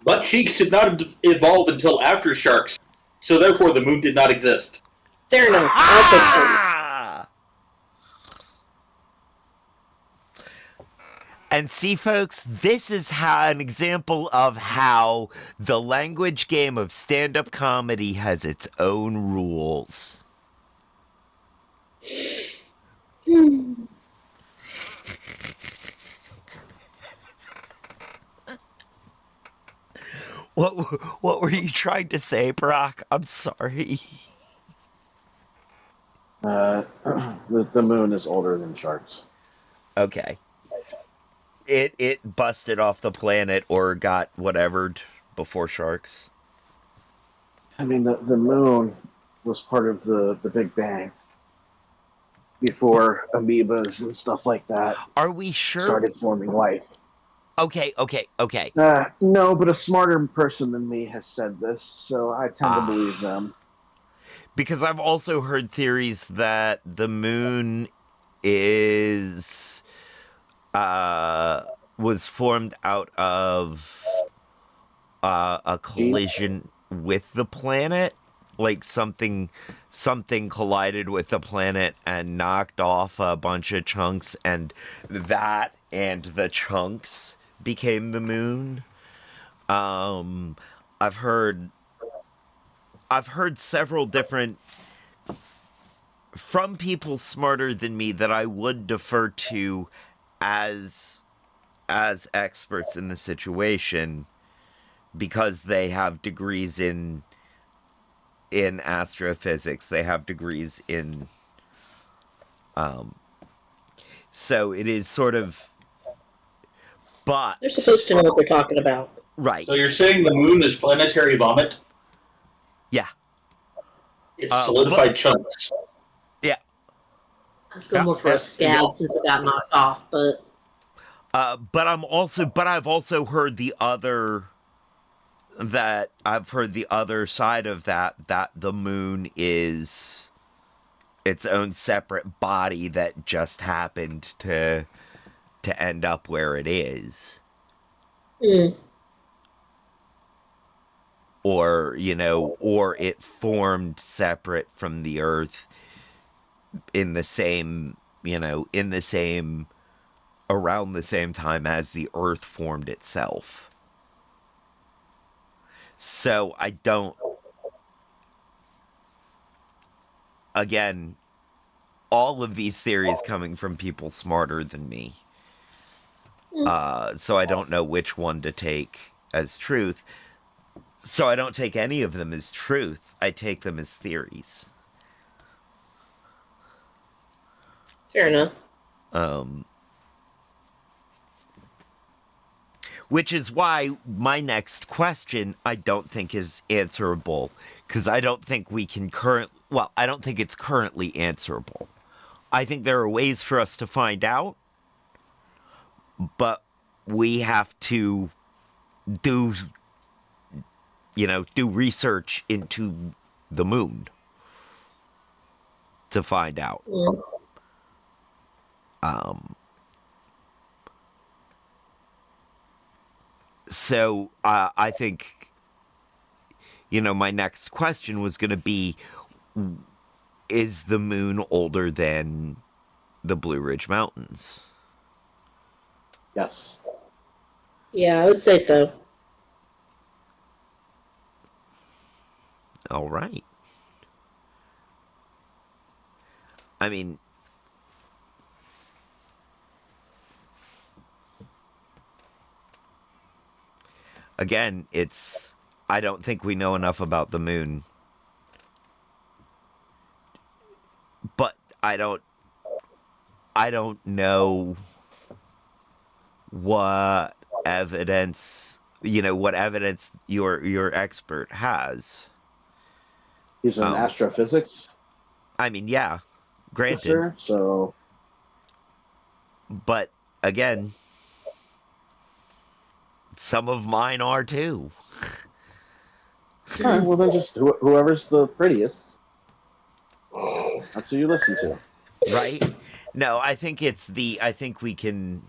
[SPEAKER 4] Butt cheeks did not evolve until after sharks, so therefore the moon did not exist.
[SPEAKER 3] Fair enough.
[SPEAKER 1] Ah! And see, folks, this is an example of how the language game of stand-up comedy has its own rules. What were you trying to say, Brock? I'm sorry.
[SPEAKER 2] The moon is older than sharks.
[SPEAKER 1] Okay. It busted off the planet or got whatevered before sharks.
[SPEAKER 2] I mean, the moon was part of the Big Bang before amoebas and stuff like that
[SPEAKER 1] Are we sure?
[SPEAKER 2] started forming life.
[SPEAKER 1] Okay.
[SPEAKER 2] No, but a smarter person than me has said this, so I tend to believe them.
[SPEAKER 1] Because I've also heard theories that the moon is was formed out of a collision with the planet, like something collided with the planet and knocked off a bunch of chunks, and the chunks became the moon. I've heard several different from people smarter than me that I would defer to as experts in the situation, because they have degrees in astrophysics. They have degrees in so it is sort of, but
[SPEAKER 3] They're supposed to know what they're talking about.
[SPEAKER 1] Right.
[SPEAKER 4] So you're saying the moon is planetary vomit?
[SPEAKER 1] Yeah.
[SPEAKER 4] It's solidified chunks.
[SPEAKER 1] Yeah.
[SPEAKER 3] Let's go more for a scab since it got knocked off, but
[SPEAKER 1] I've also heard the other side of that the moon is its own separate body that just happened to end up where it is. Or, or it formed separate from the Earth in the same, around the same time as the Earth formed itself. So I don't, again, all of these theories coming from people smarter than me. So I don't know which one to take as truth. So I don't take any of them as truth. I take them as theories.
[SPEAKER 3] Fair enough.
[SPEAKER 1] Which is why my next question I don't think is answerable, because I don't think we can I don't think it's currently answerable. I think there are ways for us to find out, but we have to do research into the moon to find out. So I think, my next question was going to be, is the moon older than the Blue Ridge Mountains?
[SPEAKER 2] Yes.
[SPEAKER 3] Yeah, I would say so.
[SPEAKER 1] All right. I mean, again, I don't think we know enough about the moon. But I don't know what evidence, your expert has.
[SPEAKER 2] He's an astrophysics
[SPEAKER 1] I mean, yeah, granted.
[SPEAKER 2] professor, so.
[SPEAKER 1] But again, some of mine are too.
[SPEAKER 2] All right, well then just whoever's the prettiest. That's who you listen to.
[SPEAKER 1] Right? No, I think we can.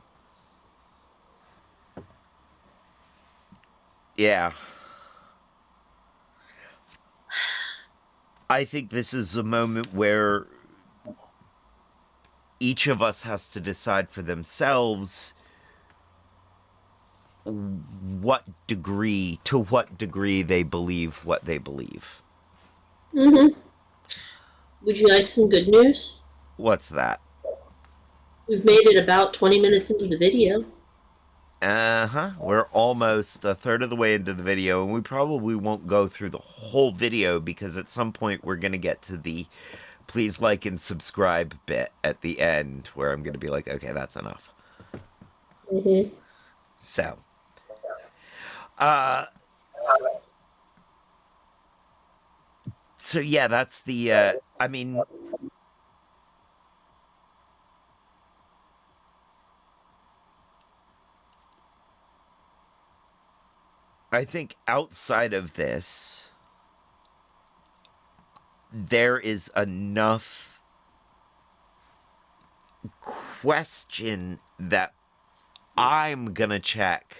[SPEAKER 1] Yeah. I think this is a moment where each of us has to decide for themselves to what degree they believe what they believe.
[SPEAKER 3] Would you like some good news?
[SPEAKER 1] What's that?
[SPEAKER 3] We've made it about 20 minutes into the video.
[SPEAKER 1] We're almost a third of the way into the video, and we probably won't go through the whole video because at some point we're going to get to the please like and subscribe bit at the end where I'm going to be like, okay, that's enough. So, yeah, that's the, I mean, I think outside of this, there is enough question that I'm gonna check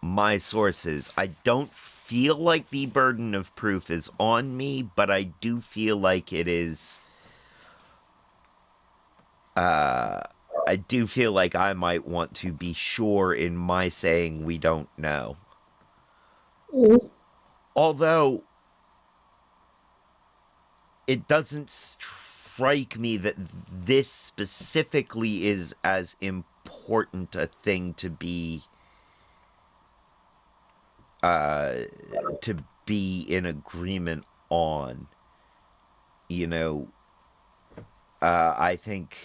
[SPEAKER 1] my sources. I don't feel like the burden of proof is on me, but I do feel like it is. I do feel like I might want to be sure in my saying we don't know. Although, it doesn't strike me that this specifically is as important a thing to be in agreement on. I think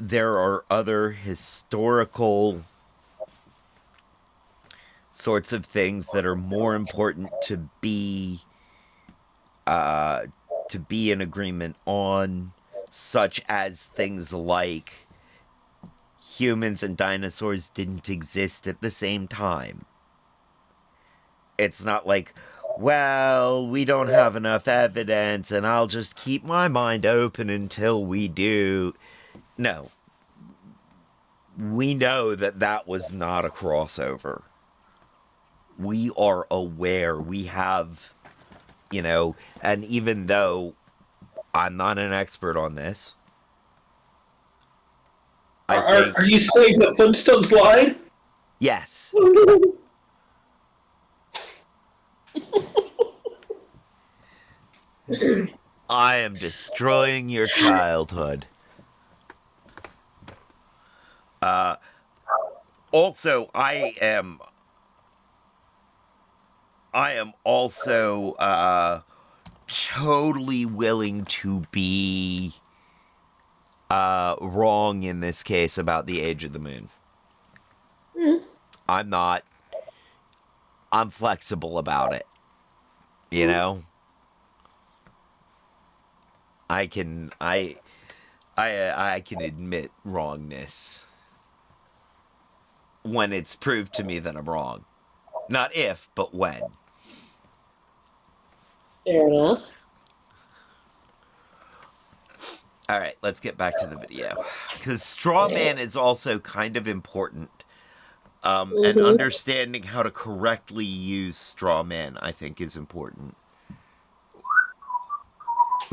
[SPEAKER 1] there are other historical sorts of things that are more important to be in agreement on, such as things like humans and dinosaurs didn't exist at the same time. It's not like, well, we don't have enough evidence and I'll just keep my mind open until we do. No. We know that that was not a crossover. We are aware. We have, and even though I'm not an expert on this,
[SPEAKER 4] Are you saying the Flintstones lied?
[SPEAKER 1] Yes. I am destroying your childhood. Also, I am also totally willing to be wrong in this case about the age of the moon. I'm not. I'm flexible about it. I can admit wrongness when it's proved to me that I'm wrong. Not if, but when.
[SPEAKER 3] Fair enough.
[SPEAKER 1] All right, let's get back to the video. Because straw man is also kind of important. And understanding how to correctly use straw man, I think, is important.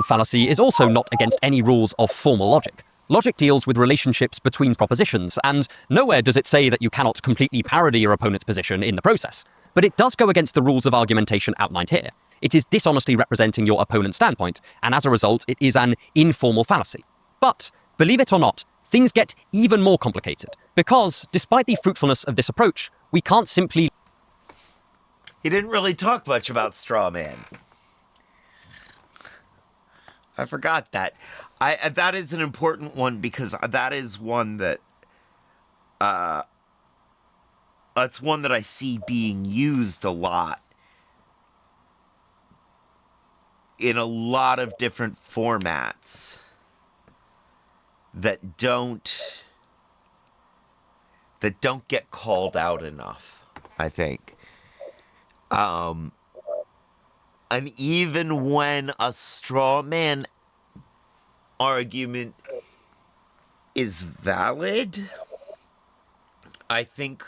[SPEAKER 5] Fallacy is also not against any rules of formal logic. Logic deals with relationships between propositions, and nowhere does it say that you cannot completely parody your opponent's position in the process. But it does go against the rules of argumentation outlined here. It is dishonestly representing your opponent's standpoint, and as a result, it is an informal fallacy. But, believe it or not, things get even more complicated, because, despite the fruitfulness of this approach, we can't simply...
[SPEAKER 1] He didn't really talk much about straw man. I forgot that. That is an important one because that is one that that's one that I see being used a lot in a lot of different formats that don't get called out enough, I think. And even when a straw man argument is valid, I think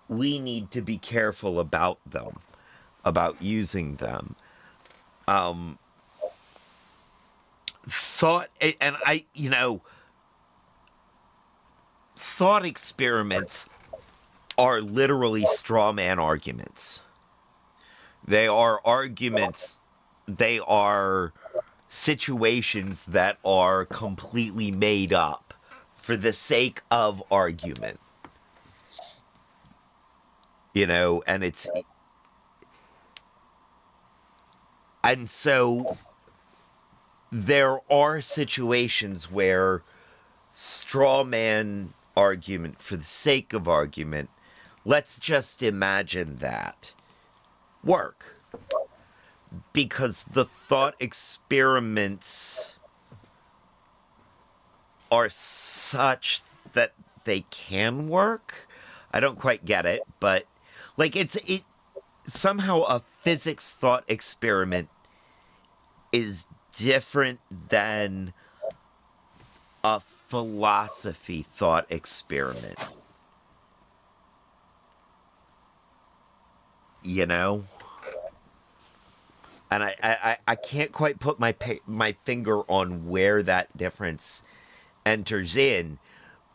[SPEAKER 1] we need to be careful about them, about using them. Thought experiments are literally straw man arguments. They are arguments, they are situations that are completely made up for the sake of argument. And so there are situations where straw man argument for the sake of argument, let's just imagine that, work. Because the thought experiments are such that they can work. I don't quite get it, but it somehow a physics thought experiment is different than a philosophy thought experiment. And I can't quite put my finger on where that difference enters in,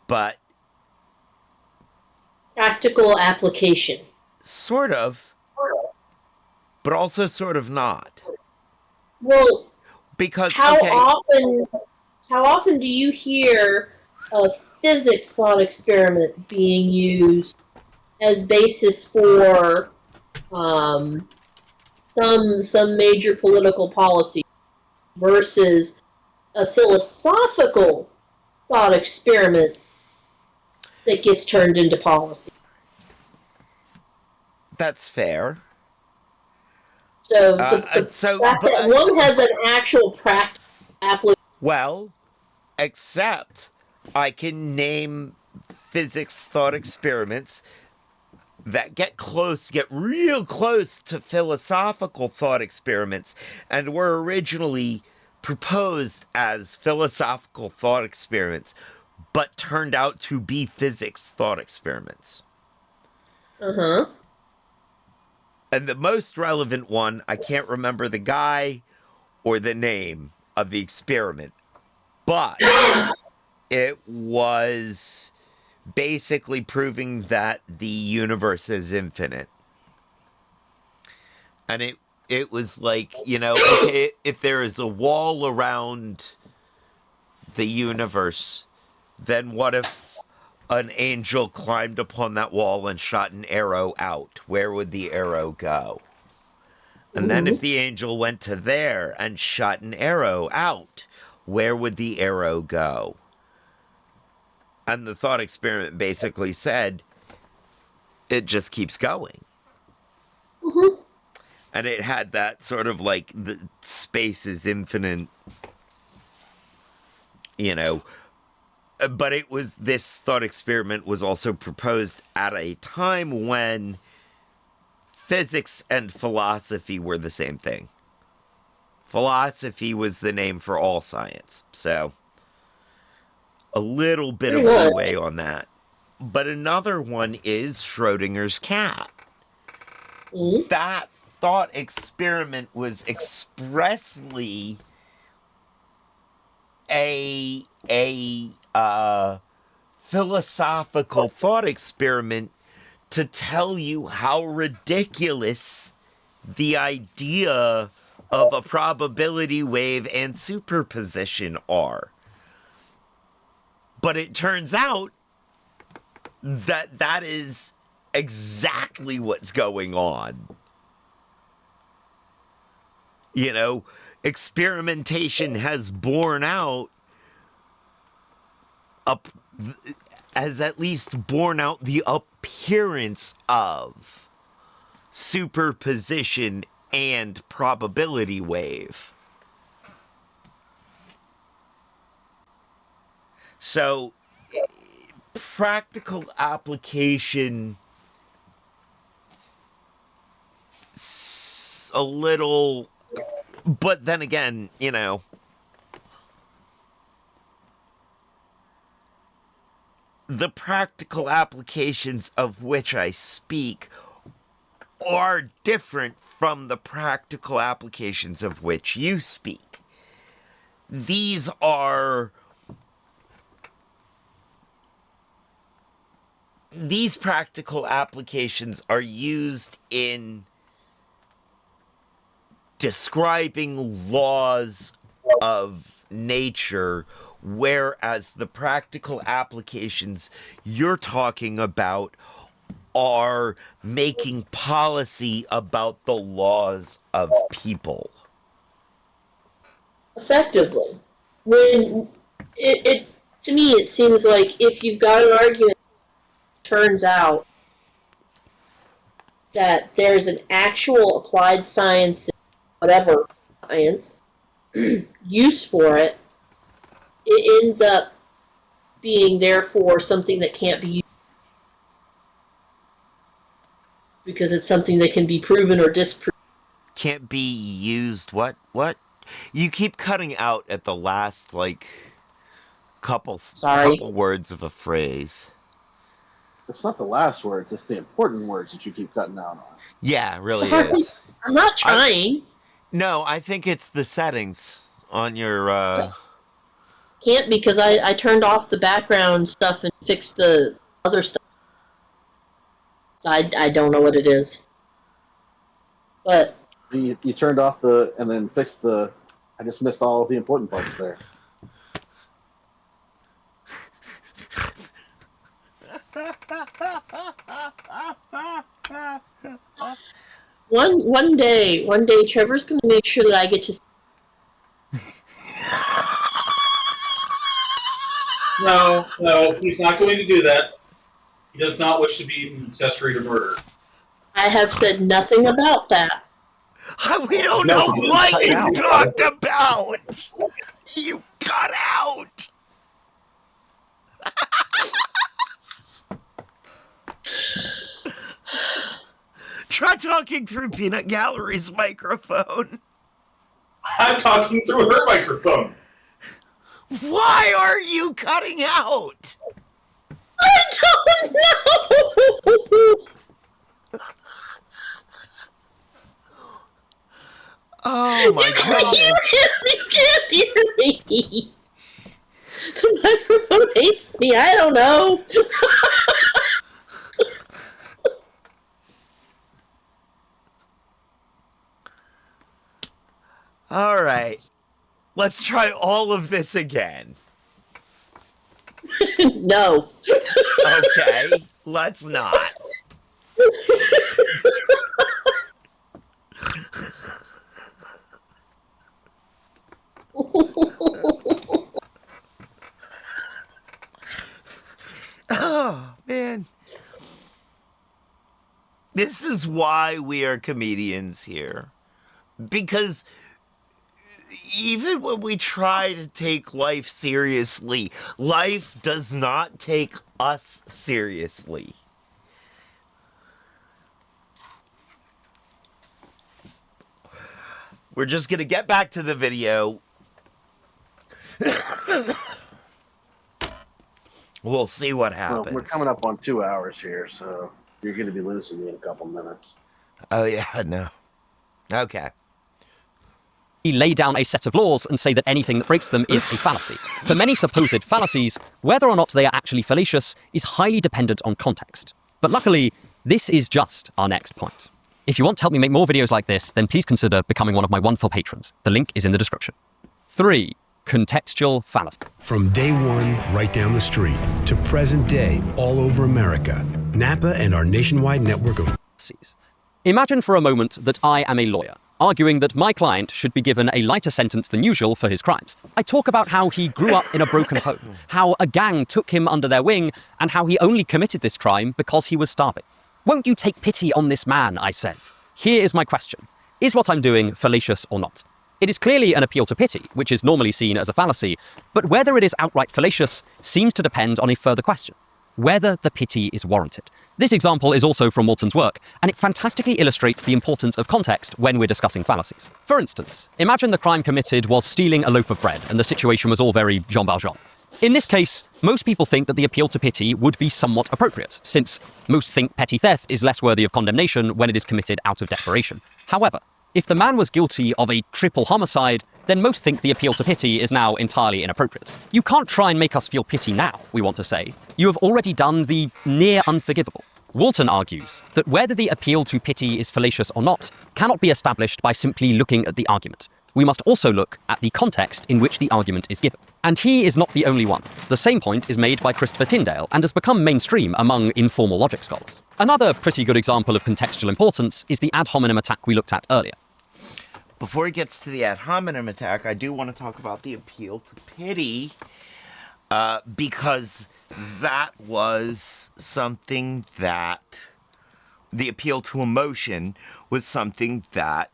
[SPEAKER 1] but...
[SPEAKER 3] Practical application.
[SPEAKER 1] Sort of, but also sort of not.
[SPEAKER 3] Well,
[SPEAKER 1] because
[SPEAKER 3] how often do you hear a physics thought experiment being used as basis for some major political policy versus a philosophical thought experiment that gets turned into policy?
[SPEAKER 1] That's fair.
[SPEAKER 3] So one has an actual practical application.
[SPEAKER 1] Well, except I can name physics thought experiments that get real close to philosophical thought experiments and were originally proposed as philosophical thought experiments, but turned out to be physics thought experiments.
[SPEAKER 3] Uh-huh.
[SPEAKER 1] And the most relevant one, I can't remember the guy or the name of the experiment, but it was basically proving that the universe is infinite. And it was like, okay, if there is a wall around the universe, then what if an angel climbed upon that wall and shot an arrow out? Where would the arrow go? And then if the angel went to there and shot an arrow out, where would the arrow go? And the thought experiment basically said, it just keeps going.
[SPEAKER 3] Mm-hmm.
[SPEAKER 1] And it had that sort of like the space is infinite, But this thought experiment was also proposed at a time when physics and philosophy were the same thing. Philosophy was the name for all science. So a little bit of leeway on that. But another one is Schrodinger's cat.
[SPEAKER 3] Mm-hmm.
[SPEAKER 1] That thought experiment was expressly a philosophical thought experiment to tell you how ridiculous the idea of a probability wave and superposition are. But it turns out that is exactly what's going on. Experimentation has borne out has at least borne out the appearance of superposition and probability wave. So, practical application, a little, but then again, the practical applications of which I speak are different from the practical applications of which you speak. These practical applications are used in describing laws of nature, whereas the practical applications you're talking about are making policy about the laws of people.
[SPEAKER 3] Effectively. When it to me, it seems like if you've got an argument, turns out that there's an actual applied science, whatever science, use for it, it ends up being therefore something that can't be used because it's something that can be proven or disproven.
[SPEAKER 1] Can't be used what? You keep cutting out at the last couple words of a phrase.
[SPEAKER 2] It's not the last words, it's the important words that you keep cutting out on.
[SPEAKER 1] Yeah, it really
[SPEAKER 3] Sorry.
[SPEAKER 1] is.
[SPEAKER 3] I'm not trying.
[SPEAKER 1] No, I think it's the settings on your
[SPEAKER 3] Can't because I turned off the background stuff and fixed the other stuff. So I don't know what it is. But
[SPEAKER 2] You turned off and then fixed I just missed all of the important parts there.
[SPEAKER 3] one day, Trevor's going to make sure that I get to.
[SPEAKER 4] No, he's not going to do that. He does not wish to be an accessory to murder.
[SPEAKER 3] I have said nothing about that.
[SPEAKER 1] We don't know what you talked about. You cut out. Try talking through Peanut Gallery's microphone.
[SPEAKER 4] I'm talking through her microphone.
[SPEAKER 1] Why are you cutting out?
[SPEAKER 3] I don't know.
[SPEAKER 1] Oh my goodness.
[SPEAKER 3] You can't hear me. The microphone hates me. I don't know.
[SPEAKER 1] All right. Let's try all of this again.
[SPEAKER 3] No.
[SPEAKER 1] Okay, let's not. Oh, man. This is why we are comedians here. Because even when we try to take life seriously, life does not take us seriously. We're just going to get back to the video. We'll see what happens.
[SPEAKER 2] Well, we're coming up on 2 hours here, so you're going to be losing me in a couple minutes.
[SPEAKER 1] Oh, yeah, no. Okay.
[SPEAKER 5] Lay down a set of laws and say that anything that breaks them is a fallacy. For many supposed fallacies, whether or not they are actually fallacious is highly dependent on context. But luckily, this is just our next point. If you want to help me make more videos like this, then please consider becoming one of my wonderful patrons. The link is in the description. 3. Contextual fallacy.
[SPEAKER 10] From day one, right down the street, to present day, all over America, Napa and our nationwide network of
[SPEAKER 5] fallacies. Imagine for a moment that I am a lawyer, arguing that my client should be given a lighter sentence than usual for his crimes. I talk about how he grew up in a broken home, how a gang took him under their wing, and how he only committed this crime because he was starving. Won't you take pity on this man, I say. Here is my question. Is what I'm doing fallacious or not? It is clearly an appeal to pity, which is normally seen as a fallacy, but whether it is outright fallacious seems to depend on a further question. Whether the pity is warranted. This example is also from Walton's work, and it fantastically illustrates the importance of context when we're discussing fallacies. For instance, imagine the crime committed was stealing a loaf of bread, and the situation was all very Jean Valjean. In this case, most people think that the appeal to pity would be somewhat appropriate, since most think petty theft is less worthy of condemnation when it is committed out of desperation. However, if the man was guilty of a triple homicide, then most think the appeal to pity is now entirely inappropriate. You can't try and make us feel pity now, we want to say. You have already done the near unforgivable. Walton argues that whether the appeal to pity is fallacious or not cannot be established by simply looking at the argument. We must also look at the context in which the argument is given. And he is not the only one. The same point is made by Christopher Tyndale and has become mainstream among informal logic scholars. Another pretty good example of contextual importance is the ad hominem attack we looked at earlier.
[SPEAKER 1] Before he gets to the ad hominem attack, I do want to talk about the appeal to pity, because that was something that, the appeal to emotion was something that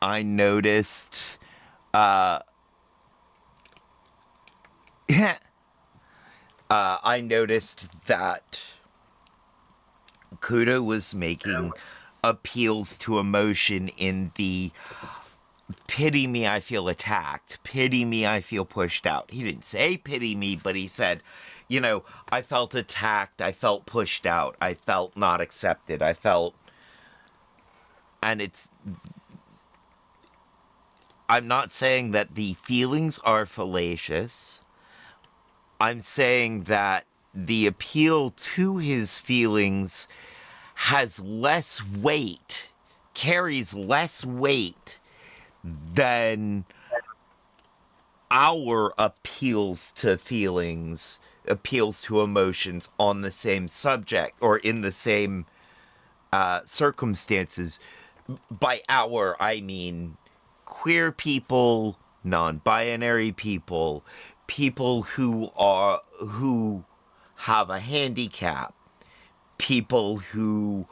[SPEAKER 1] I noticed, I noticed that Kudo was making appeals to emotion in the pity me, I feel attacked. Pity me, I feel pushed out. He didn't say pity me, but he said, you know, I felt attacked. I felt pushed out. I felt not accepted. I felt, and it's, I'm not saying that the feelings are fallacious. I'm saying that the appeal to his feelings has less weight, carries less weight than our appeals to feelings, appeals to emotions on the same subject or in the same circumstances. By our, I mean queer people, non-binary people, people who have a handicap, people who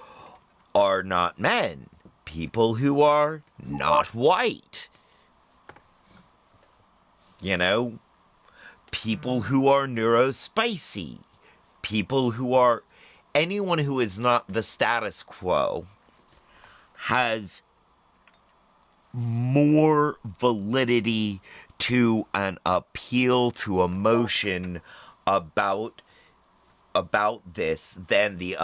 [SPEAKER 1] are not men, people who are not white, you know, people who are neurospicy, people who are, anyone who is not the status quo, has more validity to an appeal to emotion about this than the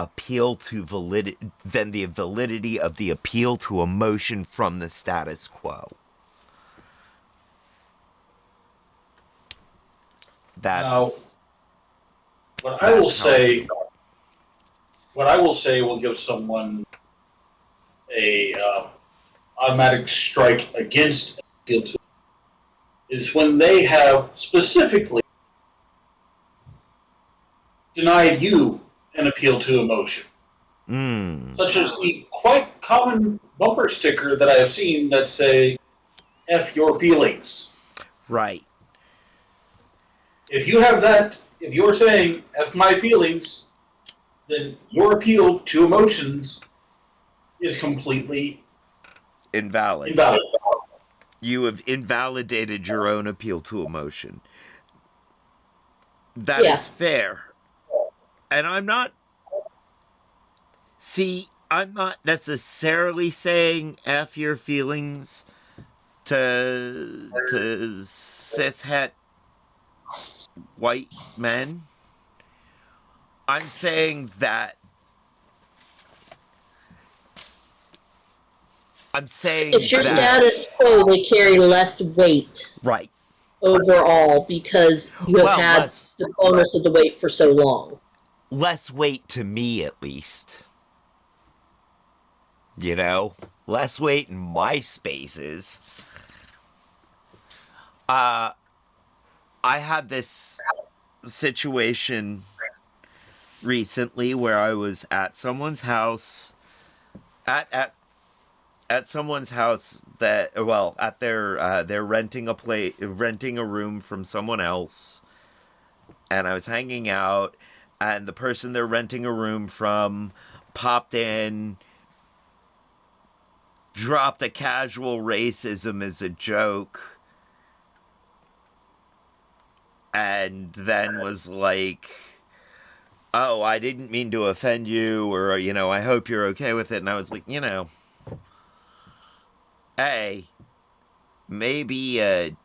[SPEAKER 1] validity of the appeal to emotion from the status quo. That's
[SPEAKER 4] what I will say. What I will say will give someone a automatic strike against appeal to is when they have specifically denied you an appeal to emotion. Such as the quite common bumper sticker that I have seen that say, F your feelings.
[SPEAKER 1] right.
[SPEAKER 4] If you have that, if you're saying F my feelings, then your appeal to emotions is completely
[SPEAKER 1] Invalid. You have invalidated your own appeal to emotion. That is fair. And I'm not necessarily saying F your feelings to cishet white men. I'm saying that
[SPEAKER 3] it's your status quo. They carry less weight,
[SPEAKER 1] right?
[SPEAKER 3] Overall, because you have had the bonus of the weight for so long.
[SPEAKER 1] Less weight to me, at least. You know, less weight in my spaces. I had this situation recently where I was at someone's house, at someone's house that, well, at they're renting a room from someone else, and I was hanging out, and the person they're renting a room from popped in, dropped a casual racism as a joke, and then was like, oh, I didn't mean to offend you, or, you know, I hope you're okay with it. And I was like, you know, hey, maybe a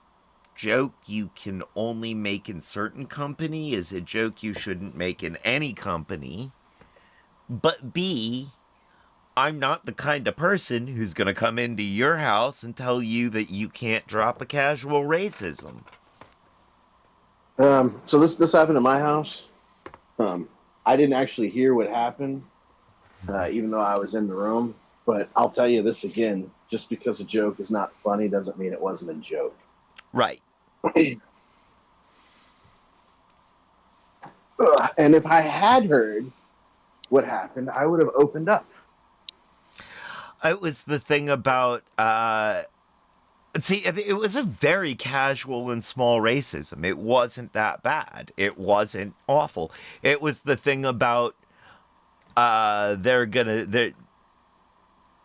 [SPEAKER 1] joke you can only make in certain company is a joke you shouldn't make in any company. But B, I'm not the kind of person who's going to come into your house and tell you that you can't drop a casual racism.
[SPEAKER 2] So this happened at my house. I didn't actually hear what happened, even though I was in the room. But I'll tell you this again: just because a joke is not funny doesn't mean it wasn't a joke.
[SPEAKER 1] Right.
[SPEAKER 2] And if I had heard what happened, I would have opened up.
[SPEAKER 1] It was the thing about, see, it was a very casual and small racism. It wasn't that bad. It wasn't awful. It was the thing about,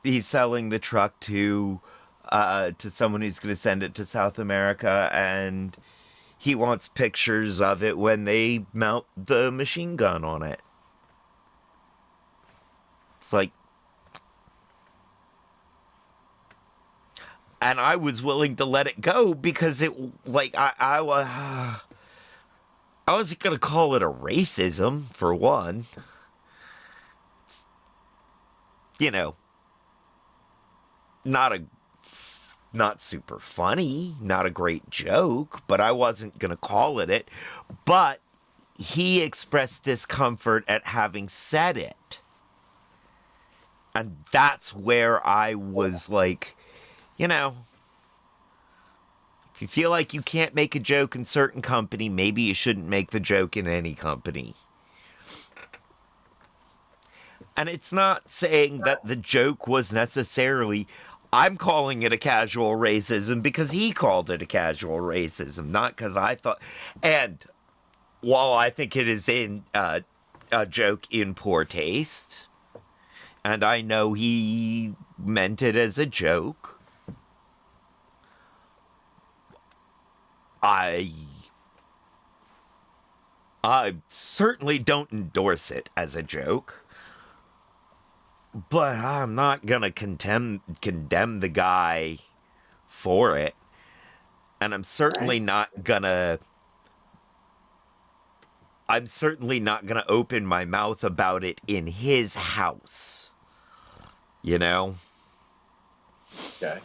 [SPEAKER 1] he's selling the truck to someone who's going to send it to South America, and he wants pictures of it when they mount the machine gun on it. It's like, and I was willing to let it go because it, like, I wasn't gonna call it a racism for one. It's, you know, not super funny, not a great joke, but I wasn't gonna call it. But he expressed discomfort at having said it. And that's where I was like, you know, if you feel like you can't make a joke in certain company, maybe you shouldn't make the joke in any company. And it's not saying that the joke was necessarily, I'm calling it a casual racism because he called it a casual racism, not because I thought. And while I think it is a joke in poor taste, and I know he meant it as a joke, I certainly don't endorse it as a joke. But I'm not gonna condemn the guy for it. And I'm certainly not gonna open my mouth about it in his house. You know?
[SPEAKER 2] Okay.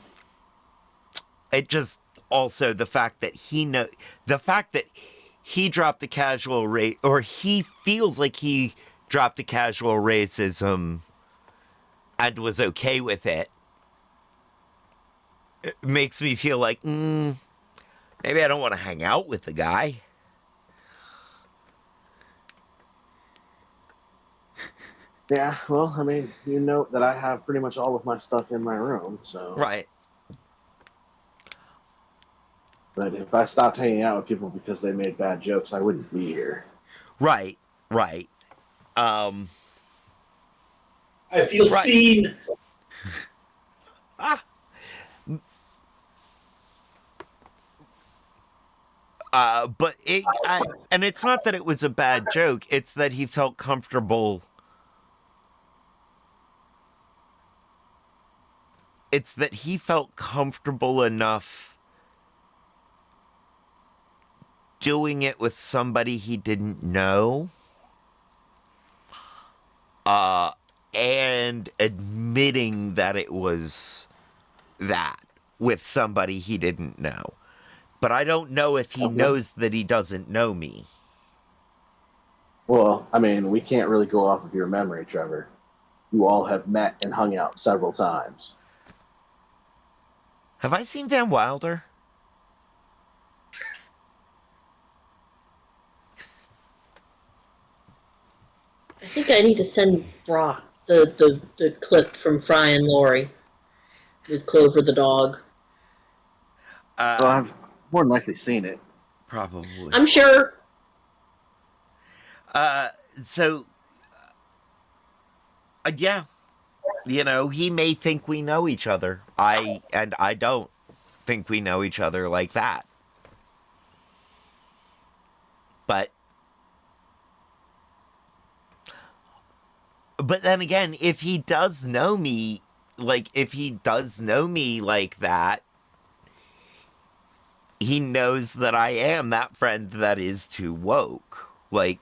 [SPEAKER 1] It just also the fact that he dropped a casual or he feels like he dropped a casual racism and was okay with it. It makes me feel like, maybe I don't want to hang out with the guy.
[SPEAKER 2] Yeah, well, I mean, you know that I have pretty much all of my stuff in my room, so.
[SPEAKER 1] Right.
[SPEAKER 2] But if I stopped hanging out with people because they made bad jokes, I wouldn't be here.
[SPEAKER 1] Right.
[SPEAKER 4] I feel seen.
[SPEAKER 1] But and it's not that it was a bad joke. It's that he felt comfortable. It's that he felt comfortable enough doing it with somebody he didn't know. And admitting that it was that with somebody he didn't know. But I don't know if he knows that he doesn't know me.
[SPEAKER 2] Well, I mean, we can't really go off of your memory, Trevor. You all have met and hung out several times.
[SPEAKER 1] Have I seen Van Wilder?
[SPEAKER 3] I think I need to send Brock the clip from Fry and Laurie with Clover the dog.
[SPEAKER 2] Well, I've more than likely seen it.
[SPEAKER 1] Probably.
[SPEAKER 3] I'm sure.
[SPEAKER 1] Yeah. You know, he may think we know each other. I don't think we know each other like that. But then again, if he does know me like that, he knows that I am that friend that is too woke. Like,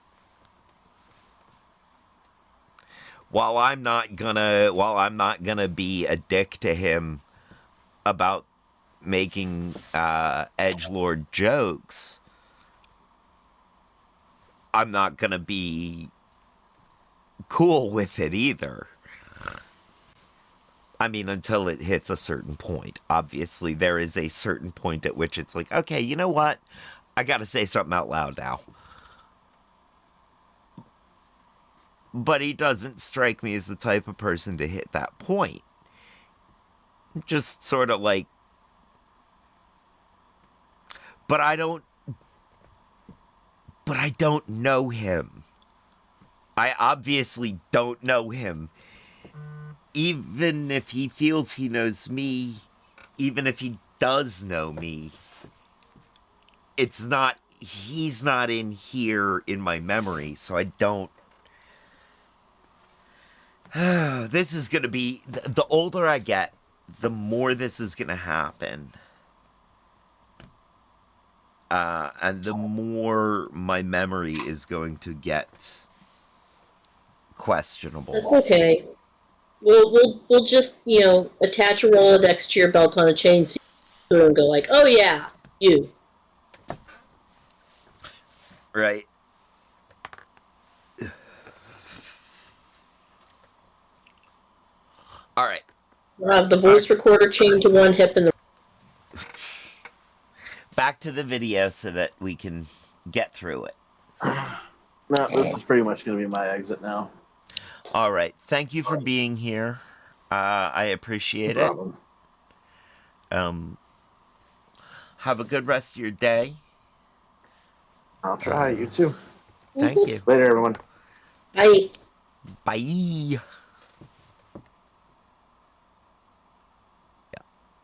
[SPEAKER 1] while I'm not gonna be a dick to him about making edgelord jokes, I'm not gonna be cool with it either. I mean, until it hits a certain point. Obviously, there is a certain point at which it's like, okay, you know what? I gotta say something out loud now. But he doesn't strike me as the type of person to hit that point. Just sort of like... But I don't know him. I obviously don't know him. Even if he feels he knows me, even if he does know me, he's not in here in my memory, so I don't... This is going to be... The older I get, the more this is going to happen. And the more my memory is going to get questionable.
[SPEAKER 3] That's okay. We'll just, attach a Rolodex to your belt on a chain and go like, oh yeah, you.
[SPEAKER 1] Right. All right.
[SPEAKER 3] We'll have the voice recorder chained to one hip and the...
[SPEAKER 1] Back to the video so that we can get through it.
[SPEAKER 2] No, this is pretty much going to be my exit now.
[SPEAKER 1] All right. Thank you for being here. I appreciate it. Have a good rest of your day.
[SPEAKER 2] I'll try. You too.
[SPEAKER 1] Thank you.
[SPEAKER 2] Later, everyone.
[SPEAKER 3] Bye.
[SPEAKER 1] Bye.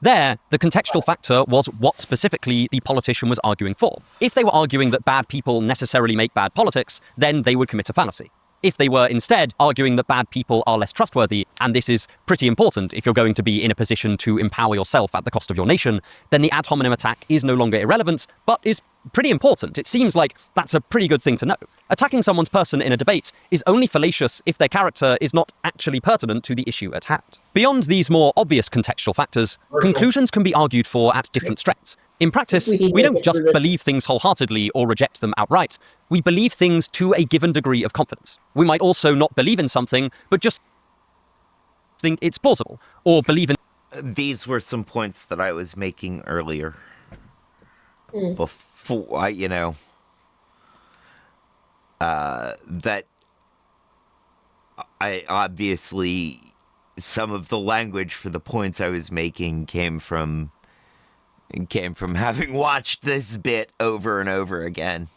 [SPEAKER 5] There, the contextual factor was what specifically the politician was arguing for. If they were arguing that bad people necessarily make bad politics, then they would commit a fallacy. If they were instead arguing that bad people are less trustworthy, and this is pretty important if you're going to be in a position to empower yourself at the cost of your nation, then the ad hominem attack is no longer irrelevant, but is pretty important. It seems like that's a pretty good thing to know. Attacking someone's person in a debate is only fallacious if their character is not actually pertinent to the issue at hand. Beyond these more obvious contextual factors, conclusions can be argued for at different strengths. In practice, we don't just believe things wholeheartedly or reject them outright. We believe things to a given degree of confidence. We might also not believe in something, but just think it's plausible, or believe in...
[SPEAKER 1] These were some points that I was making earlier. Before, that I obviously, some of the language for the points I was making came from having watched this bit over and over again.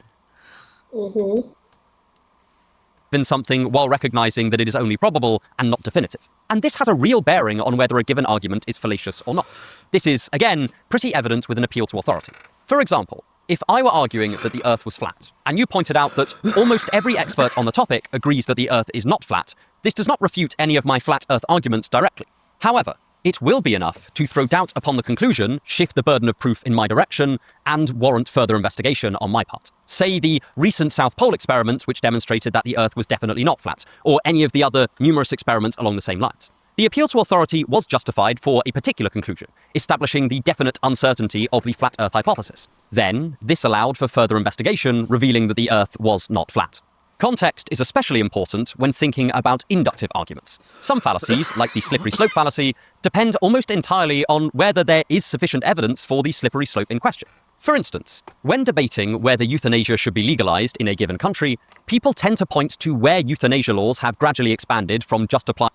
[SPEAKER 5] In something while recognizing that it is only probable and not definitive. And this has a real bearing on whether a given argument is fallacious or not. This is, again, pretty evident with an appeal to authority. For example, if I were arguing that the Earth was flat, and you pointed out that almost every expert on the topic agrees that the Earth is not flat, this does not refute any of my flat Earth arguments directly. However, it will be enough to throw doubt upon the conclusion, shift the burden of proof in my direction, and warrant further investigation on my part. Say the recent South Pole experiment, which demonstrated that the Earth was definitely not flat, or any of the other numerous experiments along the same lines. The appeal to authority was justified for a particular conclusion, establishing the definite uncertainty of the flat Earth hypothesis. Then, this allowed for further investigation, revealing that the Earth was not flat. Context is especially important when thinking about inductive arguments. Some fallacies, like the slippery slope fallacy, depend almost entirely on whether there is sufficient evidence for the slippery slope in question. For instance, when debating whether euthanasia should be legalized in a given country, people tend to point to where euthanasia laws have gradually expanded from just applying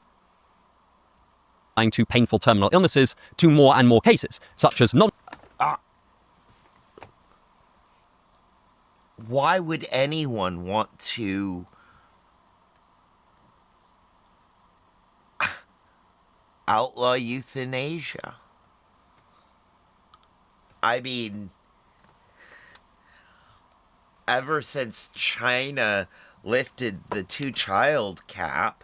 [SPEAKER 5] to painful terminal illnesses to more and more cases, such as
[SPEAKER 1] Why would anyone want to outlaw euthanasia? I mean, ever since China lifted the 2-child cap,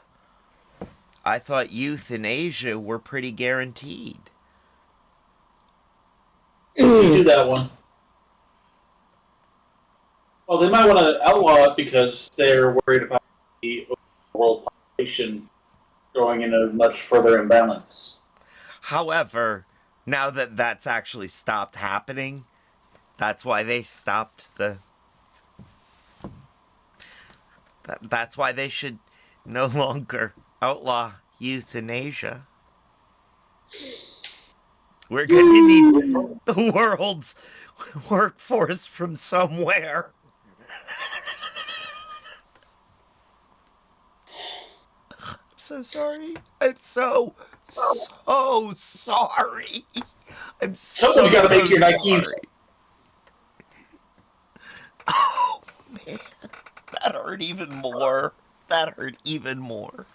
[SPEAKER 1] I thought euthanasia were pretty guaranteed.
[SPEAKER 4] You do that one. Well, they might want to outlaw it because they're worried about the world population going in a much further imbalance.
[SPEAKER 1] However, now that that's actually stopped happening, that's why they stopped the... That's why they should no longer outlaw euthanasia. We're going to need the world's workforce from somewhere. I'm so sorry. I'm so sorry. I'm
[SPEAKER 4] Someone's got to make your Nikes.
[SPEAKER 1] Oh, man. That hurt even more. That hurt even more.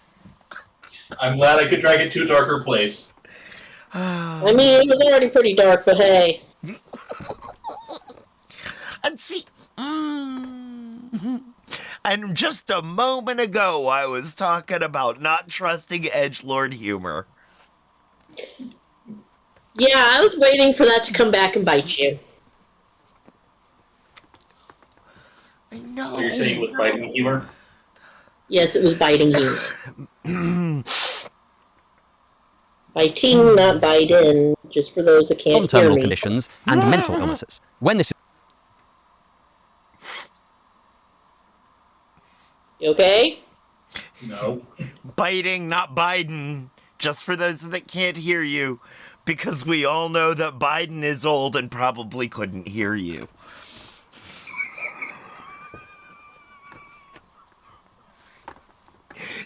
[SPEAKER 4] I'm glad I could drag it to a darker place.
[SPEAKER 3] I mean, it was already pretty dark, but hey.
[SPEAKER 1] And see, and just a moment ago, I was talking about not trusting edgelord humor.
[SPEAKER 3] Yeah, I was waiting for that to come back and bite you.
[SPEAKER 1] I know.
[SPEAKER 4] What you're saying was biting humor?
[SPEAKER 3] Yes, it was biting you. Biting, not biting, just for those that can't hear
[SPEAKER 5] terminal
[SPEAKER 3] me.
[SPEAKER 5] conditions and mental illnesses. When this is...
[SPEAKER 3] You okay?
[SPEAKER 4] No.
[SPEAKER 1] Biting, not Biden. Just for those that can't hear you. Because we all know that Biden is old and probably couldn't hear you.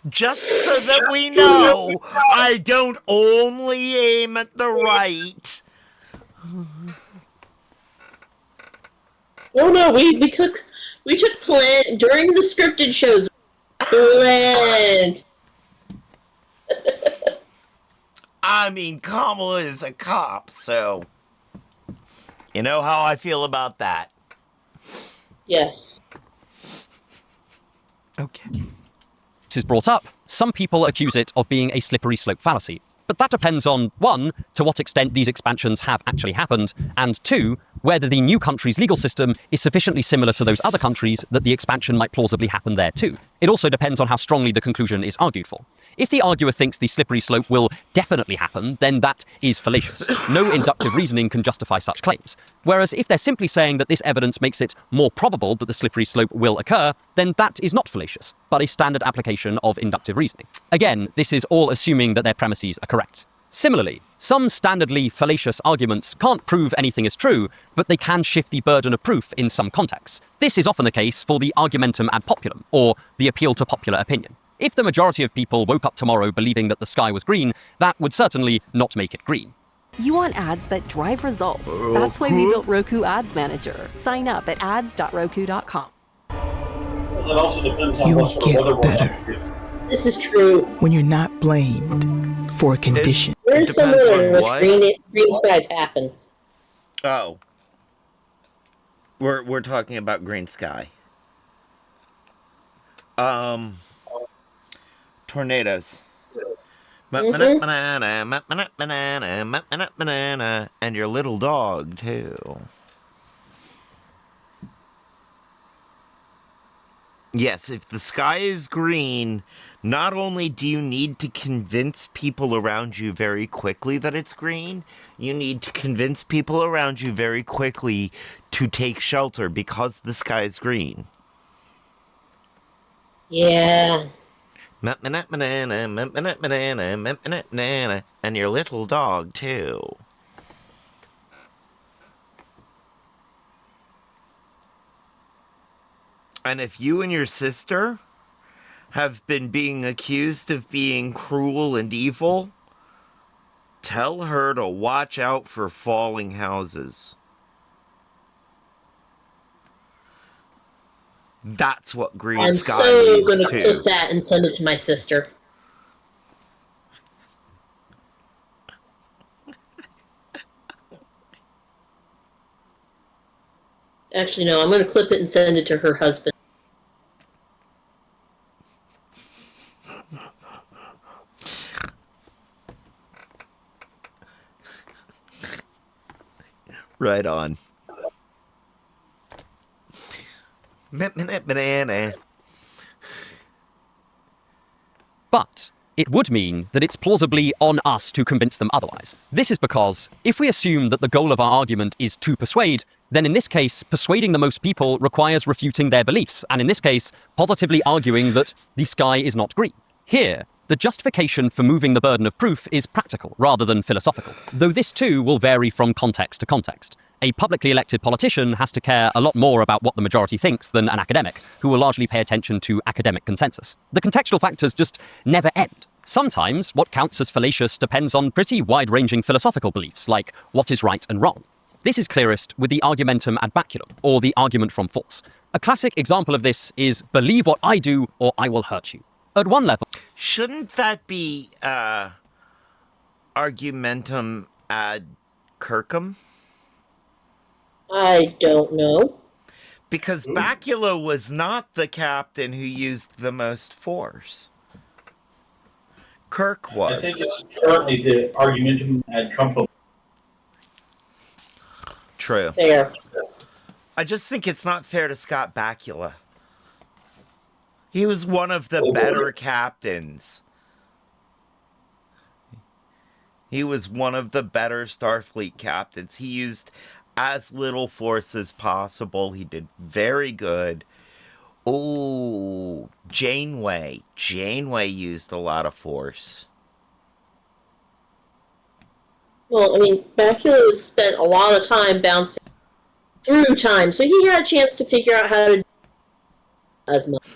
[SPEAKER 1] Just so that we know, I don't only aim at the right.
[SPEAKER 3] Oh no, we took plan during the scripted shows. Planned.
[SPEAKER 1] I mean, Kamala is a cop, so you know how I feel about that.
[SPEAKER 3] Yes.
[SPEAKER 1] Okay.
[SPEAKER 5] is brought up, some people accuse it of being a slippery slope fallacy. But that depends on, 1, to what extent these expansions have actually happened, and 2, whether the new country's legal system is sufficiently similar to those other countries that the expansion might plausibly happen there too. It also depends on how strongly the conclusion is argued for. If the arguer thinks the slippery slope will definitely happen, then that is fallacious. No inductive reasoning can justify such claims. Whereas if they're simply saying that this evidence makes it more probable that the slippery slope will occur, then that is not fallacious, but a standard application of inductive reasoning. Again, this is all assuming that their premises are correct. Similarly, some standardly fallacious arguments can't prove anything is true, but they can shift the burden of proof in some contexts. This is often the case for the argumentum ad populum, or the appeal to popular opinion. If the majority of people woke up tomorrow believing that the sky was green, that would certainly not make it green.
[SPEAKER 11] You want ads that drive results. That's why we built Roku Ads Manager. Sign up at ads.roku.com.
[SPEAKER 4] Well, that also depends on what sort of weather we're on.
[SPEAKER 3] This is true.
[SPEAKER 12] When you're not blamed for a condition.
[SPEAKER 3] Where's somewhere in which green skies happen?
[SPEAKER 1] Oh. We're talking about green sky. Tornadoes. Banana, and your little dog, too. Yes, if the sky is green, not only do you need to convince people around you very quickly that it's green, you need to convince people around you very quickly to take shelter because the sky is green.
[SPEAKER 3] Yeah.
[SPEAKER 1] And your little dog, too. And if you and your sister have been being accused of being cruel and evil, tell her to watch out for falling houses. That's what green sky means, too.
[SPEAKER 3] I'm so going to clip that and send it to my sister. Actually, no, I'm going to clip it and send it to her husband.
[SPEAKER 1] Right on.
[SPEAKER 5] But it would mean that it's plausibly on us to convince them otherwise. This is because if we assume that the goal of our argument is to persuade, then in this case, persuading the most people requires refuting their beliefs, and in this case, positively arguing that the sky is not green. Here, the justification for moving the burden of proof is practical rather than philosophical, though this too will vary from context to context. A publicly elected politician has to care a lot more about what the majority thinks than an academic, who will largely pay attention to academic consensus. The contextual factors just never end. Sometimes what counts as fallacious depends on pretty wide-ranging philosophical beliefs, like what is right and wrong. This is clearest with the argumentum ad baculum, or the argument from force. A classic example of this is believe what I do or I will hurt you. At one level...
[SPEAKER 1] Shouldn't that be argumentum ad circum?
[SPEAKER 3] I don't know.
[SPEAKER 1] Because Bacula was not the captain who used the most force. Kirk was.
[SPEAKER 4] I think it's currently the argumentum ad trumpum.
[SPEAKER 1] True.
[SPEAKER 3] Fair.
[SPEAKER 1] I just think it's not fair to Scott Bakula. He was one of the better captains. He was one of the better Starfleet captains. He used as little force as possible. He did very good. Oh, Janeway. Janeway used a lot of force.
[SPEAKER 3] Well, I mean, Bacula spent a lot of time bouncing through time, so he had a chance to figure out how to do as much.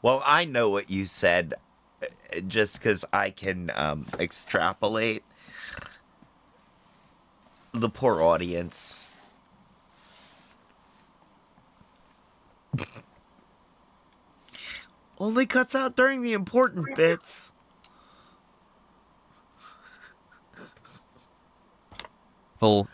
[SPEAKER 1] Well, I know what you said, just because I can extrapolate. The poor audience. Only cuts out during the important bits.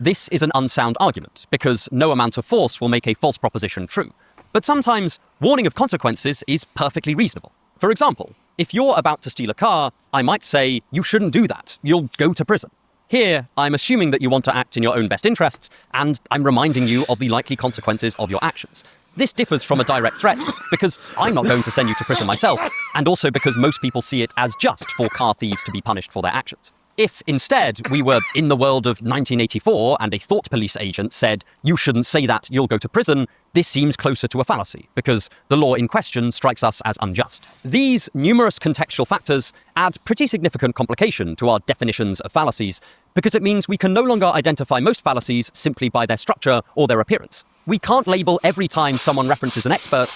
[SPEAKER 5] This is an unsound argument, because no amount of force will make a false proposition true. But sometimes warning of consequences is perfectly reasonable. For example, if you're about to steal a car, I might say, you shouldn't do that. You'll go to prison. Here, I'm assuming that you want to act in your own best interests, and I'm reminding you of the likely consequences of your actions. This differs from a direct threat because I'm not going to send you to prison myself, and also because most people see it as just for car thieves to be punished for their actions. If instead we were in the world of 1984 and a thought police agent said, you shouldn't say that, you'll go to prison, this seems closer to a fallacy because the law in question strikes us as unjust. These numerous contextual factors add pretty significant complication to our definitions of fallacies because it means we can no longer identify most fallacies simply by their structure or their appearance. We can't label every time someone references an expert.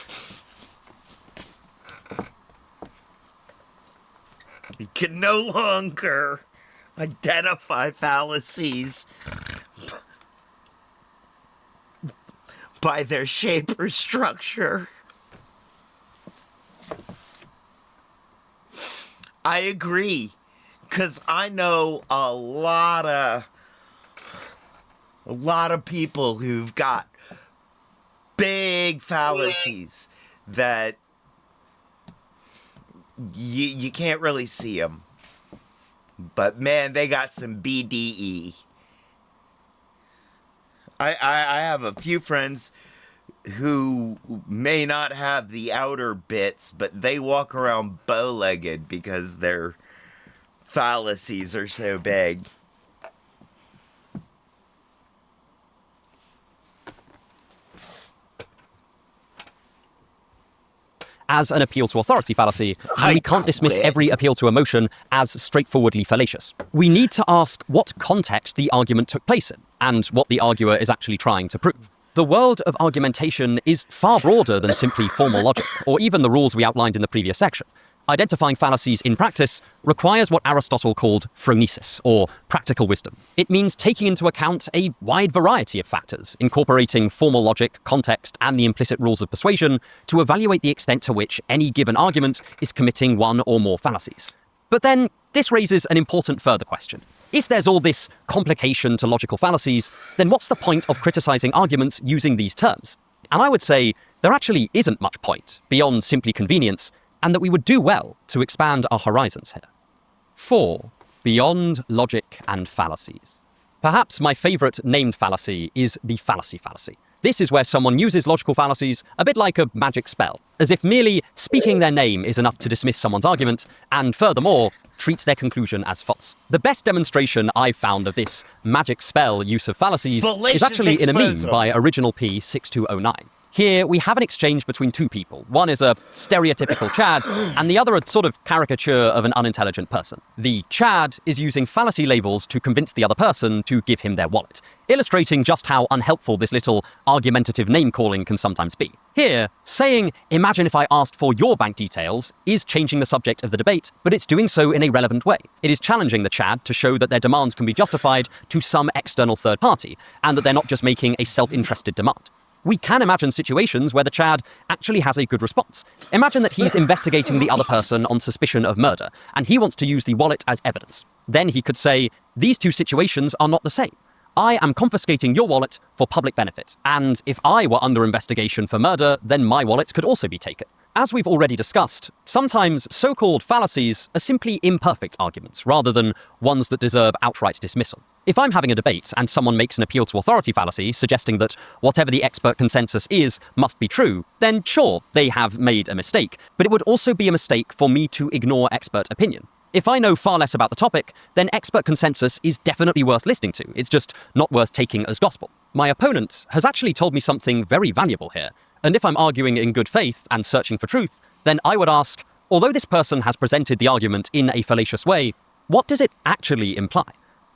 [SPEAKER 1] We can no longer identify fallacies by their shape or structure. I agree, because I know a lot of people who've got big fallacies that you can't really see them. But man, they got some BDE. I have a few friends who may not have the outer bits, but they walk around bow-legged because their fallacies are so big.
[SPEAKER 5] As an appeal to authority fallacy, and we can't dismiss every appeal to emotion as straightforwardly fallacious. We need to ask what context the argument took place in, and what the arguer is actually trying to prove. The world of argumentation is far broader than simply formal logic, or even the rules we outlined in the previous section. Identifying fallacies in practice requires what Aristotle called phronesis, or practical wisdom. It means taking into account a wide variety of factors, incorporating formal logic, context, and the implicit rules of persuasion to evaluate the extent to which any given argument is committing one or more fallacies. But then, this raises an important further question. If there's all this complication to logical fallacies, then what's the point of criticizing arguments using these terms? And I would say there actually isn't much point, beyond simply convenience, and that we would do well to expand our horizons here. 4. Beyond logic and fallacies. Perhaps my favorite named fallacy is the fallacy fallacy. This is where someone uses logical fallacies a bit like a magic spell, as if merely speaking their name is enough to dismiss someone's argument, and furthermore, treat their conclusion as false. The best demonstration I've found of this magic spell use of fallacies is actually in a meme by Original P 6209. Here, we have an exchange between two people. One is a stereotypical Chad, and the other a sort of caricature of an unintelligent person. The Chad is using fallacy labels to convince the other person to give him their wallet, illustrating just how unhelpful this little argumentative name-calling can sometimes be. Here, saying, imagine if I asked for your bank details, is changing the subject of the debate, but it's doing so in a relevant way. It is challenging the Chad to show that their demands can be justified to some external third party, and that they're not just making a self-interested demand. We can imagine situations where the Chad actually has a good response. Imagine that he's investigating the other person on suspicion of murder, and he wants to use the wallet as evidence. Then he could say, these two situations are not the same. I am confiscating your wallet for public benefit, and if I were under investigation for murder, then my wallet could also be taken. As we've already discussed, sometimes so-called fallacies are simply imperfect arguments, rather than ones that deserve outright dismissal. If I'm having a debate and someone makes an appeal to authority fallacy, suggesting that whatever the expert consensus is must be true, then sure, they have made a mistake, but it would also be a mistake for me to ignore expert opinion. If I know far less about the topic, then expert consensus is definitely worth listening to. It's just not worth taking as gospel. My opponent has actually told me something very valuable here. And if I'm arguing in good faith and searching for truth, then I would ask, although this person has presented the argument in a fallacious way, what does it actually imply?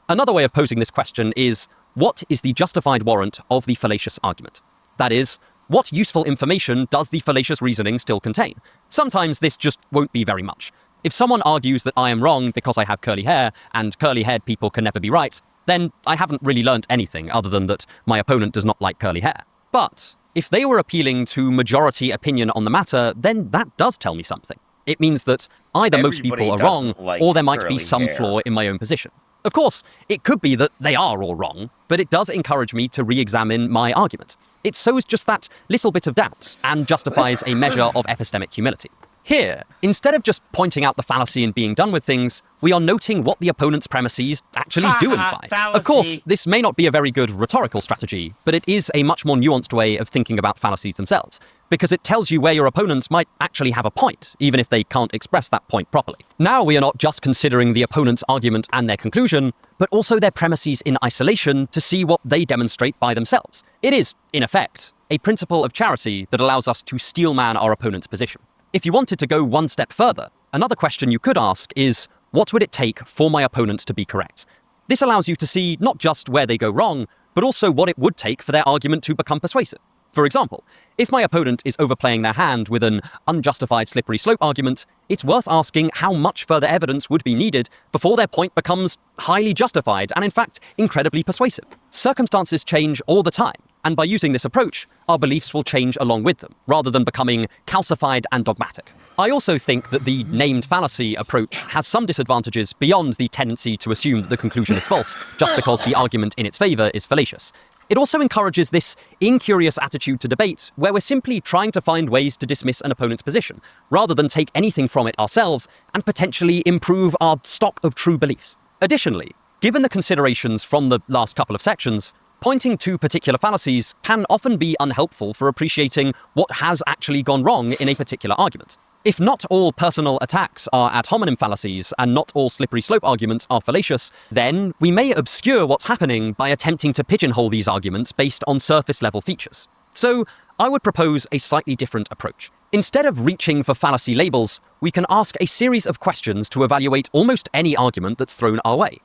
[SPEAKER 5] Another way of posing this question is, what is the justified warrant of the fallacious argument? That is, what useful information does the fallacious reasoning still contain? Sometimes this just won't be very much. If someone argues that I am wrong because I have curly hair, and curly-haired people can never be right, then I haven't really learnt anything other than that my opponent does not like curly hair. But if they were appealing to majority opinion on the matter, then that does tell me something. It means that either most people are wrong, or there might be some flaw in my own position. Of course, it could be that they are all wrong, but it does encourage me to re-examine my argument. It sows just that little bit of doubt and justifies a measure of epistemic humility. Here, instead of just pointing out the fallacy and being done with things, we are noting what the opponent's premises actually do imply. Of course, this may not be a very good rhetorical strategy, but it is a much more nuanced way of thinking about fallacies themselves, because it tells you where your opponents might actually have a point, even if they can't express that point properly. Now we are not just considering the opponent's argument and their conclusion, but also their premises in isolation to see what they demonstrate by themselves. It is, in effect, a principle of charity that allows us to steelman our opponent's position. If you wanted to go one step further, another question you could ask is, what would it take for my opponent to be correct? This allows you to see not just where they go wrong, but also what it would take for their argument to become persuasive. For example, if my opponent is overplaying their hand with an unjustified slippery slope argument, it's worth asking how much further evidence would be needed before their point becomes highly justified and, in fact, incredibly persuasive. Circumstances change all the time, and by using this approach, our beliefs will change along with them, rather than becoming calcified and dogmatic. I also think that the named fallacy approach has some disadvantages beyond the tendency to assume that the conclusion is false, just because the argument in its favor is fallacious. It also encourages this incurious attitude to debate, where we're simply trying to find ways to dismiss an opponent's position, rather than take anything from it ourselves and potentially improve our stock of true beliefs. Additionally, given the considerations from the last couple of sections, pointing to particular fallacies can often be unhelpful for appreciating what has actually gone wrong in a particular argument. If not all personal attacks are ad hominem fallacies and not all slippery slope arguments are fallacious, then we may obscure what's happening by attempting to pigeonhole these arguments based on surface level features. So I would propose a slightly different approach. Instead of reaching for fallacy labels, we can ask a series of questions to evaluate almost any argument that's thrown our way.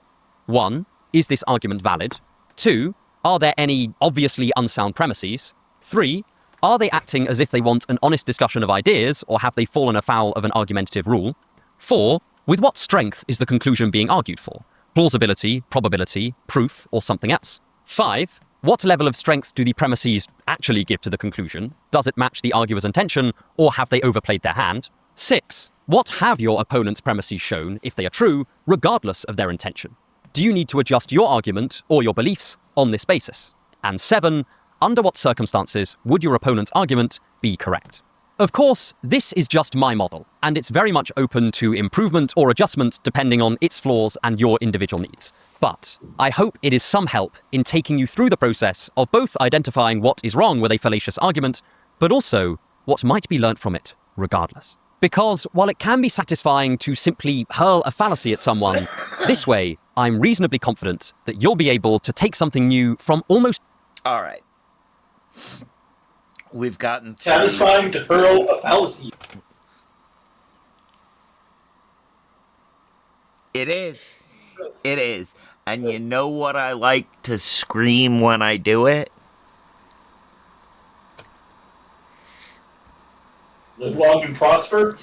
[SPEAKER 5] 1. Is this argument valid? 2. Are there any obviously unsound premises? 3. Are they acting as if they want an honest discussion of ideas, or have they fallen afoul of an argumentative rule? 4. With what strength is the conclusion being argued for? Plausibility, probability, proof, or something else? 5. What level of strength do the premises actually give to the conclusion? Does it match the arguer's intention, or have they overplayed their hand? 6. What have your opponent's premises shown, if they are true, regardless of their intention? Do you need to adjust your argument or your beliefs on this basis? And 7. Under what circumstances would your opponent's argument be correct? Of course, this is just my model, and it's very much open to improvement or adjustment depending on its flaws and your individual needs. But I hope it is some help in taking you through the process of both identifying what is wrong with a fallacious argument, but also what might be learnt from it regardless. Because while it can be satisfying to simply hurl a fallacy at someone, this way, I'm reasonably confident that you'll be able to take something new from almost...
[SPEAKER 1] All right. We've gotten
[SPEAKER 4] satisfying to hurl a fallacy.
[SPEAKER 1] It is. It is. And you know what I like to scream when I do it?
[SPEAKER 4] Live long and prosper?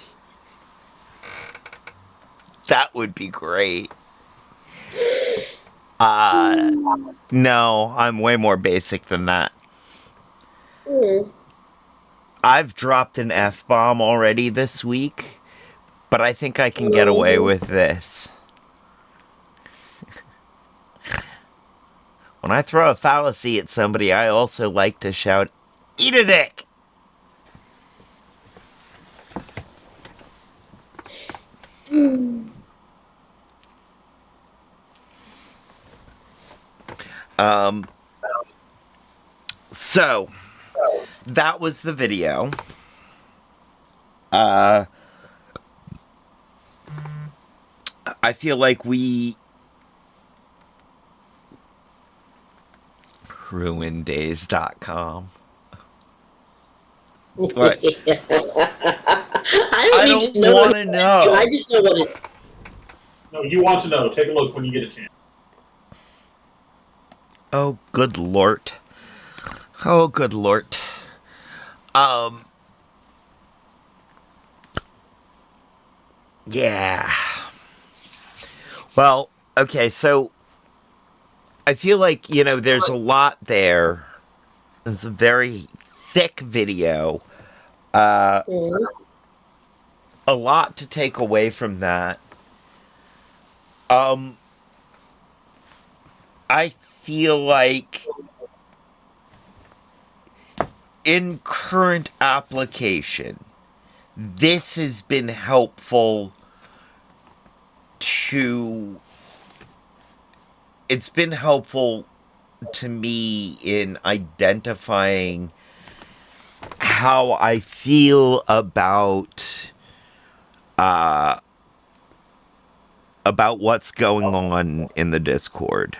[SPEAKER 1] That would be great. No, I'm way more basic than that. I've dropped an F-bomb already this week, but I think I can get away with this. When I throw a fallacy at somebody, I also like to shout, "Eat a dick!" So, that was the video. I feel like we ruindays.com. What?
[SPEAKER 3] I don't
[SPEAKER 1] want to know.
[SPEAKER 3] I just know what it is.
[SPEAKER 4] No, you want to know. Take a look when you get a chance.
[SPEAKER 1] Oh, good lord. Oh, good lord. Yeah. Well, okay, so I feel like, there's a lot there. It's a very thick video. A lot to take away from that. I feel like in current application, this has been helpful to... It's been helpful to me in identifying how I feel about what's going on in the Discord.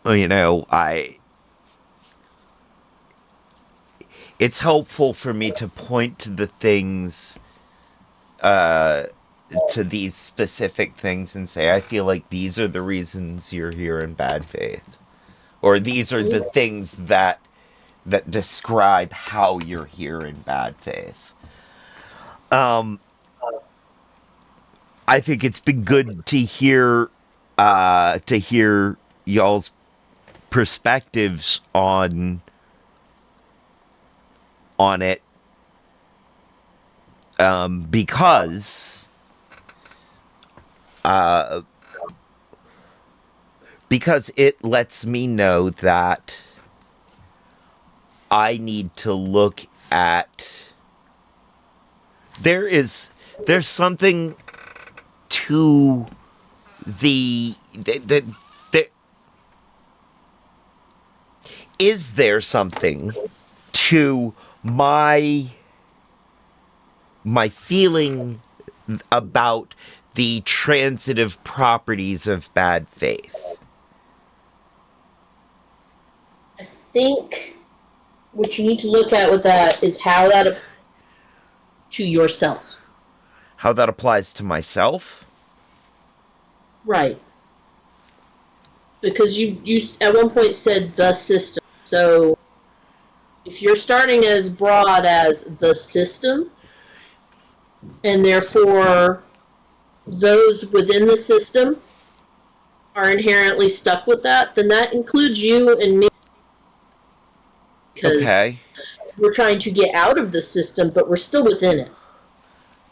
[SPEAKER 1] You know, it's helpful for me to point to the things, to these specific things and say, I feel like these are the reasons you're here in bad faith. Or these are the things that describe how you're here in bad faith. I think it's been good to hear y'all's perspectives on it, because it lets me know that I need to look at... There's something to is there something to my feeling about the transitive properties of bad faith?
[SPEAKER 3] I think what you need to look at with that is how that applies to yourself.
[SPEAKER 1] How that applies to myself?
[SPEAKER 3] Right. Because you at one point said the system. So if you're starting as broad as the system, and therefore those within the system are inherently stuck with that, then that includes you and me. Because we're trying to get out of the system, but we're still within it.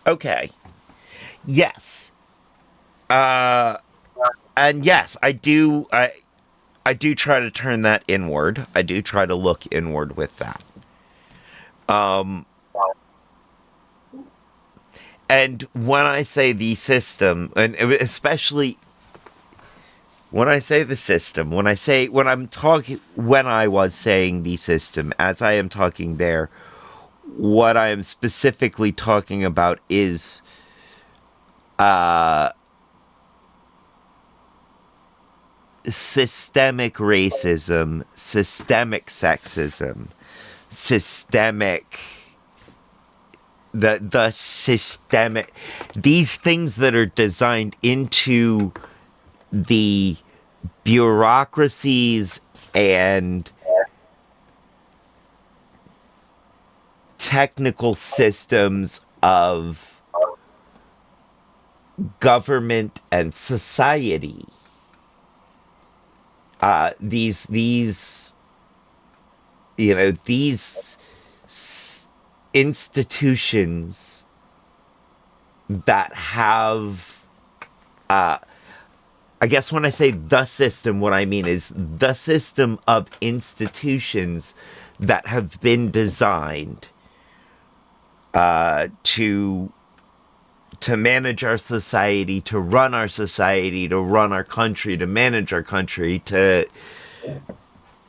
[SPEAKER 1] Okay. Yes. And yes, I do try to turn that inward. I do try to look inward with that. And when I say the system, and especially when I say the system, when I was saying the system, as I am talking there, what I am specifically talking about is systemic racism, systemic sexism, systemic... The systemic... These things that are designed into the bureaucracies and technical systems of government and society. These institutions that have, I guess when I say the system, what I mean is the system of institutions that have been designed to manage our society, to run our society, to run our country, to manage our country, to...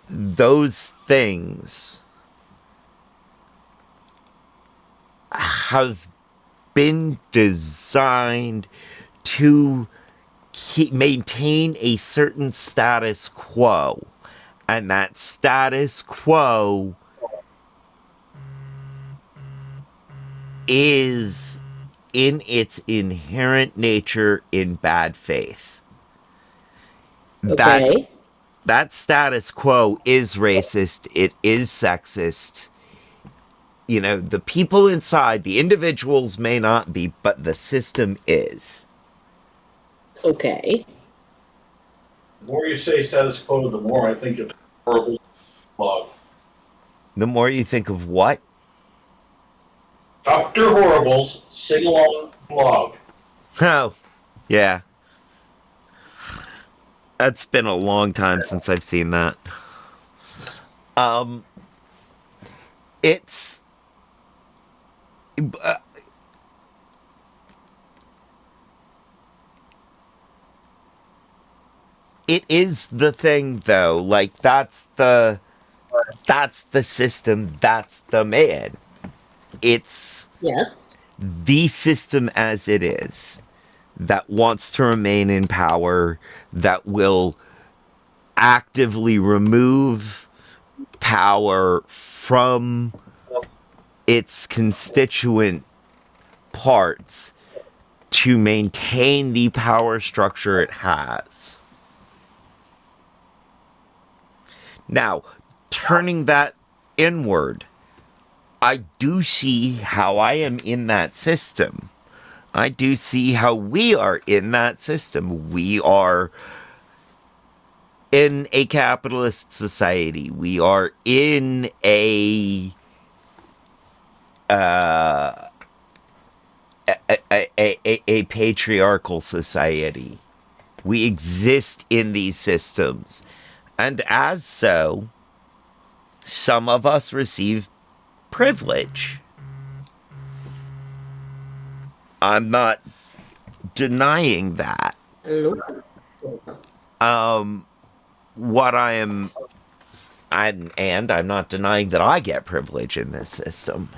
[SPEAKER 1] Those things have been designed to maintain a certain status quo. And that status quo is, in its inherent nature, in bad faith.
[SPEAKER 3] Okay.
[SPEAKER 1] That status quo is racist. It is sexist. You know, the people inside, the individuals may not be, but the system is.
[SPEAKER 3] Okay.
[SPEAKER 4] The more you say status quo, the more I think of horrible blog.
[SPEAKER 1] The more you think of what?
[SPEAKER 4] Dr. Horrible's sing-along blog.
[SPEAKER 1] Oh. Yeah. That's been a long time since I've seen that. It's it is the thing though. Like that's the system, that's the man. It's
[SPEAKER 3] Yes.
[SPEAKER 1] the system as it is that wants to remain in power, that will actively remove power from its constituent parts to maintain the power structure it has. Now, turning that inward, I do see how I am in that system. I do see how we are in that system. We are in a capitalist society. We are in a patriarchal society. We exist in these systems. And as so, some of us receive privilege. I'm not denying that. What I am, and I'm not denying that I get privilege in this system.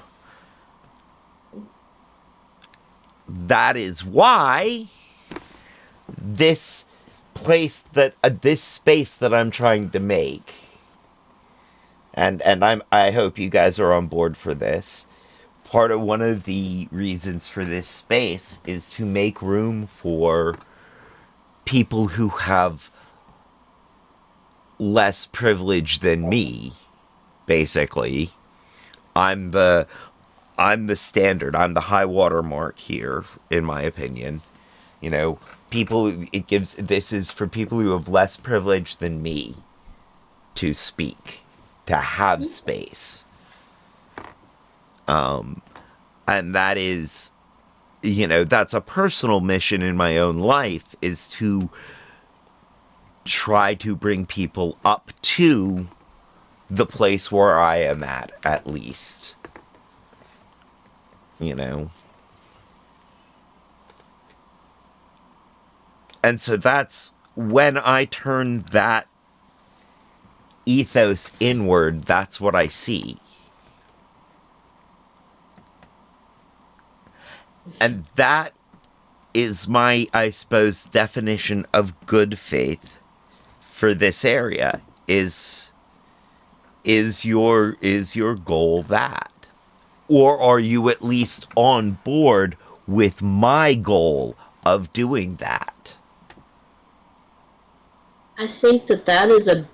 [SPEAKER 1] That is why this place that this space that I'm trying to make, and I hope you guys are on board for this. Part of one of the reasons for this space is to make room for people who have less privilege than me. Basically, I'm the standard. I'm the high water mark here, in my opinion. You know, this is for people who have less privilege than me to speak, to have space. And that is, that's a personal mission in my own life, is to try to bring people up to the place where I am at least. And so that's when I turn that ethos inward, that's what I see. And that is my, I suppose, definition of good faith for this area. Is your goal that? Or are you at least on board with my goal of doing that?
[SPEAKER 3] I think that's a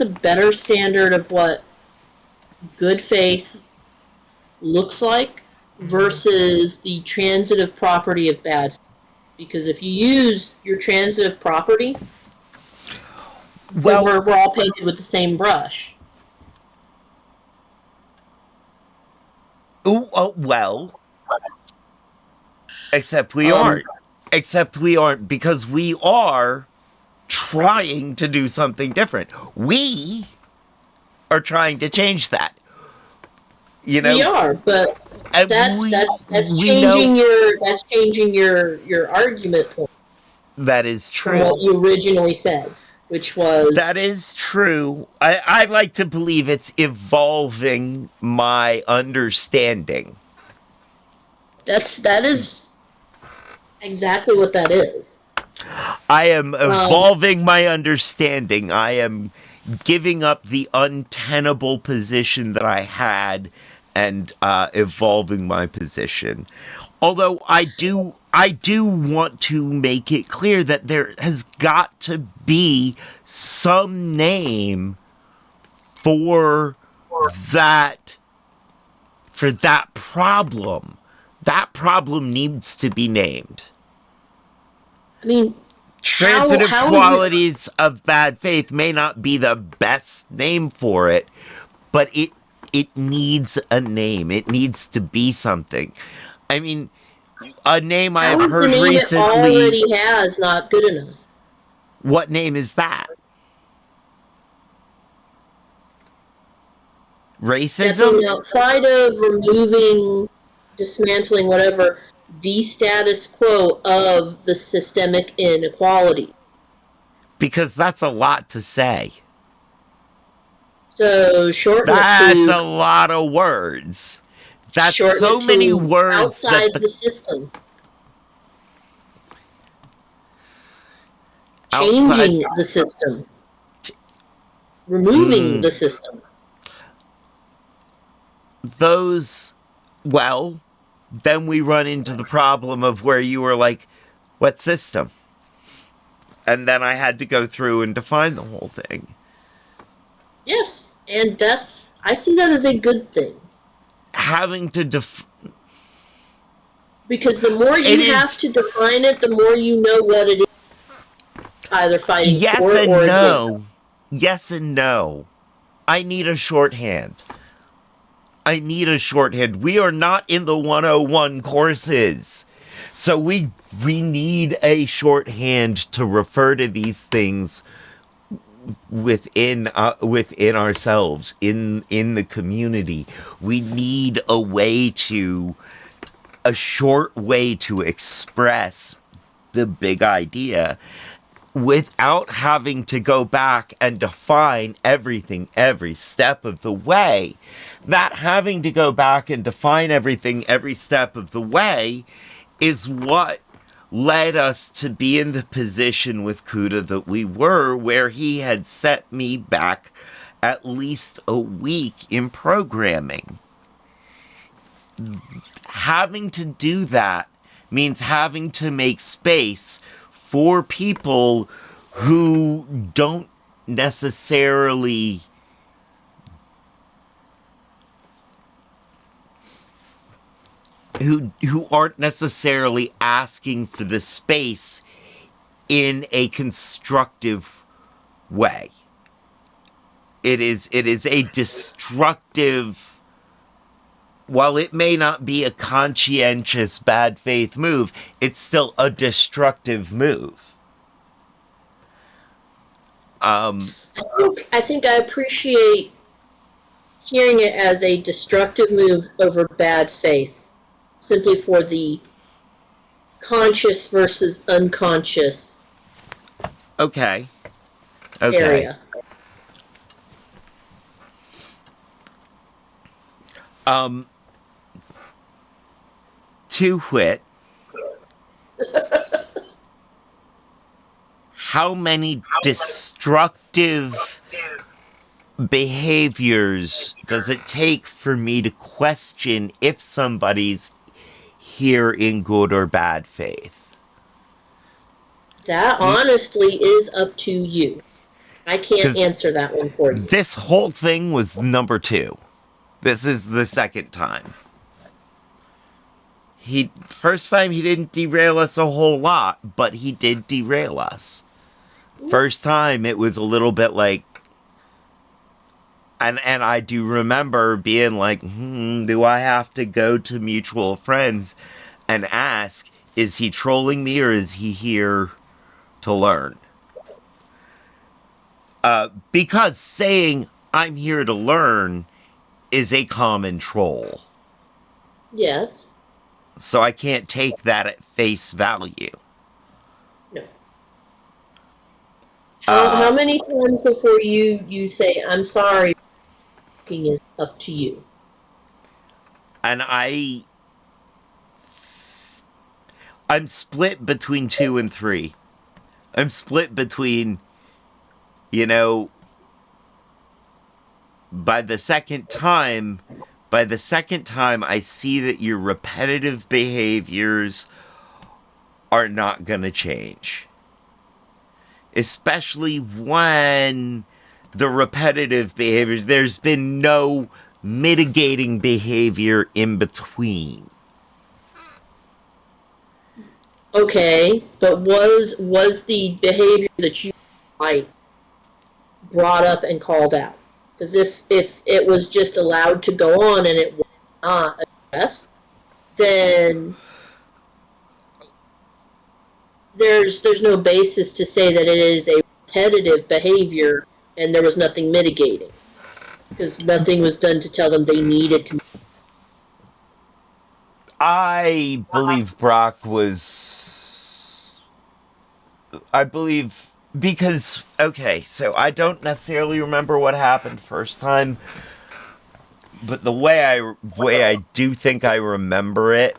[SPEAKER 3] better standard of what good faith looks like versus the transitive property of bad faith. Because if you use your transitive property, then we're all painted with the same brush.
[SPEAKER 1] Well, except we aren't. Except we aren't, because we are trying to do something different. We are trying to change that. We
[SPEAKER 3] are, but that's changing your argument point.
[SPEAKER 1] That is true.
[SPEAKER 3] From what you originally said, which was...
[SPEAKER 1] That is true. I like to believe it's evolving my understanding.
[SPEAKER 3] That is exactly what that is.
[SPEAKER 1] I am evolving my understanding. I am giving up the untenable position that I had and evolving my position. Although I do want to make it clear that there has got to be some name for that problem. That problem needs to be named.
[SPEAKER 3] I mean,
[SPEAKER 1] transitive qualities of bad faith may not be the best name for it, but it needs a name. It needs to be something. I mean, A name
[SPEAKER 3] How
[SPEAKER 1] I've
[SPEAKER 3] is the
[SPEAKER 1] heard
[SPEAKER 3] name it
[SPEAKER 1] recently.
[SPEAKER 3] already has not good enough?
[SPEAKER 1] What name is that? Racism?
[SPEAKER 3] Stepping outside of removing, dismantling, whatever, the status quo of the systemic inequality.
[SPEAKER 1] Because that's a lot to say.
[SPEAKER 3] So shorten
[SPEAKER 1] That's
[SPEAKER 3] it
[SPEAKER 1] a
[SPEAKER 3] to
[SPEAKER 1] lot of words. That's so many words
[SPEAKER 3] outside
[SPEAKER 1] that
[SPEAKER 3] the system.
[SPEAKER 1] outside
[SPEAKER 3] Changing the system. Removing the system.
[SPEAKER 1] those, well, then we run into the problem of where you were like, what system? And then I had to go through and define the whole thing.
[SPEAKER 3] Yes, and I see that as a good thing.
[SPEAKER 1] Having to
[SPEAKER 3] because the more you have to define it, the more you know what it is. Either fighting for it or against.
[SPEAKER 1] Yes and no. I need a shorthand. We are not in the 101 courses. So we need a shorthand to refer to these things within ourselves, in the community. We need a short way to express the big idea without having to go back and define everything every step of the way. That having to go back and define everything every step of the way is what led us to be in the position with Kuda that we were, where he had set me back at least a week in programming. Having to do that means having to make space for people who don't necessarily who aren't necessarily asking for the space in a constructive way. It is a destructive, while it may not be a conscientious bad faith move, it's still a destructive move.
[SPEAKER 3] I think I appreciate hearing it as a destructive move over bad faith, simply for the conscious versus unconscious area.
[SPEAKER 1] To wit, how many destructive behaviors does it take for me to question if somebody's here in good or bad faith?
[SPEAKER 3] That honestly is up to you. I can't answer that one for you.
[SPEAKER 1] This whole thing was number 2. This is the second time. First time he didn't derail us a whole lot, but he did derail us. First time it was a little bit like, and I do remember being like, do I have to go to mutual friends and ask, is he trolling me or is he here to learn? Because saying I'm here to learn is a common troll.
[SPEAKER 3] Yes.
[SPEAKER 1] So I can't take that at face value.
[SPEAKER 3] No. How many times before you say, I'm sorry, is up to you?
[SPEAKER 1] And I'm split between 2 and 3. I'm split between, by the second time, I see that your repetitive behaviors are not going to change. Especially when the repetitive behaviors, there's been no mitigating behavior in between.
[SPEAKER 3] Okay, but was the behavior that you brought up and called out? Because if it was just allowed to go on and it was not addressed, then there's no basis to say that it is a repetitive behavior and there was nothing mitigating. Because nothing was done to tell them they needed to.
[SPEAKER 1] I believe Brock was. I believe. Because, okay, so I don't necessarily remember what happened first time, but the way I do think I remember it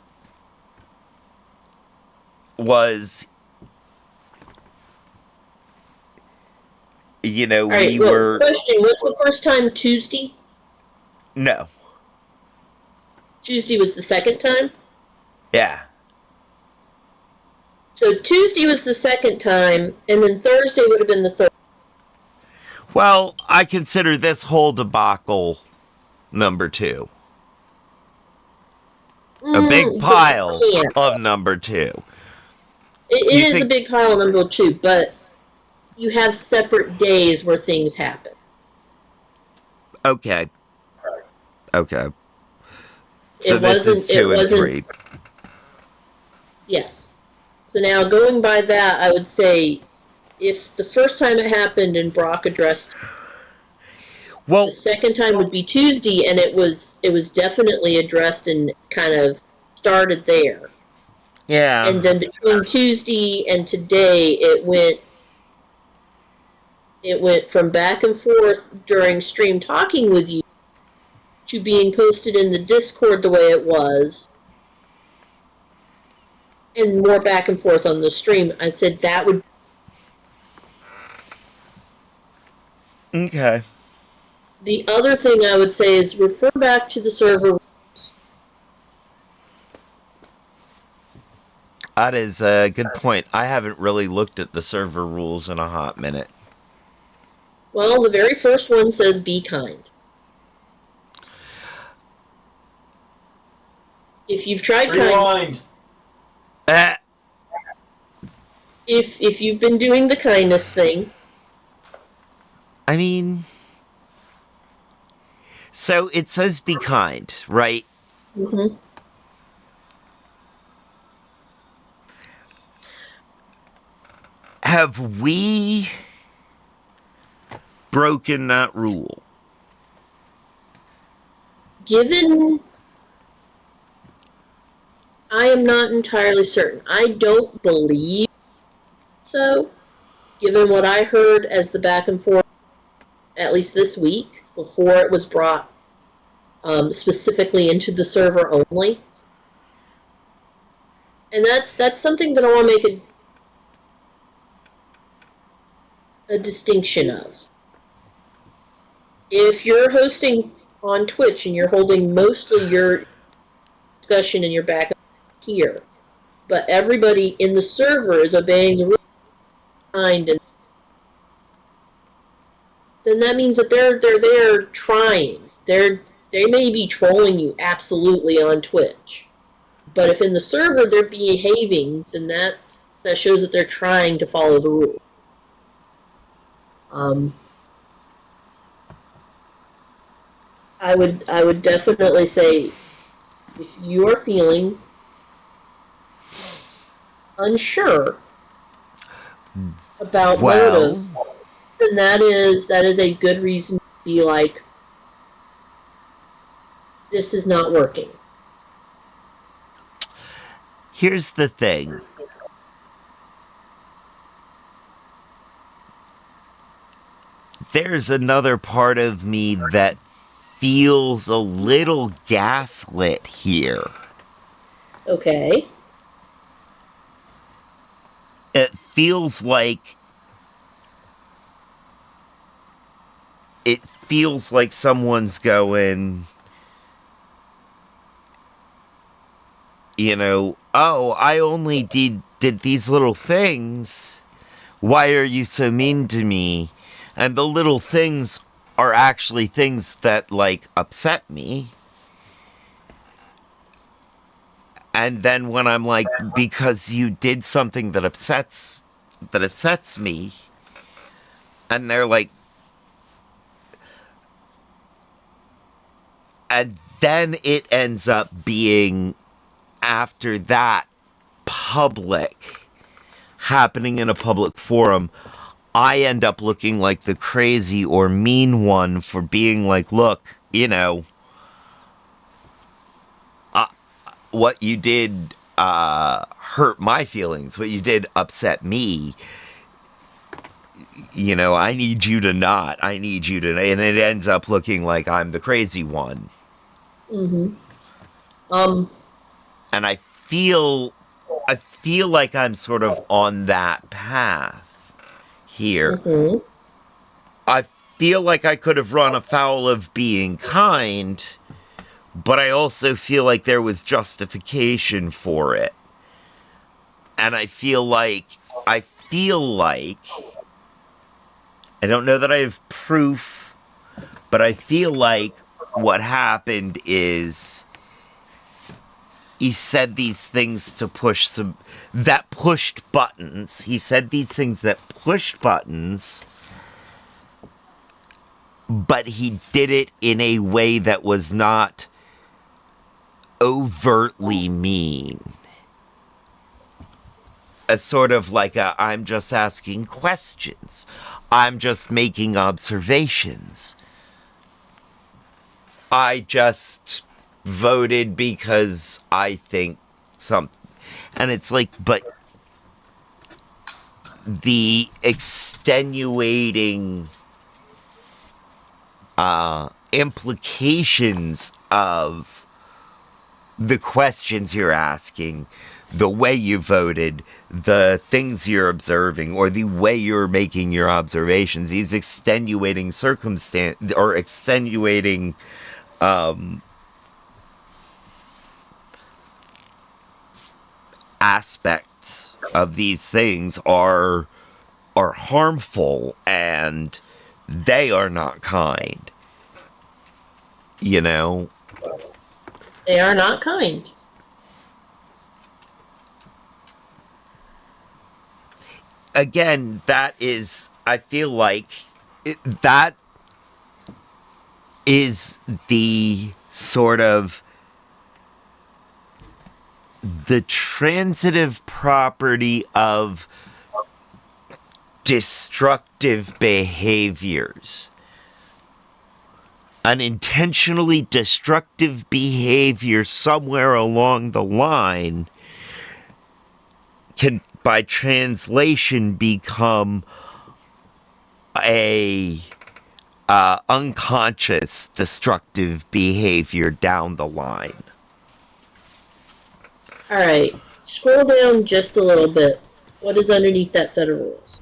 [SPEAKER 1] was, you know,
[SPEAKER 3] Alright, well, question, was the first time Tuesday?
[SPEAKER 1] No.
[SPEAKER 3] Tuesday was the second time?
[SPEAKER 1] Yeah.
[SPEAKER 3] So Tuesday was the second time, and then Thursday would have been the third.
[SPEAKER 1] Well, I consider this whole debacle number 2. A big pile of number 2.
[SPEAKER 3] It is a big pile of number 2, but you have separate days where things happen.
[SPEAKER 1] Okay. Okay. So
[SPEAKER 3] It
[SPEAKER 1] this is 2 and 3.
[SPEAKER 3] Yes. So now, going by that, I would say if the first time it happened and Brock addressed, the second time would be Tuesday, and it was definitely addressed and kind of started there.
[SPEAKER 1] Yeah.
[SPEAKER 3] And then between Tuesday and today, it went from back and forth during stream talking with you to being posted in the Discord the way it was, and more back and forth on the stream. I said that would.
[SPEAKER 1] Okay.
[SPEAKER 3] The other thing I would say is refer back to the server rules.
[SPEAKER 1] That is a good point. I haven't really looked at the server rules in a hot minute.
[SPEAKER 3] Well, the very first one says be kind. If you've tried
[SPEAKER 4] Rewind.
[SPEAKER 3] If you've been doing the kindness thing.
[SPEAKER 1] I mean, so it says be kind, right?
[SPEAKER 3] Mm-hmm.
[SPEAKER 1] Have we broken that rule?
[SPEAKER 3] Given, I am not entirely certain. I don't believe so, given what I heard as the back and forth, at least this week, before it was brought specifically into the server only. And that's something that I want to make a distinction of. If you're hosting on Twitch and you're holding mostly your discussion and your back here, but everybody in the server is obeying the rules behind, and then that means that they're there trying. They may be trolling you absolutely on Twitch, but if in the server they're behaving, then that shows that they're trying to follow the rules. I would definitely say if you are feeling unsure about motives, then that is a good reason to be like, this is not working.
[SPEAKER 1] Here's the thing. There's another part of me that feels a little gaslit here.
[SPEAKER 3] Okay.
[SPEAKER 1] It feels like someone's going, you know, oh, I only did these little things. Why are you so mean to me? And the little things are actually things that, like, upset me. And then when I'm like, because you did something that upsets me, and they're like, and then it ends up being, after that, public, happening in a public forum, I end up looking like the crazy or mean one for being like, look, what you did hurt my feelings. What you did upset me. I need you to not. I need you to. And it ends up looking like I'm the crazy one.
[SPEAKER 3] Mm-hmm.
[SPEAKER 1] And I feel like I'm sort of on that path here.
[SPEAKER 3] Mm-hmm.
[SPEAKER 1] I feel like I could have run afoul of being kind, but I also feel like there was justification for it. And I feel like, I don't know that I have proof, but I feel like what happened is he said these things to that pushed buttons. He said these things that pushed buttons, but he did it in a way that was not overtly mean. A sort of like I'm just asking questions. I'm just making observations. I just voted because I think something. And it's like, but the extenuating implications of the questions you're asking, the way you voted, the things you're observing, or the way you're making your observations, these extenuating extenuating aspects of these things are harmful, and they are not kind.
[SPEAKER 3] They are not kind.
[SPEAKER 1] Again, that is, I feel like, that is the sort of the transitive property of destructive behaviors. An intentionally destructive behavior somewhere along the line can, by translation, become a unconscious destructive behavior down the line.
[SPEAKER 3] All right, scroll down just a little bit. What is underneath that set of rules?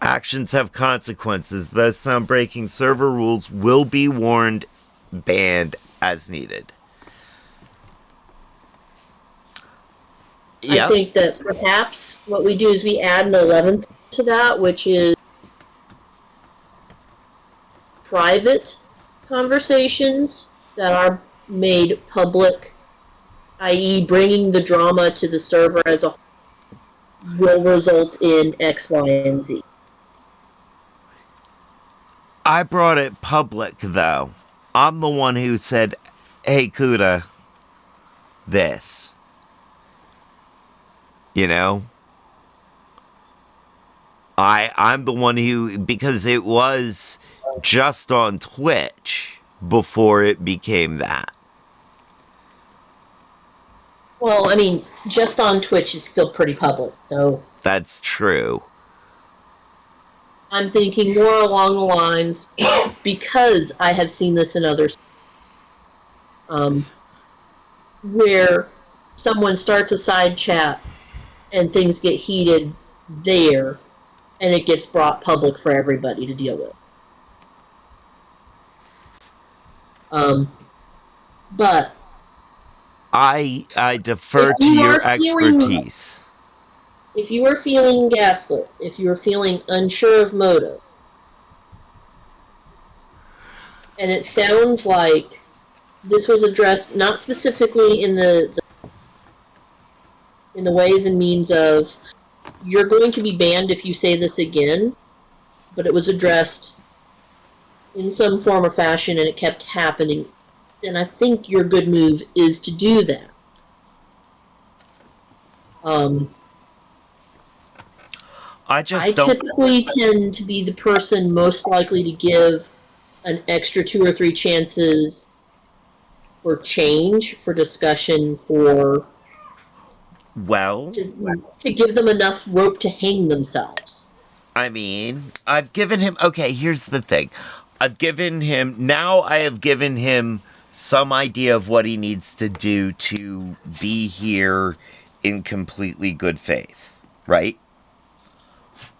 [SPEAKER 1] Actions have consequences. Thus, breaking server rules will be warned, banned as needed.
[SPEAKER 3] Yep. I think that perhaps what we do is we add an 11th to that, which is private conversations that are made public, i.e. bringing the drama to the server as a whole, will result in X, Y, and Z.
[SPEAKER 1] I brought it public, though. I'm the one who said, hey, Kuda, this. I'm the one who, because it was just on Twitch before it became that.
[SPEAKER 3] Well, I mean, just on Twitch is still pretty public, so...
[SPEAKER 1] That's true.
[SPEAKER 3] I'm thinking more along the lines, because I have seen this in others, where someone starts a side chat and things get heated there, and it gets brought public for everybody to deal with. But
[SPEAKER 1] I defer to your expertise.
[SPEAKER 3] If you are feeling gaslit, if you are feeling unsure of motive, and it sounds like this was addressed not specifically in the ways and means of you're going to be banned if you say this again, but it was addressed in some form or fashion and it kept happening, then I think your good move is to do that.
[SPEAKER 1] I just
[SPEAKER 3] I
[SPEAKER 1] don't.
[SPEAKER 3] typically tend to be the person most likely to give an extra 2 or 3 chances for change, for discussion, for
[SPEAKER 1] Well,
[SPEAKER 3] to give them enough rope to hang themselves.
[SPEAKER 1] I mean, I've given him. Okay, here's the thing. I have given him some idea of what he needs to do to be here in completely good faith, right?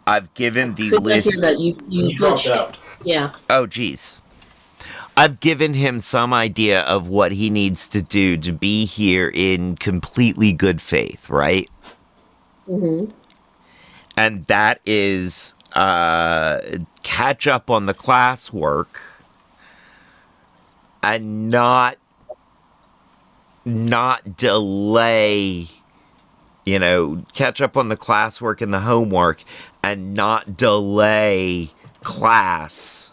[SPEAKER 1] I've given the
[SPEAKER 3] Could I hear
[SPEAKER 1] list.
[SPEAKER 3] that? You
[SPEAKER 4] dropped
[SPEAKER 3] glitched.
[SPEAKER 4] out.
[SPEAKER 3] Yeah.
[SPEAKER 1] Oh, geez. I've given him some idea of what he needs to do to be here in completely good faith, right?
[SPEAKER 3] Mm-hmm.
[SPEAKER 1] And that is catch up on the classwork and not delay, catch up on the classwork and the homework and not delay class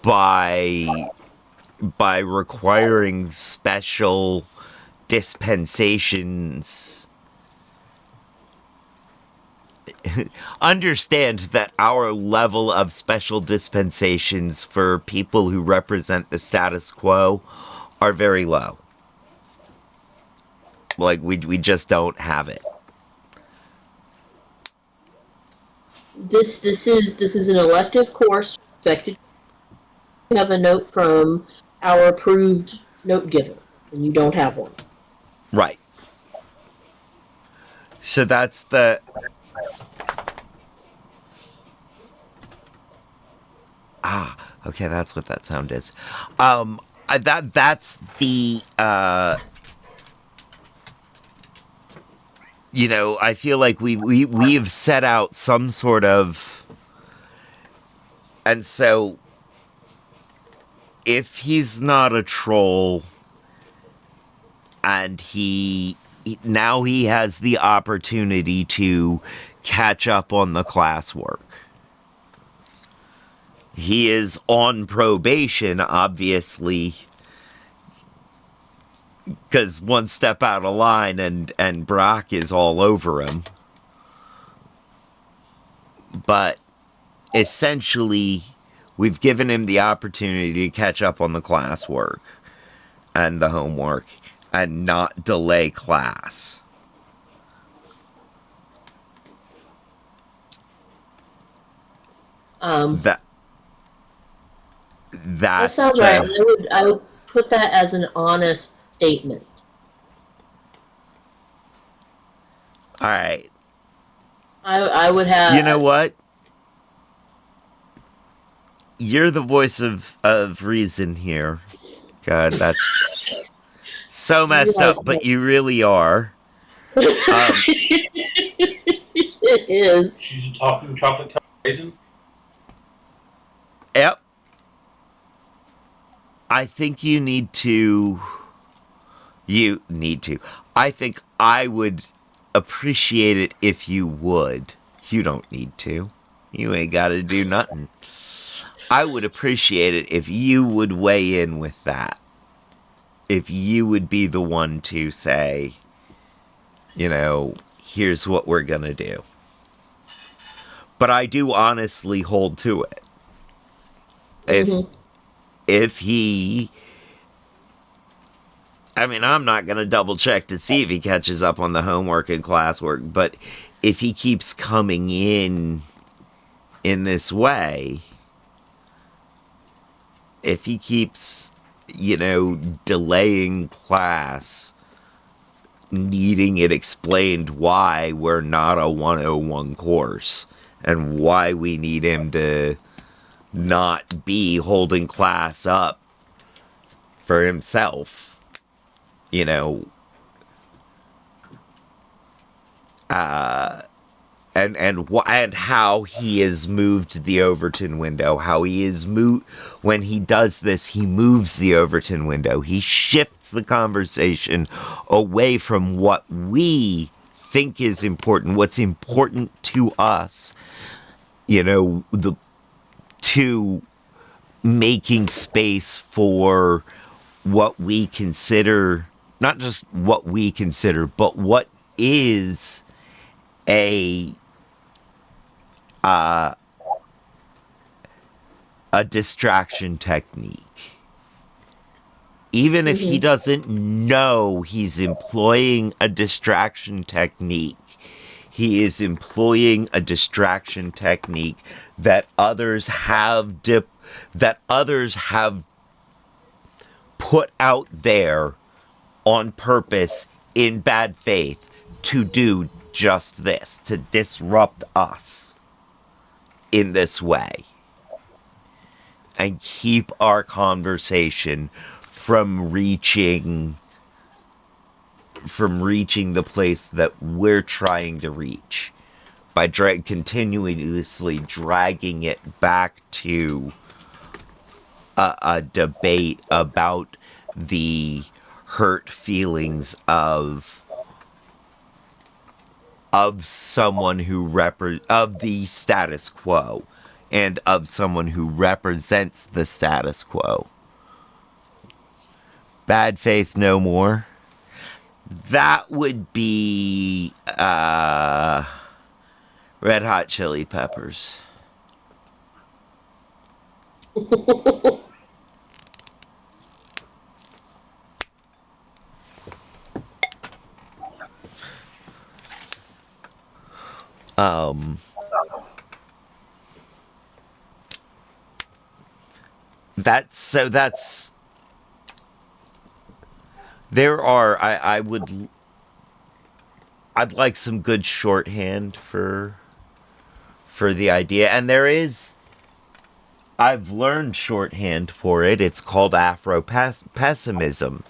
[SPEAKER 1] by requiring special dispensations. Understand that our level of special dispensations for people who represent the status quo are very low. Like, we just don't have it.
[SPEAKER 3] This is an elective course. Expected to have a note from our approved note giver, and you don't have one.
[SPEAKER 1] Right. So that's the... okay, that's what that sound is. That's the, I feel like we've set out some sort of... And so, if he's not a troll, and now he has the opportunity to catch up on the classwork. He is on probation, obviously, because one step out of line and Brock is all over him. But essentially, we've given him the opportunity to catch up on the classwork and the homework and not delay class.
[SPEAKER 3] That sounds right. I would put that as an honest statement.
[SPEAKER 1] All right.
[SPEAKER 3] I would have.
[SPEAKER 1] You know what? You're the voice of reason here. God, that's so messed up, but you really are.
[SPEAKER 3] It is.
[SPEAKER 4] She's a talking chocolate covered raisin.
[SPEAKER 1] Yep. I think you need to. I think I would appreciate it if you would. You don't need to. You ain't got to do nothing. I would appreciate it if you would weigh in with that. If you would be the one to say, here's what we're going to do. But I do honestly hold to it. If he... I mean, I'm not going to double check to see if he catches up on the homework and classwork, but if he keeps coming in this way, if he keeps, delaying class, needing it explained why we're not a 101 course, and why we need him to not be holding class up for himself, and how he has moved the Overton window, how he is when he does this, he moves the Overton window. He shifts the conversation away from what we think is important, what's important to us, to making space for what we consider, not just what we consider, but what is a distraction technique. Even if he doesn't know he's employing a distraction technique, he is employing a distraction technique that others have put out there on purpose in bad faith to do just this, to disrupt us in this way and keep our conversation from reaching the place that we're trying to reach by continuously dragging it back to a debate about the hurt feelings of someone of the status quo and of someone who represents the status quo. Bad faith no more. That would be Red Hot Chili Peppers. I'd like some good shorthand for the idea, and I've learned shorthand for it. It's called Afro-pessimism.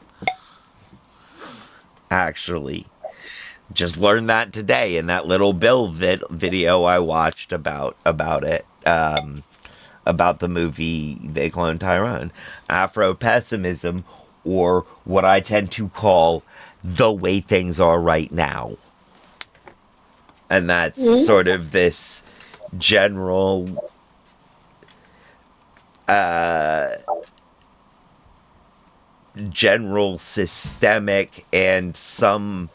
[SPEAKER 1] Actually, just learned that today in that little Bill video I watched about it. About the movie They Clone Tyrone. Afro-pessimism, or what I tend to call the way things are right now. And that's sort of this general systemic and some,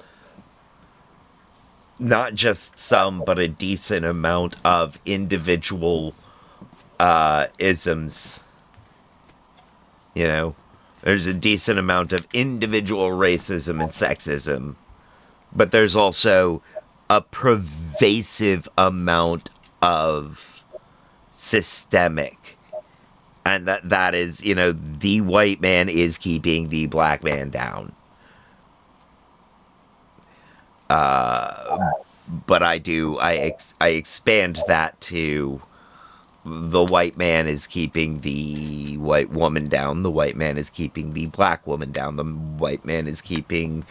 [SPEAKER 1] not just some, but a decent amount of individual isms. You know, there's a decent amount of individual racism and sexism, but there's also a pervasive amount of systemic, and that is, you know, the white man is keeping the black man down. But I expand that to the white man is keeping the white woman down, the white man is keeping the black woman down, the white man is keeping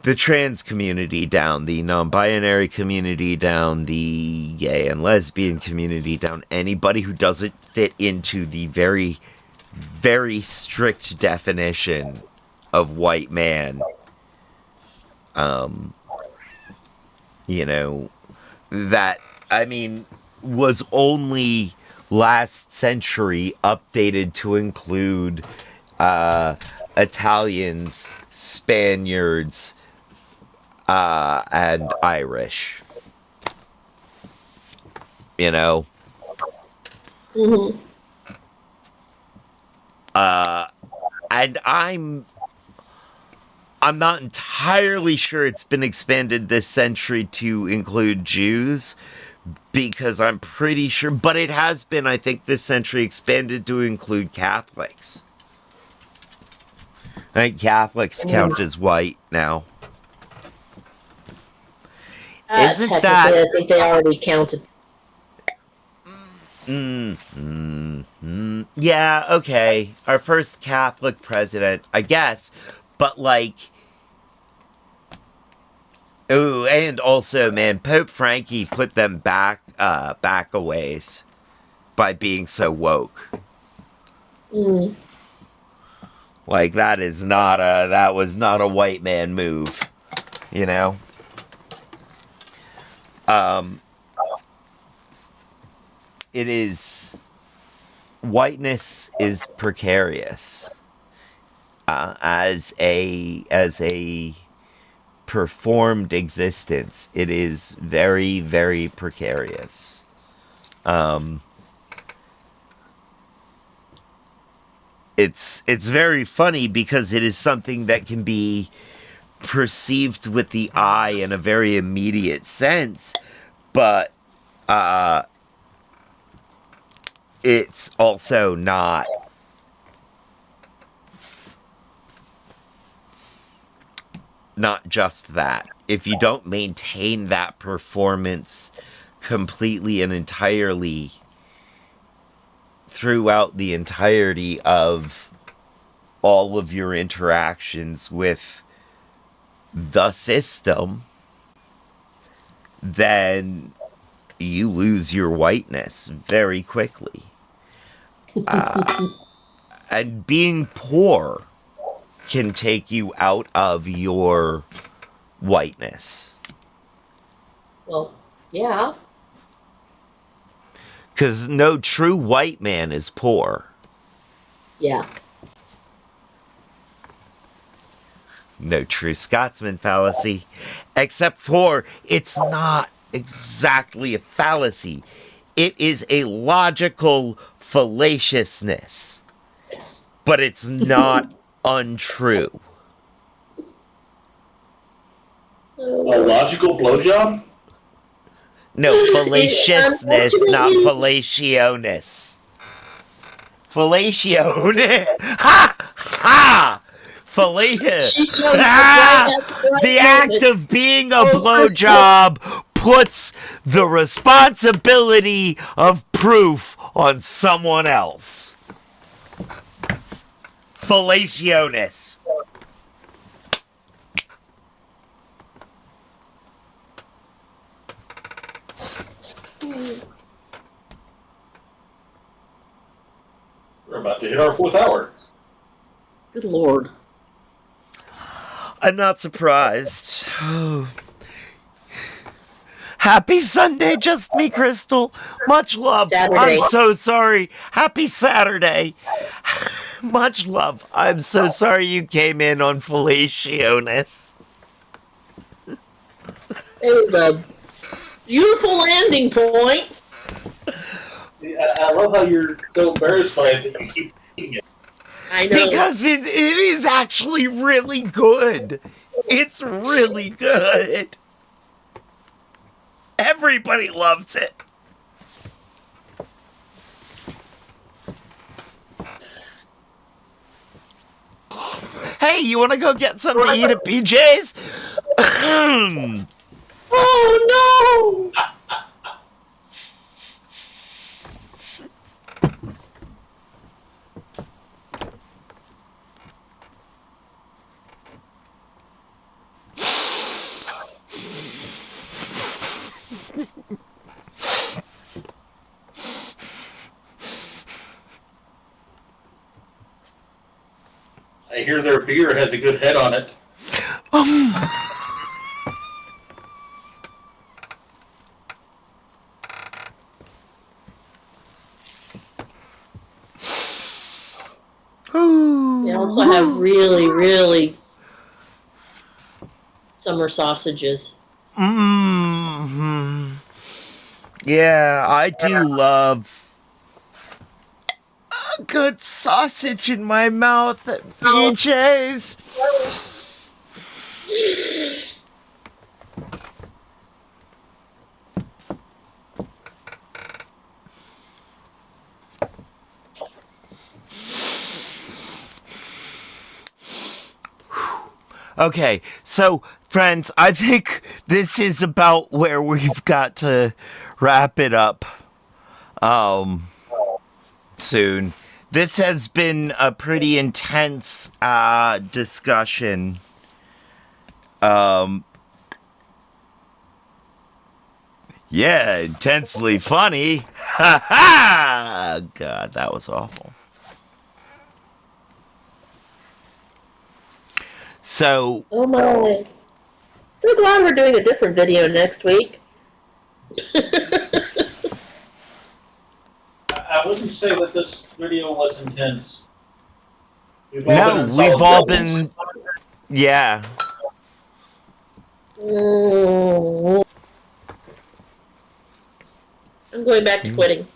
[SPEAKER 1] the trans community down, the non-binary community down, the gay and lesbian community down, anybody who doesn't fit into the very, very strict definition of white man. You know, that, I mean, was only last century updated to include Italians, Spaniards, and Irish. You know? And I'm not entirely sure it's been expanded this century to include Jews, because I'm pretty sure, but it has been, I think, this century expanded to include Catholics. I think Catholics count as white now. Isn't
[SPEAKER 3] technically,
[SPEAKER 1] that?
[SPEAKER 3] I think they already counted.
[SPEAKER 1] Yeah, okay. Our first Catholic president, I guess. But, like... Ooh, and also, man, Pope Frankie put them back a ways by being so woke. Like, that was not a white man move, you know? Whiteness is precarious as a performed existence. It is very, very precarious. It's very funny because it is something that can be perceived with the eye in a very immediate sense, but it's also not just that. If you don't maintain that performance completely and entirely throughout the entirety of all of your interactions with the system, then you lose your whiteness very quickly. And being poor can take you out of your whiteness.
[SPEAKER 3] Well, yeah.
[SPEAKER 1] Because no true white man is poor.
[SPEAKER 3] Yeah.
[SPEAKER 1] No true Scotsman fallacy. Except for it's not exactly a fallacy. It is a logical fallaciousness. But it's not untrue.
[SPEAKER 4] A logical blowjob?
[SPEAKER 1] No, fallaciousness, not fallationess. Fallatio. Ha! Ha! The act of being a blowjob puts the responsibility of proof on someone else. Fallationess.
[SPEAKER 4] We're about to hit our 4th hour.
[SPEAKER 3] Good Lord.
[SPEAKER 1] I'm not surprised. Happy Sunday, Just Me, Crystal. Much love.
[SPEAKER 3] Saturday.
[SPEAKER 1] I'm so sorry. Happy Saturday. Much love. I'm so sorry you came in on fallationess.
[SPEAKER 3] It was a beautiful landing point.
[SPEAKER 4] I love how you're so embarrassed by it that you keep eating it.
[SPEAKER 3] I know.
[SPEAKER 1] Because it is actually really good. It's really good. Everybody loves it. Hey, you want to go get something to eat at BJ's?
[SPEAKER 3] Oh no!
[SPEAKER 4] I hear their beer has a good head on it.
[SPEAKER 3] They also have really, really summer sausages.
[SPEAKER 1] Mm-hmm. Yeah, I do love a good sausage in my mouth at BJ's. Okay, so friends, I think this is about where we've got to wrap it up soon. This has been a pretty intense discussion. Yeah, intensely funny. Ha ha! God, that was awful. So,
[SPEAKER 3] Oh my. So glad we're doing a different video next week.
[SPEAKER 4] I wouldn't say that this video was intense.
[SPEAKER 1] we've all been, yeah.
[SPEAKER 3] I'm going back to quitting.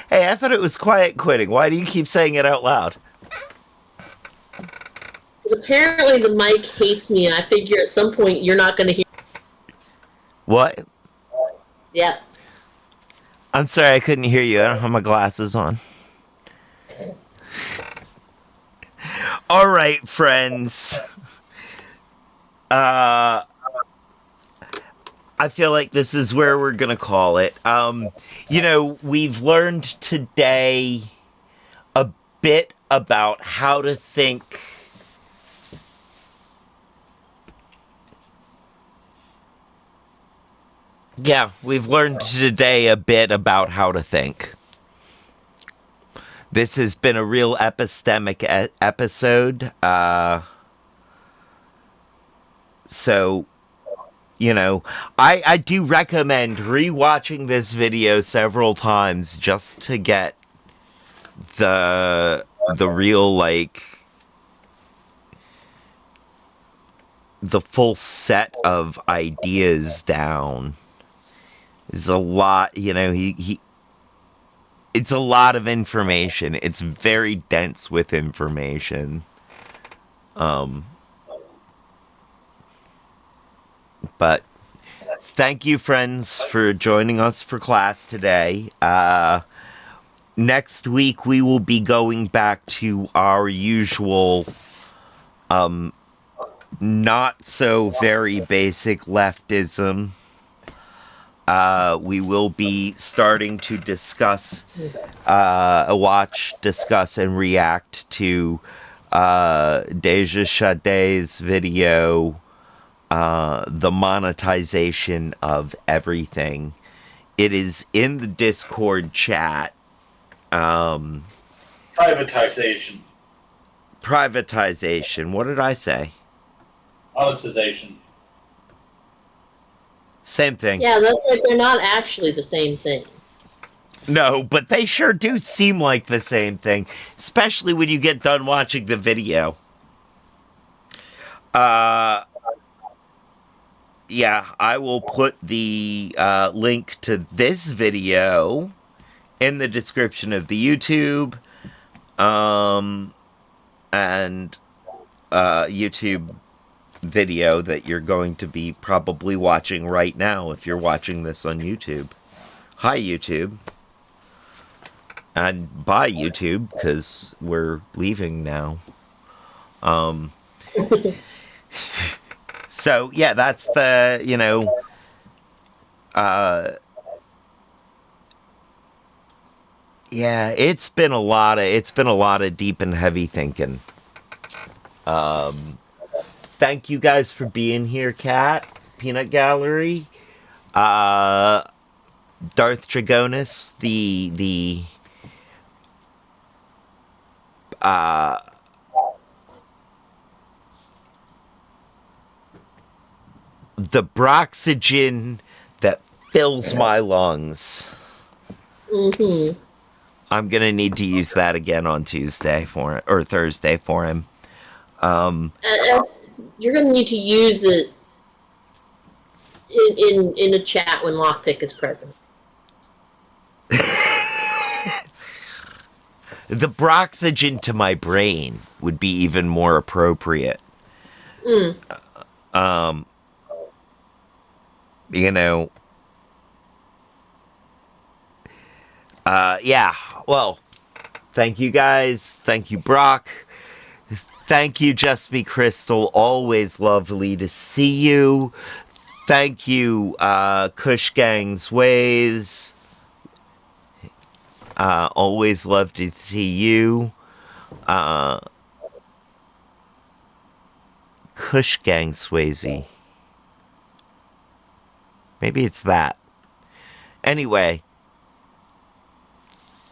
[SPEAKER 1] Hey, I thought it was quiet quitting. Why do you keep saying it out loud?
[SPEAKER 3] Because apparently the mic hates me, and I figure at some point you're not going to hear.
[SPEAKER 1] What?
[SPEAKER 3] Yeah.
[SPEAKER 1] I'm sorry, I couldn't hear you. I don't have my glasses on. All right, friends. I feel like this is where we're gonna call it. We've learned today a bit about how to think. Yeah, we've learned today a bit about how to think. This has been a real epistemic episode. So, I do recommend rewatching this video several times just to get the real, the full set of ideas down. There's a lot, it's a lot of information. It's very dense with information. But thank you, friends, for joining us for class today. Next week, we will be going back to our usual, not so very basic leftism. We will be starting to discuss, discuss, and react to Deja Shade's video, The Monetization of Everything. It is in the Discord chat.
[SPEAKER 4] Privatization.
[SPEAKER 1] Privatization. What did I say?
[SPEAKER 4] Monetization.
[SPEAKER 1] Same thing.
[SPEAKER 3] Yeah, that's right. They're not actually the same thing.
[SPEAKER 1] No, but they sure do seem like the same thing, especially when you get done watching the video. Yeah, I will put the link to this video in the description of the YouTube, and YouTube video that you're going to be probably watching right now if you're watching this on YouTube. Hi, YouTube. And bye, YouTube, because we're leaving now. So, yeah, that's the, yeah, it's been a lot of deep and heavy thinking. Thank you guys for being here, Kat, Peanut Gallery, Darth Dragonis, the broxygen that fills my lungs.
[SPEAKER 3] Mm-hmm.
[SPEAKER 1] I'm gonna need to use that again on Tuesday for it, or Thursday for him.
[SPEAKER 3] You're going to need to use it in a chat when Lockpick is present.
[SPEAKER 1] The broxygen to my brain would be even more appropriate.
[SPEAKER 3] Mm.
[SPEAKER 1] Yeah, well, thank you guys. Thank you, Brock. Thank you, Just Be Crystal. Always lovely to see you. Thank you, Kush Gang's Ways. Always love to see you. Kush Gang Swayze. Maybe it's that. Anyway,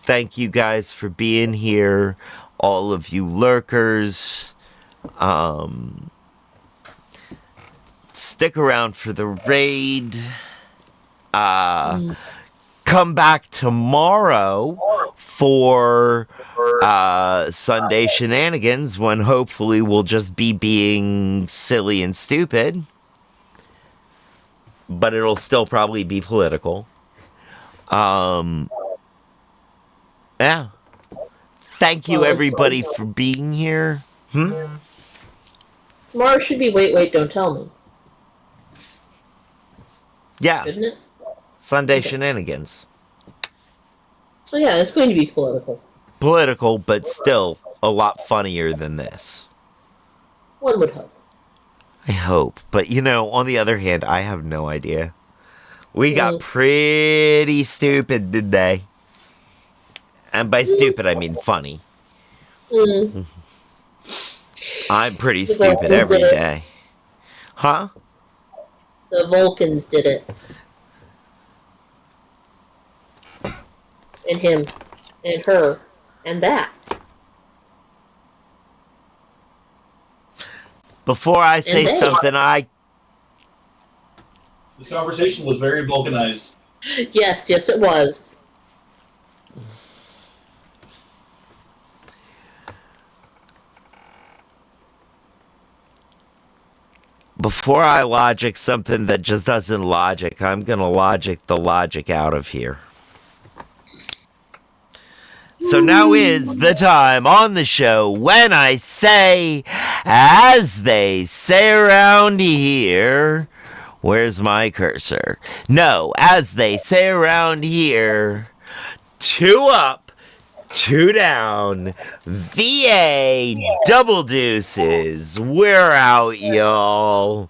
[SPEAKER 1] thank you guys for being here. All of you lurkers. Stick around for the raid. Come back tomorrow for Sunday shenanigans, when hopefully we'll just be being silly and stupid. But it'll still probably be political. Yeah. Thank you, everybody, for being here.
[SPEAKER 3] Tomorrow should be Wait, Don't Tell Me.
[SPEAKER 1] Yeah.
[SPEAKER 3] Shouldn't it?
[SPEAKER 1] Sunday shenanigans.
[SPEAKER 3] So yeah, it's going to be political.
[SPEAKER 1] Political, but still a lot funnier than this.
[SPEAKER 3] One would hope.
[SPEAKER 1] I hope. But, on the other hand, I have no idea. We got pretty stupid today. And by stupid, I mean funny. I'm pretty stupid every day. Huh?
[SPEAKER 3] The Vulcans did it. And him. And her. And that.
[SPEAKER 1] Before I say something,
[SPEAKER 4] This conversation was very vulcanized.
[SPEAKER 3] Yes, it was.
[SPEAKER 1] Before I logic something that just doesn't logic, I'm going to logic the logic out of here. So now is the time on the show when I say, as they say around here, where's my cursor? No, as they say around here, 2 up, 2 down, VA, double deuces. We're out, y'all.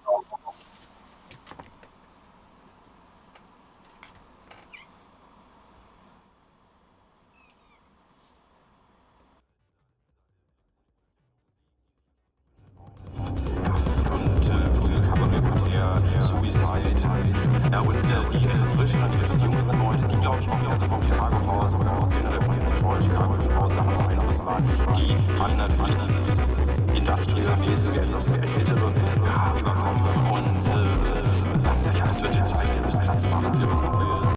[SPEAKER 13] Ja, und die Resurrection an die jungen Leute, die glaube ich auch wieder so vom Chicago House oder auch generell von den Detroit Chicago House Sachen beeinflusst waren, die natürlich dieses Industrial-mäßige, etwas ältere überkommen und haben gesagt, ja, das wird jetzt Zeit, wir müssen Platz machen für was Neues.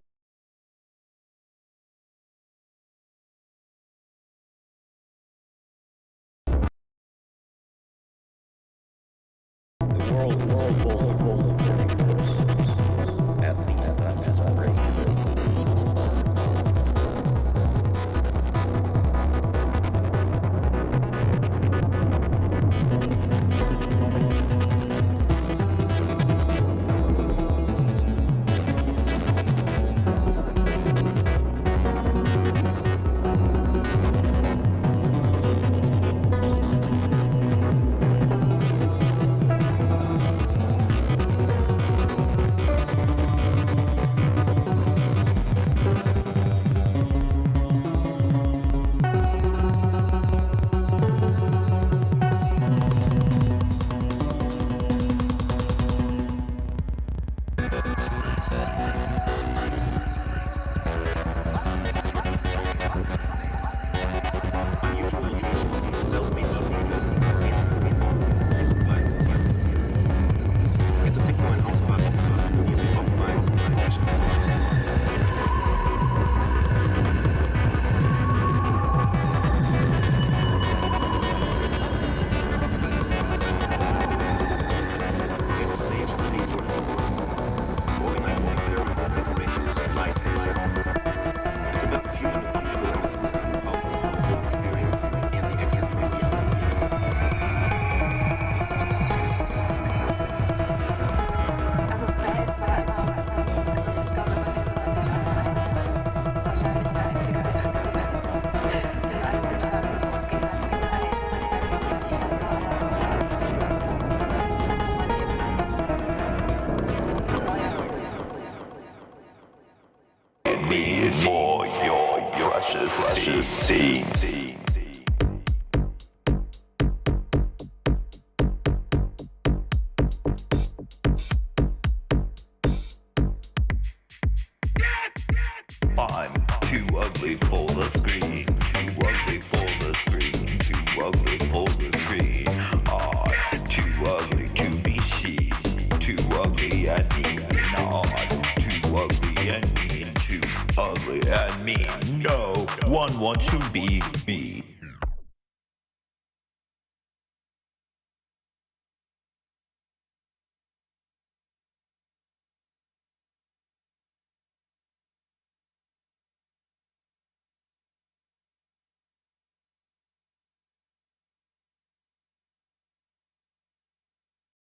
[SPEAKER 14] I'm too ugly for the screen, too ugly for the screen, too ugly for the screen. I'm too ugly to be seen, too ugly and mean. I'm too ugly and mean, too ugly and mean. No one wants to be me.